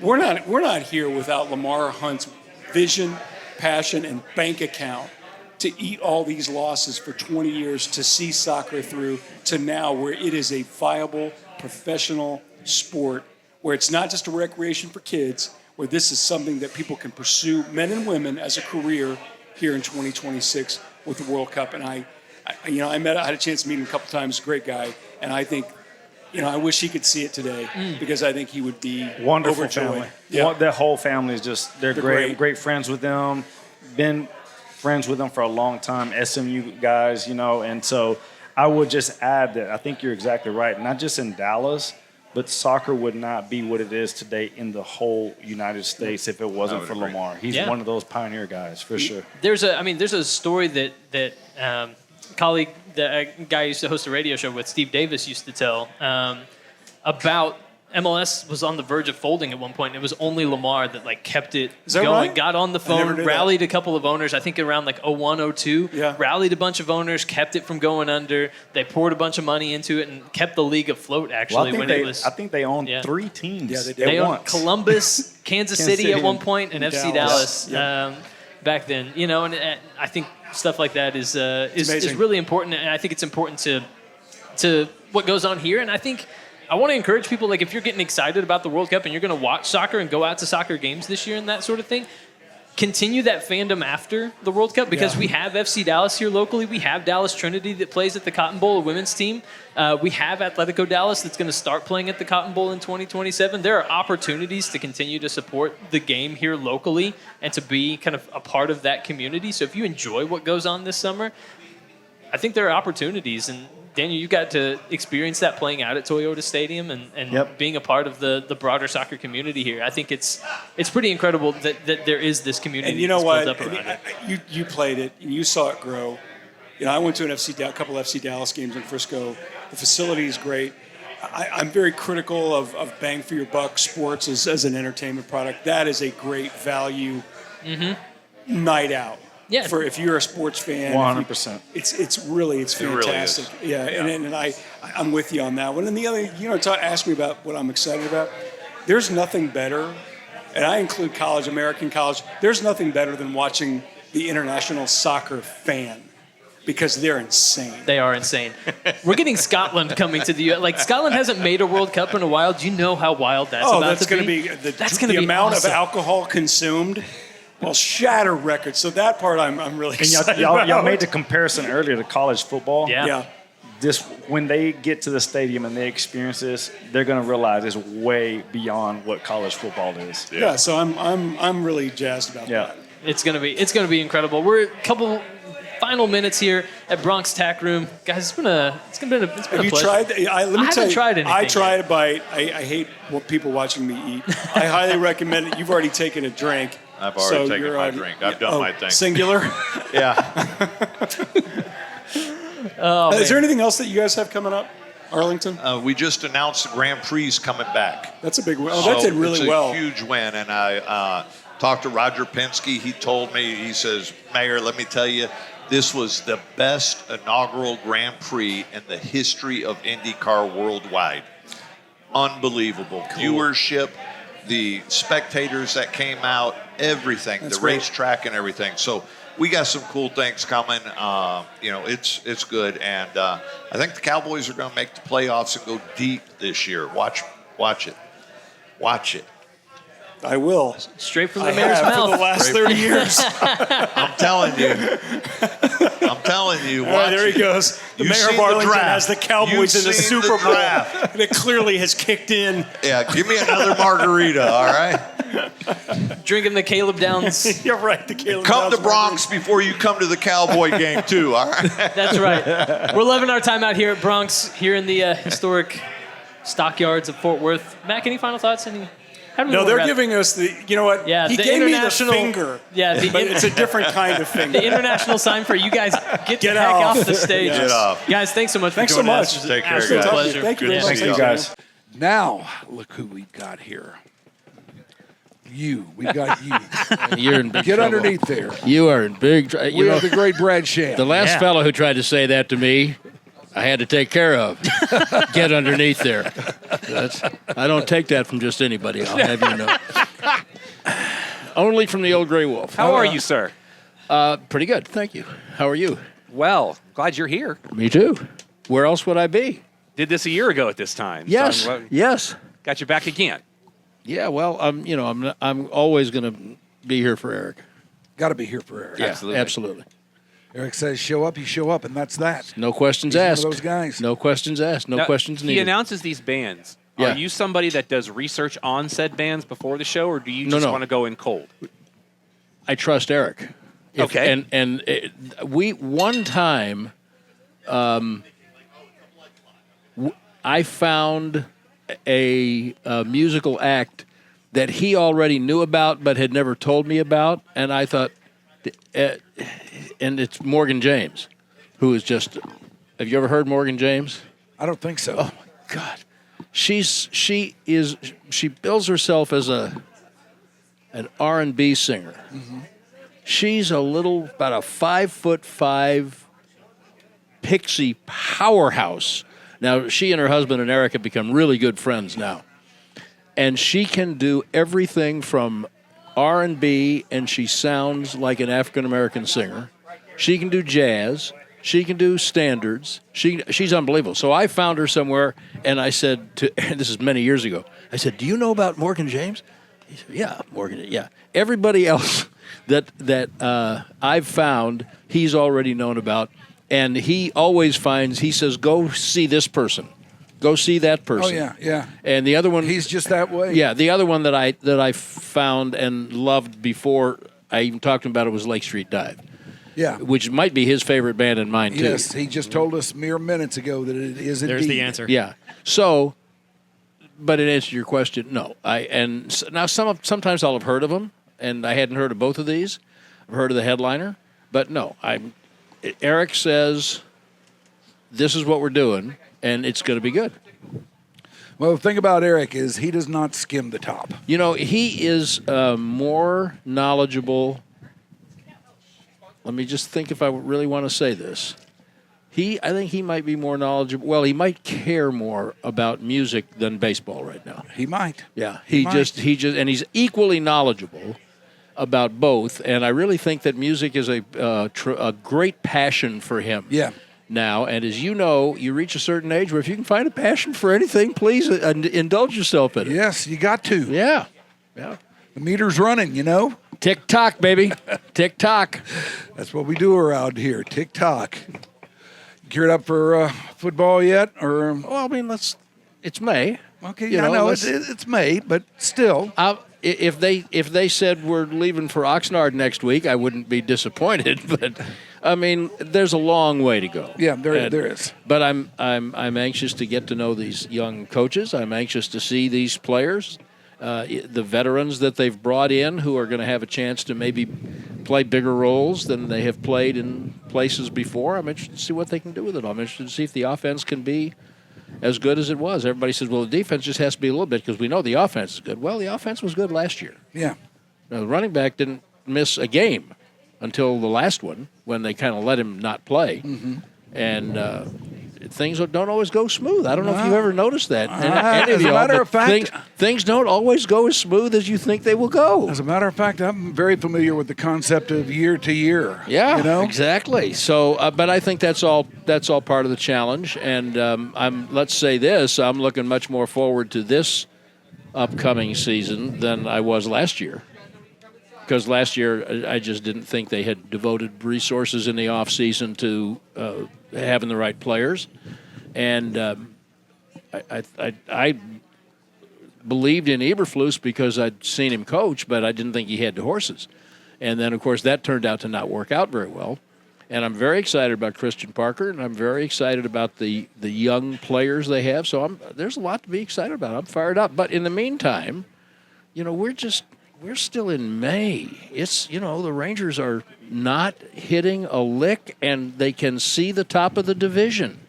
We're not here without Lamar Hunt's vision, passion, and bank account to eat all these losses for 20 years to see soccer through to now where it is a viable professional sport, where it's not just a recreation for kids, where this is something that people can pursue, men and women, as a career here in 2026 with the World Cup. And I had a chance to meet him a couple times, great guy, and I think, I wish he could see it today because I think he would be wonderful overjoyed. family. Yeah. Their whole family is they're great friends with them, been friends with them for a long time, SMU guys, and so I would just add that I think you're exactly right. Not just in Dallas, but soccer would not be what it is today in the whole United States if it wasn't for Lamar. He's one of those pioneer guys for sure. There's a story that colleague, the guy I used to host a radio show with, Steve Davis, used to tell about MLS was on the verge of folding at one point. It was only Lamar that kept it going. Right? Got on the phone, rallied a couple of owners. I think around 01, 02. Yeah. Rallied a bunch of owners, kept it from going under. They poured a bunch of money into it and kept the league afloat. Actually, I think they owned 3 teams. Yeah, they owned Columbus, Kansas City at one point, and FC Dallas. Yeah. back then. You know, and I think stuff like that is really important, and I think it's important to what goes on here. And I think I want to encourage people, like, if you're getting excited about the World Cup and you're going to watch soccer and go out to soccer games this year and that sort of thing, continue that fandom after the World Cup, because we have FC Dallas here locally. We have Dallas Trinity that plays at the Cotton Bowl, a women's team. We have Atletico Dallas that's going to start playing at the Cotton Bowl in 2027. There are opportunities to continue to support the game here locally and to be kind of a part of that community. So if you enjoy what goes on this summer, I think there are opportunities. And Daniel, you got to experience that playing out at Toyota Stadium and being a part of the broader soccer community here. I think it's pretty incredible that there is this community. And you know that's what? built up around it. You played it, and you saw it grow. You know, I went to a couple FC Dallas games in Frisco. The facility is great. I'm very critical of bang for your buck sports as an entertainment product. That is a great value night out. Yeah. For if you're a sports fan, 100%. It's fantastic. Really yeah, and I'm with you on that one. And the other, ask me about what I'm excited about. There's nothing better, and I include American college. There's nothing better than watching the international soccer fan, because they're insane. They are insane. We're getting Scotland coming to the U.S. Like, Scotland hasn't made a World Cup in a while. Do you know how wild that's about that's to going to be? the amount of alcohol consumed will shatter records. So that part I'm really excited about. Y'all made the comparison earlier to college football. Yeah. This, when they get to the stadium and they experience this, they're going to realize it's way beyond what college football is. Yeah. So I'm really jazzed about that. It's gonna be incredible. We're a couple final minutes here at Bronx Tack Room, guys. It's been a Have you pleasure. tried? Let me I tell haven't you, tried anything. I tried a bite. I hate people watching me eat. I highly recommend it. You've already taken a drink. I've already taken my drink. I've done my thing. Singular? Yeah. Is there anything else that you guys have coming up, Arlington? We just announced the Grand Prix coming back. That's a big win. That did really well. It's a huge win, and I talked to Roger Penske. He told me, he says, Mayor, let me tell you, this was the best inaugural Grand Prix in the history of IndyCar worldwide. Unbelievable. Viewership, the spectators that came out, everything, the racetrack and everything. So we got some cool things coming. It's good. And I think the Cowboys are going to make the playoffs and go deep this year. Watch it. Watch it. I will. Straight from the mayor's mouth. For the last 30 years. I'm telling you. All right, there he goes. The mayor of Arlington has the Cowboys in the Super Bowl. And it clearly has kicked in. Yeah, give me another margarita, all right? Drinking the Caleb Downs. You're right, the Caleb Come Downs to Bronx before you come to the Cowboy game, too, all right? That's right. We're loving our time out here at Bronx, here in the historic stockyards of Fort Worth. Mac, any final thoughts? No, they're giving us the, you know what? Yeah, he the gave me the international finger. Yeah, but it's a different kind of finger. The international sign for you guys get the heck off the stage. Yes. Get off. Guys, thanks so much for Thanks joining so much. us. It was an Take care, absolute guys. pleasure. Thank you very much. Thank you, guys. Now, look who we've got here. We got you. You're in big Get trouble. underneath there. You are in big trouble. We are the great Brad Sham. The last fellow who tried to say that to me, I had to take care of. Get underneath there. I don't take that from just anybody, I'll have you know. Only from the old Grey Wolf. How are you, sir? Pretty good, thank you. How are you? Well, glad you're here. Me too. Where else would I be? Did this a year ago at this time. Yes, So yes. got you back again. Yeah, well, I'm always going to be here for Eric. Got to be here for Eric. Yeah, absolutely. Eric says show up, you show up, and that's that. No questions He's asked. one of those guys. No questions asked. No Now, questions needed. He announces these bands. Yeah. Are you somebody that does research on said bands before the show, or do you just want to go in cold? I trust Eric. Okay. And we one time, I found a musical act that he already knew about but had never told me about, and I thought, and it's Morgan James, who is just. Have you ever heard Morgan James? I don't think so. Oh my God, she bills herself as an R&B singer. Mm-hmm. She's about a 5'5" pixie powerhouse. Now, she and her husband and Eric have become really good friends now. And she can do everything from R&B, and she sounds like an African American singer. She can do jazz. She can do standards. She's unbelievable. So I found her somewhere, and I said to this is many years ago. I said, "Do you know about Morgan James?" He said, "Yeah, Morgan. Yeah." Everybody else that I've found, he's already known about, and he always finds. He says, "Go see this person. Go see that person." Oh yeah. And the other one, he's just that way. Yeah, the other one that I found and loved before I even talked to him about it was Lake Street Dive. Yeah, which might be his favorite band and mine too. Yes, he just told us mere minutes ago that it is indeed. There's the answer. Yeah. So, but in answer to your question, no. Now sometimes I'll have heard of them, and I hadn't heard of both of these. I've heard of the headliner, but no. Eric says this is what we're doing, and it's going to be good. Well, the thing about Eric is he does not skim the top. You know, he is more knowledgeable. Let me just think if I really want to say this. I think he might be more knowledgeable. Well, he might care more about music than baseball right now. He might. Yeah, he just, and he's equally knowledgeable about both. And I really think that music is a great passion for him. Yeah. Now, and as you know, you reach a certain age where if you can find a passion for anything, please indulge yourself in it. Yes, you got to. Yeah. Yeah. The meter's running, you know. Tick tock, baby. Tick tock. That's what we do around here. Tick tock. Geared up for football yet? Or well, I mean, it's May. Okay, I know it's May, but still. If they said we're leaving for Oxnard next week, I wouldn't be disappointed. But I mean, there's a long way to go. Yeah, there is. But I'm anxious to get to know these young coaches. I'm anxious to see these players. The veterans that they've brought in who are going to have a chance to maybe play bigger roles than they have played in places before. I'm interested to see what they can do with it. I'm interested to see if the offense can be as good as it was. Everybody says, well, the defense just has to be a little bit because we know the offense is good. Well, the offense was good last year. Yeah. Now, the running back didn't miss a game until the last one when they kind of let him not play. Mm-hmm. And things don't always go smooth. I don't know if you ever noticed that. As a matter of fact, things don't always go as smooth as you think they will go. As a matter of fact, I'm very familiar with the concept of year to year. Yeah, you know? Exactly. So, but I think that's all part of the challenge. And let's say this: I'm looking much more forward to this upcoming season than I was last year. Because last year I just didn't think they had devoted resources in the off season to having the right players, and I believed in Eberflus because I'd seen him coach, but I didn't think he had the horses. And then, of course, that turned out to not work out very well. And I'm very excited about Christian Parker, and I'm very excited about the young players they have. So there's a lot to be excited about. I'm fired up. But in the meantime, you know, we're still in May. It's, you know, the Rangers are not hitting a lick, and they can see the top of the division.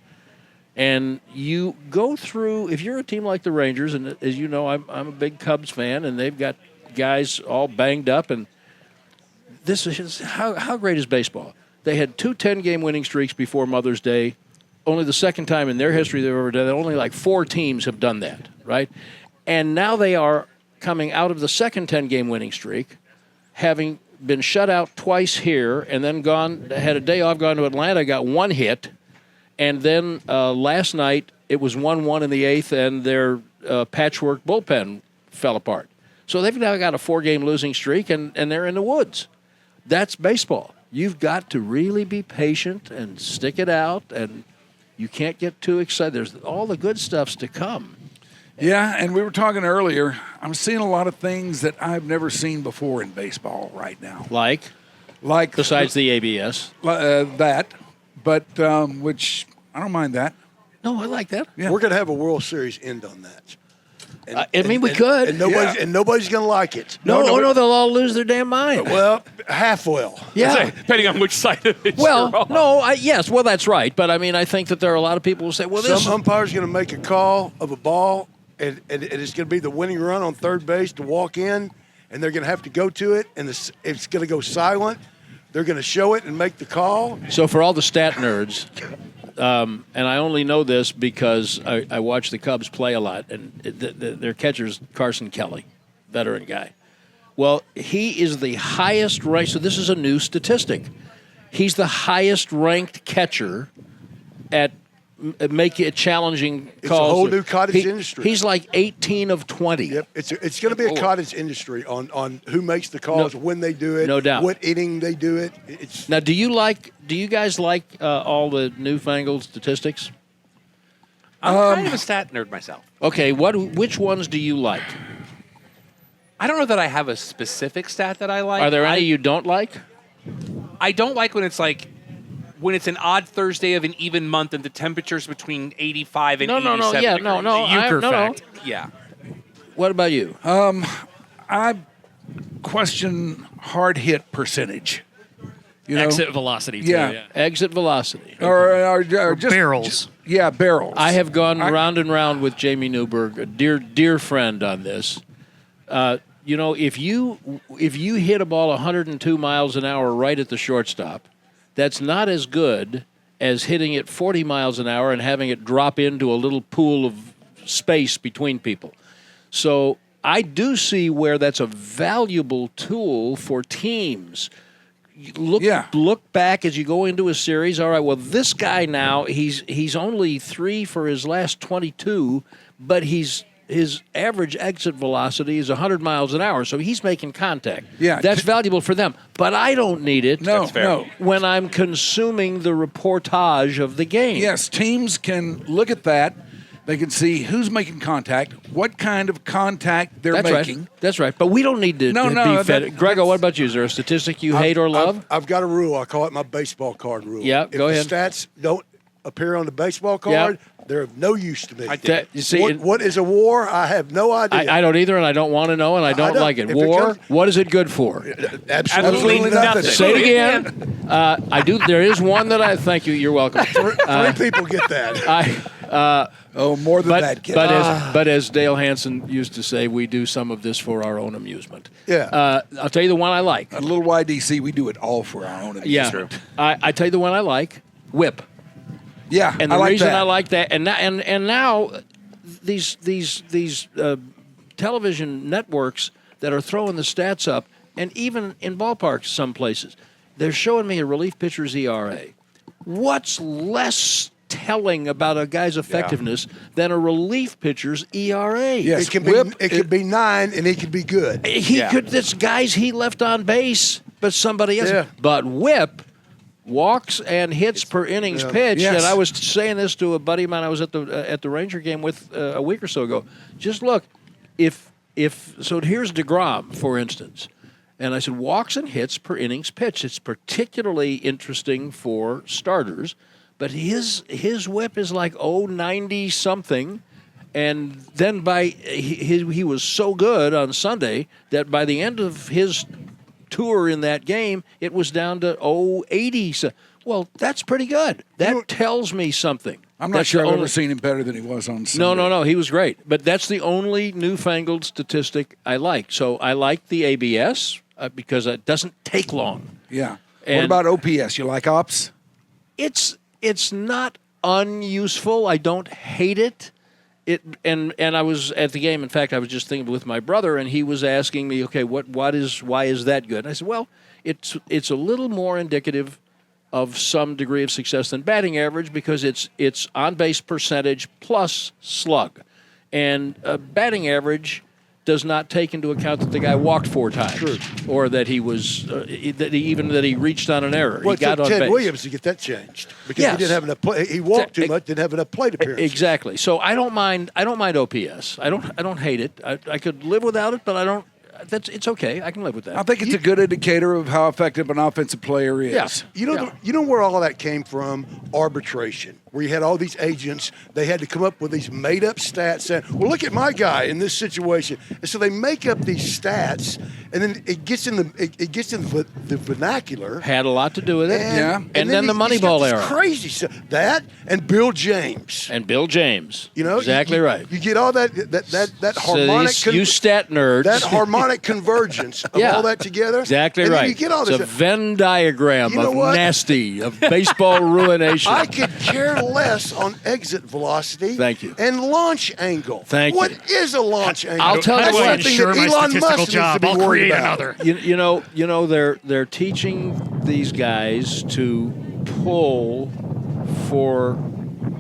And you go through, if you're a team like the Rangers, and as you know, I'm a big Cubs fan, and they've got guys all banged up, and this is how great is baseball? They had 2 10-game winning streaks before Mother's Day. Only the second time in their history they've ever done that. Only like 4 teams have done that, right? And now they are coming out of the second 10-game winning streak, having been shut out twice here, and then had a day off, gone to Atlanta, got 1 hit, and then last night it was 1-1 in the 8th, and their patchwork bullpen fell apart. So they've now got a 4-game losing streak, and they're in the woods. That's baseball. You've got to really be patient and stick it out, and you can't get too excited. There's all the good stuff's to come. Yeah, and we were talking earlier. I'm seeing a lot of things that I've never seen before in baseball right now. Like besides the ABS, that, but which I don't mind that. No, I like that. Yeah. We're going to have a World Series end on that. We could. And nobody's going to like it. No, they'll all lose their damn mind. Well, half will. Yeah. Depending on which side of it well, you're on. no, yes, well, that's right. But, I mean, I think that there are a lot of people who say, well, some umpire's going to make a call of a ball, and it's going to be the winning run on third base to walk in, and they're going to have to go to it, and it's going to go silent. They're going to show it and make the call. So for all the stat nerds, and I only know this because I watch the Cubs play a lot, and their catcher's Carson Kelly, veteran guy. Well, he is the highest ranked. So this is a new statistic. He's the highest ranked catcher at make it challenging calls. It's a whole new cottage industry. He's like 18 of 20. Yep, it's going to be a cottage industry on who makes the calls, when they do it, no doubt, what inning they do it. Now, do you guys like all the newfangled statistics? I'm kind of a stat nerd myself. Okay, which ones do you like? I don't know that I have a specific stat that I like. Are there any you don't like? I don't like when it's like when it's an odd Thursday of an even month and the temperature's between 85 and 87 degrees. Euchre fact. Yeah. What about you? I question hard hit percentage. Exit velocity, too. Yeah. Exit velocity. Or just barrels. Barrels. I have gone round and round with Jamie Newberg, a dear friend, on this. If you hit a ball 102 miles an hour right at the shortstop, that's not as good as hitting it 40 miles an hour and having it drop into a little pool of space between people. So I do see where that's a valuable tool for teams. Look back as you go into a series. All right, well, this guy now, he's only 3 for his last 22, but his average exit velocity is 100 miles an hour, so he's making contact. Yeah. That's valuable for them. But I don't need it no. when I'm consuming the reportage of the game. Yes, teams can look at that. They can see who's making contact, what kind of contact they're making. Right. That's right. But we don't need to be fed. Grego, what about you? Is there a statistic you hate or love? I've got a rule. I call it my baseball card rule. Yeah, go ahead. If the stats don't appear on the baseball card, they're of no use to me. You see, what is a WAR? I have no idea. I don't either, and I don't want to know, and I don't like it. WAR, what is it good for? Absolutely nothing. Say it again. I do. There is one that I thank you. You're welcome. Three people get that. More than that. Kid. But as Dale Hansen used to say, we do some of this for our own amusement. Yeah. I'll tell you the one I like. A little YDC, we do it all for our own amusement. Yeah. I tell you the one I like. Whip. Yeah, and the reason I like that, and now these television networks that are throwing the stats up, and even in ballparks, some places, they're showing me a relief pitcher's ERA. What's less telling about a guy's effectiveness than a relief pitcher's ERA? Yes, it could be 9, and it could be good. This guys he left on base, but somebody else. Yeah. But Whip. Walks and hits per innings pitched, and I was saying this to a buddy of mine I was at the Ranger game with a week or so ago. Just look, if here's DeGrom, for instance, and I said walks and hits per innings pitched. It's particularly interesting for starters, but his whip is like 90 something, and then he was so good on Sunday that by the end of his tour in that game, it was down to 80. So, well, that's pretty good. That tells me something. I'm not sure I've ever seen him better than he was on Sunday. No. He was great. But that's the only newfangled statistic I like. So I like the ABS because it doesn't take long. Yeah. And what about OPS? You like ops? It's not unuseful. I don't hate it. And I was at the game. In fact, I was just thinking with my brother, and he was asking me, okay, why is that good? And I said, well, it's a little more indicative of some degree of success than batting average because it's on base percentage plus slug, and batting average does not take into account that the guy walked 4 times, or that he was that he reached on an error. Well, he got on Ted base. Williams to get that changed because he didn't have enough play. He walked too much, didn't have enough plate appearances. Exactly. So I don't mind OPS. I don't hate it. I could live without it, but I don't. It's okay. I can live with that. I think it's a good indicator of how effective an offensive player is. Yes. You know where all that came from? Arbitration, where you had all these agents. They had to come up with these made-up stats saying, well, look at my guy in this situation. And so they make up these stats, and then it gets in the vernacular. Had a lot to do with it. And then the Moneyball era. Crazy stuff. That and Bill James. You know, exactly right. You get all that harmonic. So you stat nerds. That harmonic convergence of all that together. Exactly and right. Then you get all this. It's a Venn diagram of nasty, of baseball ruination. I could care less on exit velocity. Thank you. And launch angle. Thank you. What is a launch angle? I'll tell you That's what. something that Elon Musk needs to be worried about. You know, they're teaching these guys to pull for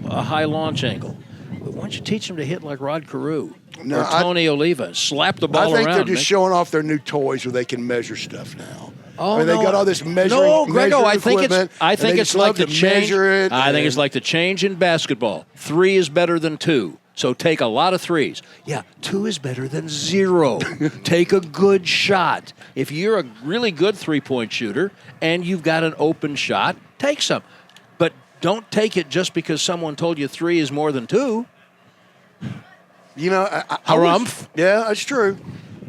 a high launch angle. But why don't you teach them to hit like Rod Carew or Tony Oliva? Slap the ball around. I think they're just showing off their new toys where they can measure stuff now. Oh, I mean, they got all this measuring. No, Grego, I think equipment, it's like the change. I think it's and- like the change in basketball. 3 is better than 2. So take a lot of threes. Yeah, 2 is better than 0. Take a good shot. If you're a really good three-point shooter and you've got an open shot, take some. But don't take it just because someone told you 3 is more than 2. You know, Harumph. Yeah, that's true.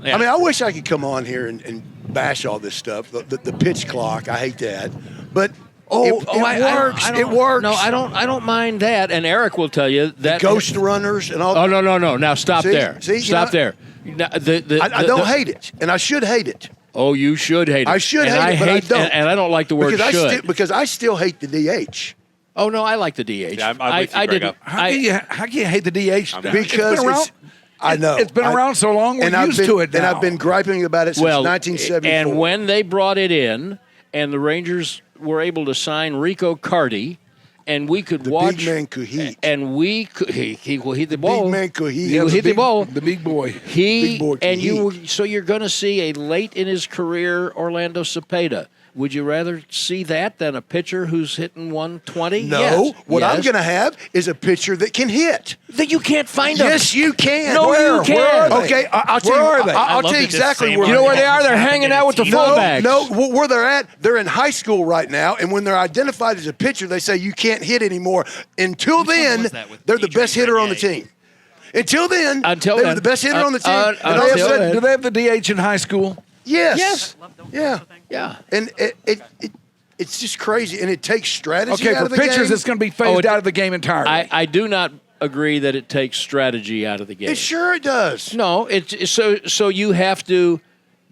Yeah. I mean, I wish I could come on here and bash all this stuff. The pitch clock, I hate that. But it works. It works. No, I don't mind that. And Eric will tell you that ghost runners and all. Oh no! Now stop there. Stop there. Now, I don't hate it, and I should hate it. Oh, you should hate it. I should hate it, but I don't. And I don't like the word should. Because I still hate the DH. Oh no, I like the DH. Yeah, I'm with you, I Greg. didn't. How can you hate the DH? Because I know it's been around so long. We're used to it now. And I've been griping about it since 1974. And when they brought it in, and the Rangers were able to sign Rico Cardi, and we could watch. Big man could hit. And we could. He will hit the ball. Big man could hit. He will hit the ball. The big boy. He Big boy can and you. hit. So you're going to see a late in his career Orlando Cepeda. Would you rather see that than a pitcher who's hitting 120? No. Yes. What I'm Yes. going to have is a pitcher that can hit. That you can't find them. Yes, you can. No, Where? you can. Where are they? Okay, I'll tell you. Where are they? I'll tell you exactly where. You know where they are? They're hanging out with the fullbacks. No, where they're at, they're in high school right now, and when they're identified as a pitcher, they say you can't hit anymore. Until then, they're the best hitter on the team. Until then, they were the best hitter on the team. And all of a sudden, do they have the DH in high school? yes. Yeah. Yeah. And it's just crazy, and it takes strategy Okay, out for of the pitchers, game. it's going to be phased out of the game entirely. I do not agree that it takes strategy out of the game. It sure does. No, it's so you have to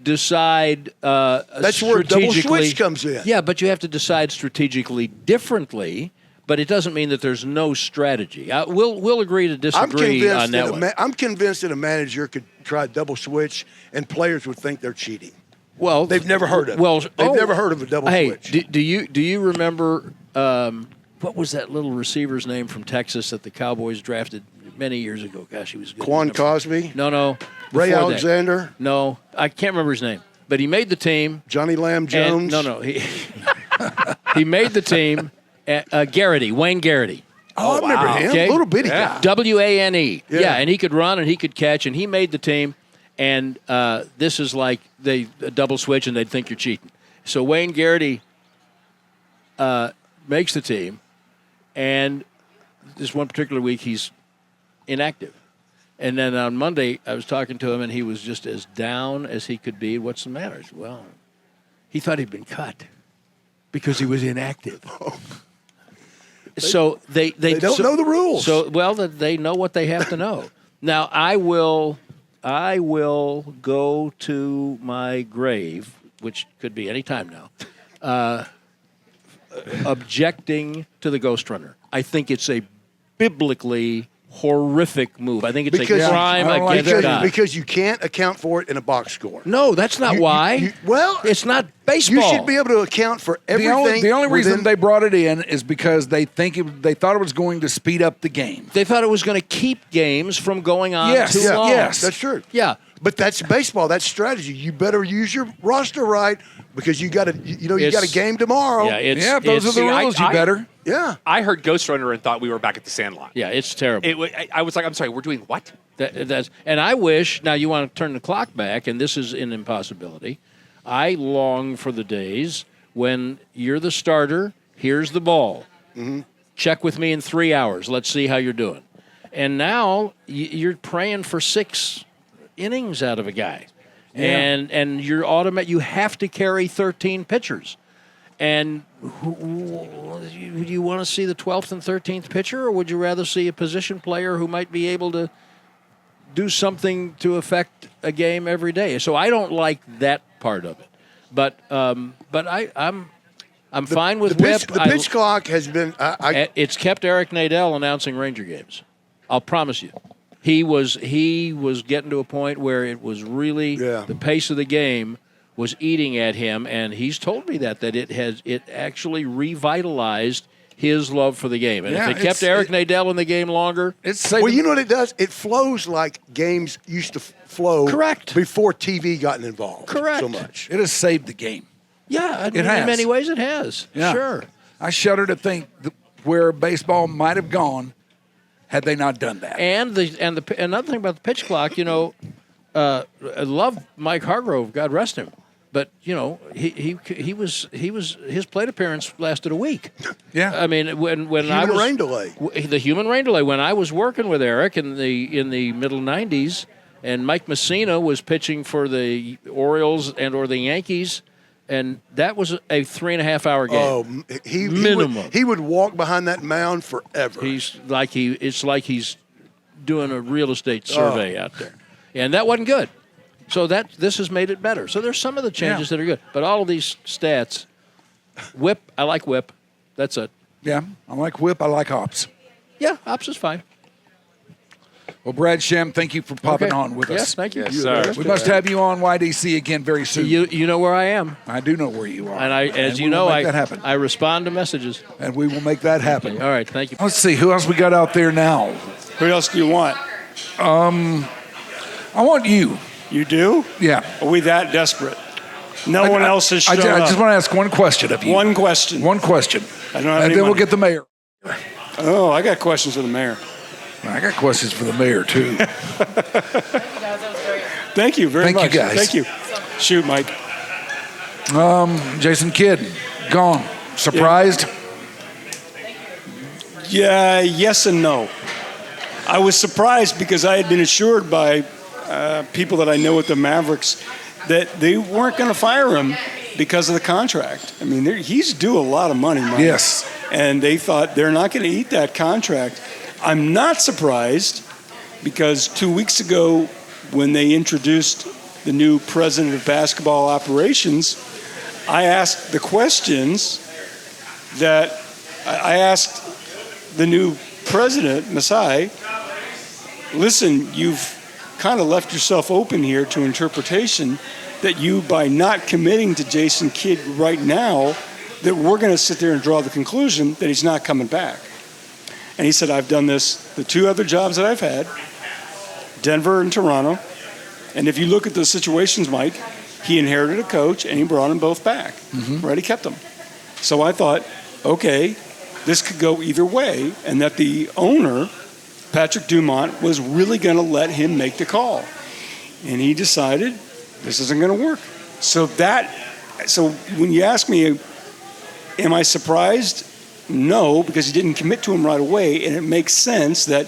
decide. That's where double strategically- switch comes in. Yeah, but you have to decide strategically differently. But it doesn't mean that there's no strategy. We'll agree to disagree on that one. I'm convinced that a manager could try double switch, and players would think they're cheating. Well, they've never heard of it. They've never heard of a double switch. Do you remember what was that little receiver's name from Texas that the Cowboys drafted many years ago? Gosh, he was good. Quan Cosby? No. Ray Before Alexander? That. No, I can't remember his name. But he made the team. Johnny Lamb Jones? He made the team. Garrity, Wayne Garrity. Oh, I remember him. Okay? Little bitty guy. WANE. Yeah. Yeah, and he could run and he could catch, and he made the team. And this is like they double switch, and they'd think you're cheating. So Wayne Garrity makes the team, and this one particular week he's inactive. And then on Monday, I was talking to him, and he was just as down as he could be. What's the matter? I said, well, he thought he'd been cut because he was inactive. So they don't know the rules. So they know what they have to know. Now I will go to my grave, which could be any time now, objecting to the Ghost Runner. I think it's a biblically horrific move. I think it's a crime against God. Because you can't account for it in a box score. No, that's not why. It's not baseball. You should be able to account for everything. The only reason they brought it in is because they thought it was going to speed up the game. They thought it was going to keep games from going on too long. Yes, that's true. Yeah. But that's baseball. That's strategy. You better use your roster right because you got a game tomorrow. Yeah, if those are the rules, you better. Yeah. I heard Ghost Runner and thought we were back at the Sandlot. Yeah, it's terrible. I was like, I'm sorry, we're doing what? And I wish, now you want to turn the clock back, and this is an impossibility. I long for the days when you're the starter, here's the ball. Mm-hmm. Check with me in 3 hours. Let's see how you're doing. And now you're praying for 6 innings out of a guy. Yeah. And you're you have to carry 13 pitchers. And would you want to see the 12th and 13th pitcher, or would you rather see a position player who might be able to do something to affect a game every day? So I don't like that part of it. But I'm fine with the whip. pitch, the pitch clock has been. It's kept Eric Nadell announcing Ranger games. I'll promise you. He was getting to a point where it was really the pace of the game was eating at him, and he's told me that it actually revitalized his love for the game. And if it kept Eric Nadell in the game longer, well, you know what it does? It flows like games used to flow. Correct. Before TV got involved. Correct. So much. It has saved the game. Yeah, It has. in many ways it has. Yeah. Sure. I shudder to think where baseball might have gone had they not done that. And another thing about the pitch clock, I love Mike Hargrove, God rest him, but he was his plate appearance lasted a week. Yeah, I mean when human rain delay. The human rain delay. When I was working with Eric in the middle '90s, and Mike Messina was pitching for the Orioles or the Yankees. And that was a 3.5 hour game. Oh, minimum. He would walk behind that mound forever. It's like he's doing a real estate survey out there, and that wasn't good. So this has made it better. So there's some of the changes that are good, but all of these stats, whip. I like whip. That's it. Yeah, I like whip. I like hops. Yeah, hops is fine. Well, Brad Shem, thank you for popping on with us. Yes, thank you. Yes, sir. We must have you on YDC again very soon. You know where I am. I do know where you are. And I respond to messages. And we will make that happen. All right, thank you. Let's see, who else we got out there now? Who else do you want? I want you. You do? Yeah. Are we that desperate? No one else has shown up. I just want to ask one question of you. One question. One question. I don't have and any then we'll money. get the mayor. Oh, I got questions for the mayor. I got questions for the mayor, too. Thank you very much. Thank you, guys. Thank you. Shoot, Mike. Jason Kidd, gone. Surprised? Yeah, yes and no. I was surprised because I had been assured by people that I know at the Mavericks that they weren't going to fire him because of the contract. I mean, he's due a lot of money, Mike. Yes. And they thought they're not going to eat that contract. I'm not surprised because 2 weeks ago when they introduced the new president of basketball operations, I asked the questions that I asked the new president, Masai, listen, you've kind of left yourself open here to interpretation that you, by not committing to Jason Kidd right now, that we're going to sit there and draw the conclusion that he's not coming back. And he said, I've done this, the two other jobs that I've had, Denver and Toronto. And if you look at the situations, Mike, he inherited a coach and he brought them both back. Mm-hmm. Right? He kept them. So I thought, okay, this could go either way, and that the owner, Patrick Dumont, was really going to let him make the call. And he decided this isn't going to work. So when you ask me, am I surprised? No, because he didn't commit to him right away, and it makes sense that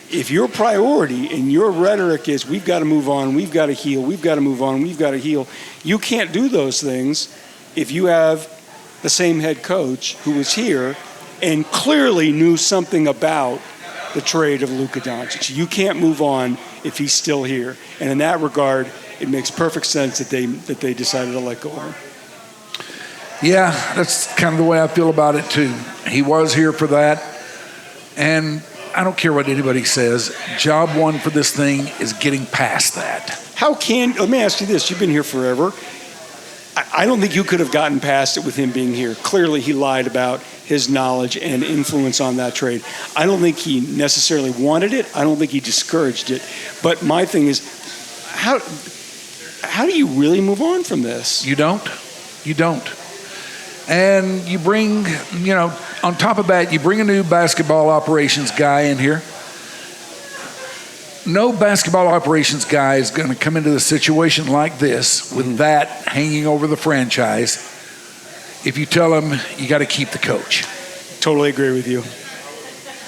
if your priority and your rhetoric is we've got to move on, we've got to heal, we've got to move on, we've got to heal, you can't do those things if you have the same head coach who was here and clearly knew something about the trade of Luka Doncic. You can't move on if he's still here. And in that regard, it makes perfect sense that they decided to let go of him. Yeah, that's kind of the way I feel about it, too. He was here for that. And I don't care what anybody says. Job one for this thing is getting past that. Let me ask you this. You've been here forever. I don't think you could have gotten past it with him being here. Clearly, he lied about his knowledge and influence on that trade. I don't think he necessarily wanted it. I don't think he discouraged it. But my thing is, how do you really move on from this? You don't. You don't. And you bring, on top of that, you bring a new basketball operations guy in here. No basketball operations guy is going to come into the situation like this with that hanging over the franchise if you tell him you got to keep the coach. Totally agree with you.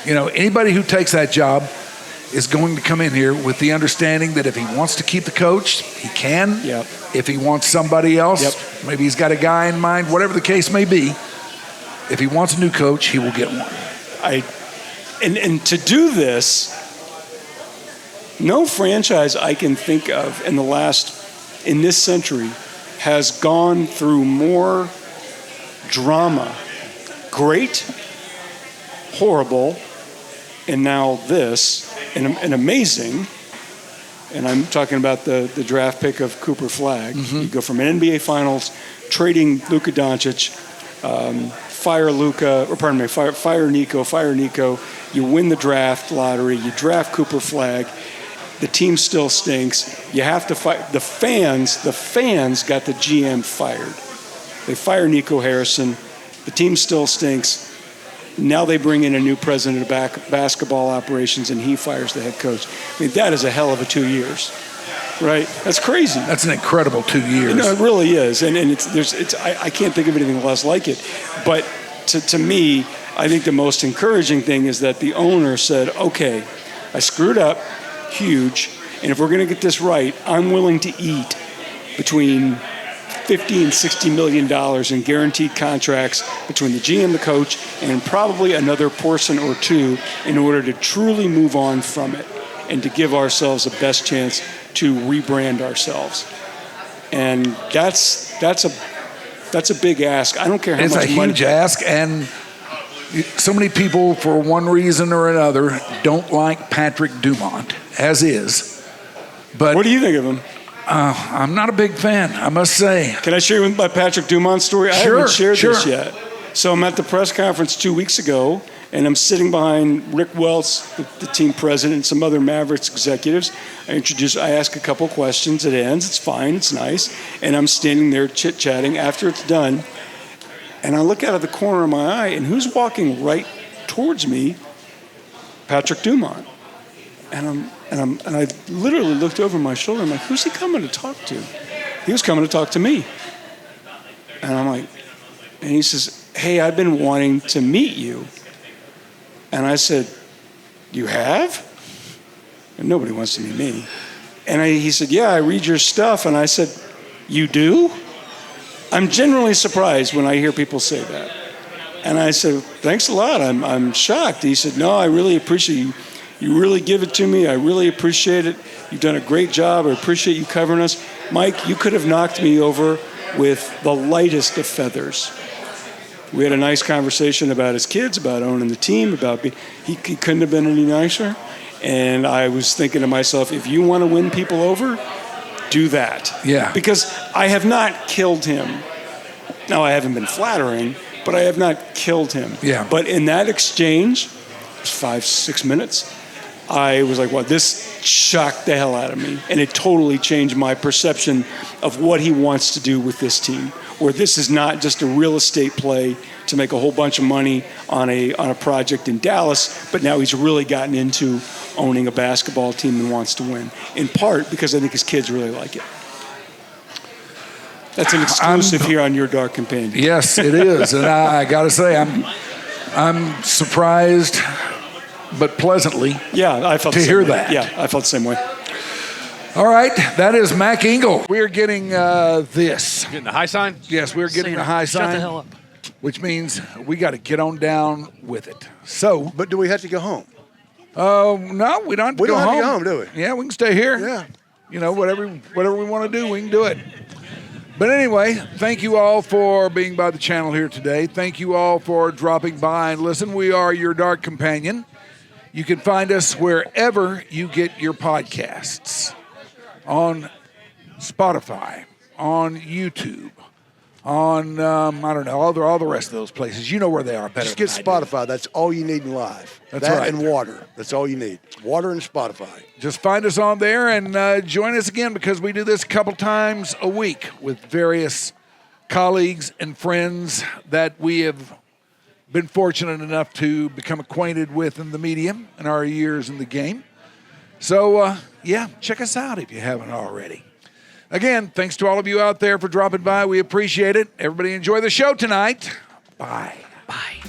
Anybody who takes that job is going to come in here with the understanding that if he wants to keep the coach, he can. Yep. If he wants somebody else, maybe he's got a guy in mind, whatever the case may be, if he wants a new coach, he will get one. And to do this, no franchise I can think of in this century has gone through more drama, great, horrible, and now this, and amazing. And I'm talking about the draft pick of Cooper Flagg. Mm-hmm. You go from an NBA Finals, trading Luka Doncic, fire Nico. You win the draft lottery. You draft Cooper Flagg. The team still stinks. You have to fight. The fans got the GM fired. They fire Nico Harrison. The team still stinks. Now they bring in a new president of basketball operations, and he fires the head coach. I mean, that is a hell of a 2 years, right? That's crazy. That's an incredible 2 years. No, it really is, and I can't think of anything less like it. But to me, I think the most encouraging thing is that the owner said, "Okay, I screwed up, huge, and if we're going to get this right, I'm willing to eat between $50 and $60 million in guaranteed contracts between the GM, the coach, and probably another person or two in order to truly move on from it and to give ourselves the best chance to rebrand ourselves." And that's a big ask. I don't care how it's much a money. huge ask, and so many people, for one reason or another, don't like Patrick Dumont, as is. But what do you think of him? I'm not a big fan, I must say. Can I share my Patrick Dumont story? I haven't shared this yet. So I'm at the press conference 2 weeks ago, and I'm sitting behind Rick Welts, the team president, and some other Mavericks executives. I ask a couple questions. It ends. It's fine. It's nice. And I'm standing there chit-chatting. After it's done, and I look out of the corner of my eye, and who's walking right towards me? Patrick Dumont. And I literally looked over my shoulder. I'm like, who's he coming to talk to? He was coming to talk to me. And I'm like, and he says, "Hey, I've been wanting to meet you." And I said, "You have?" And nobody wants to meet me. And he said, "Yeah, I read your stuff." And I said, "You do?" I'm generally surprised when I hear people say that. And I said, "Thanks a lot. I'm shocked." He said, "No, I really appreciate you. You really give it to me. I really appreciate it. You've done a great job. I appreciate you covering us. Mike, you could have knocked me over with the lightest of feathers." We had a nice conversation about his kids, about owning the team, he couldn't have been any nicer. And I was thinking to myself, if you want to win people over, do that. Yeah. Because I have not killed him. Now, I haven't been flattering, but I have not killed him. Yeah. But in that exchange, 5-6 minutes, I was like, well, this shocked the hell out of me. And it totally changed my perception of what he wants to do with this team. Where this is not just a real estate play to make a whole bunch of money on a project in Dallas, but now he's really gotten into owning a basketball team and wants to win. In part because I think his kids really like it. That's an exclusive here on Your Dark Companion. Yes, it is. And I got to say, I'm surprised, but pleasantly. Yeah, I felt to the same hear way. that. Yeah, I felt the same way. All right, that is Mac Engel. We're getting this. Getting the high sign? Yes, we're getting the high sign. Shut the hell up. Which means we got to get on down with it. So, but do we have to go home? No, we don't have to We go don't have home. to go home, do we? Yeah, we can stay here. Yeah. You know, whatever we want to do, we can do it. But anyway, thank you all for being by the channel here today. Thank you all for dropping by and listen. We are Your Dark Companion. You can find us wherever you get your podcasts. On Spotify, on YouTube, on, I don't know, all the rest of those places. You know where they are better Just get than I do. Spotify. That's all you need in life. That's that right. and water. That's all you need. Water and Spotify. Just find us on there and join us again because we do this a couple times a week with various colleagues and friends that we have been fortunate enough to become acquainted with in the medium in our years in the game. So, yeah, check us out if you haven't already. Again, thanks to all of you out there for dropping by. We appreciate it. Everybody enjoy the show tonight. Bye. Bye.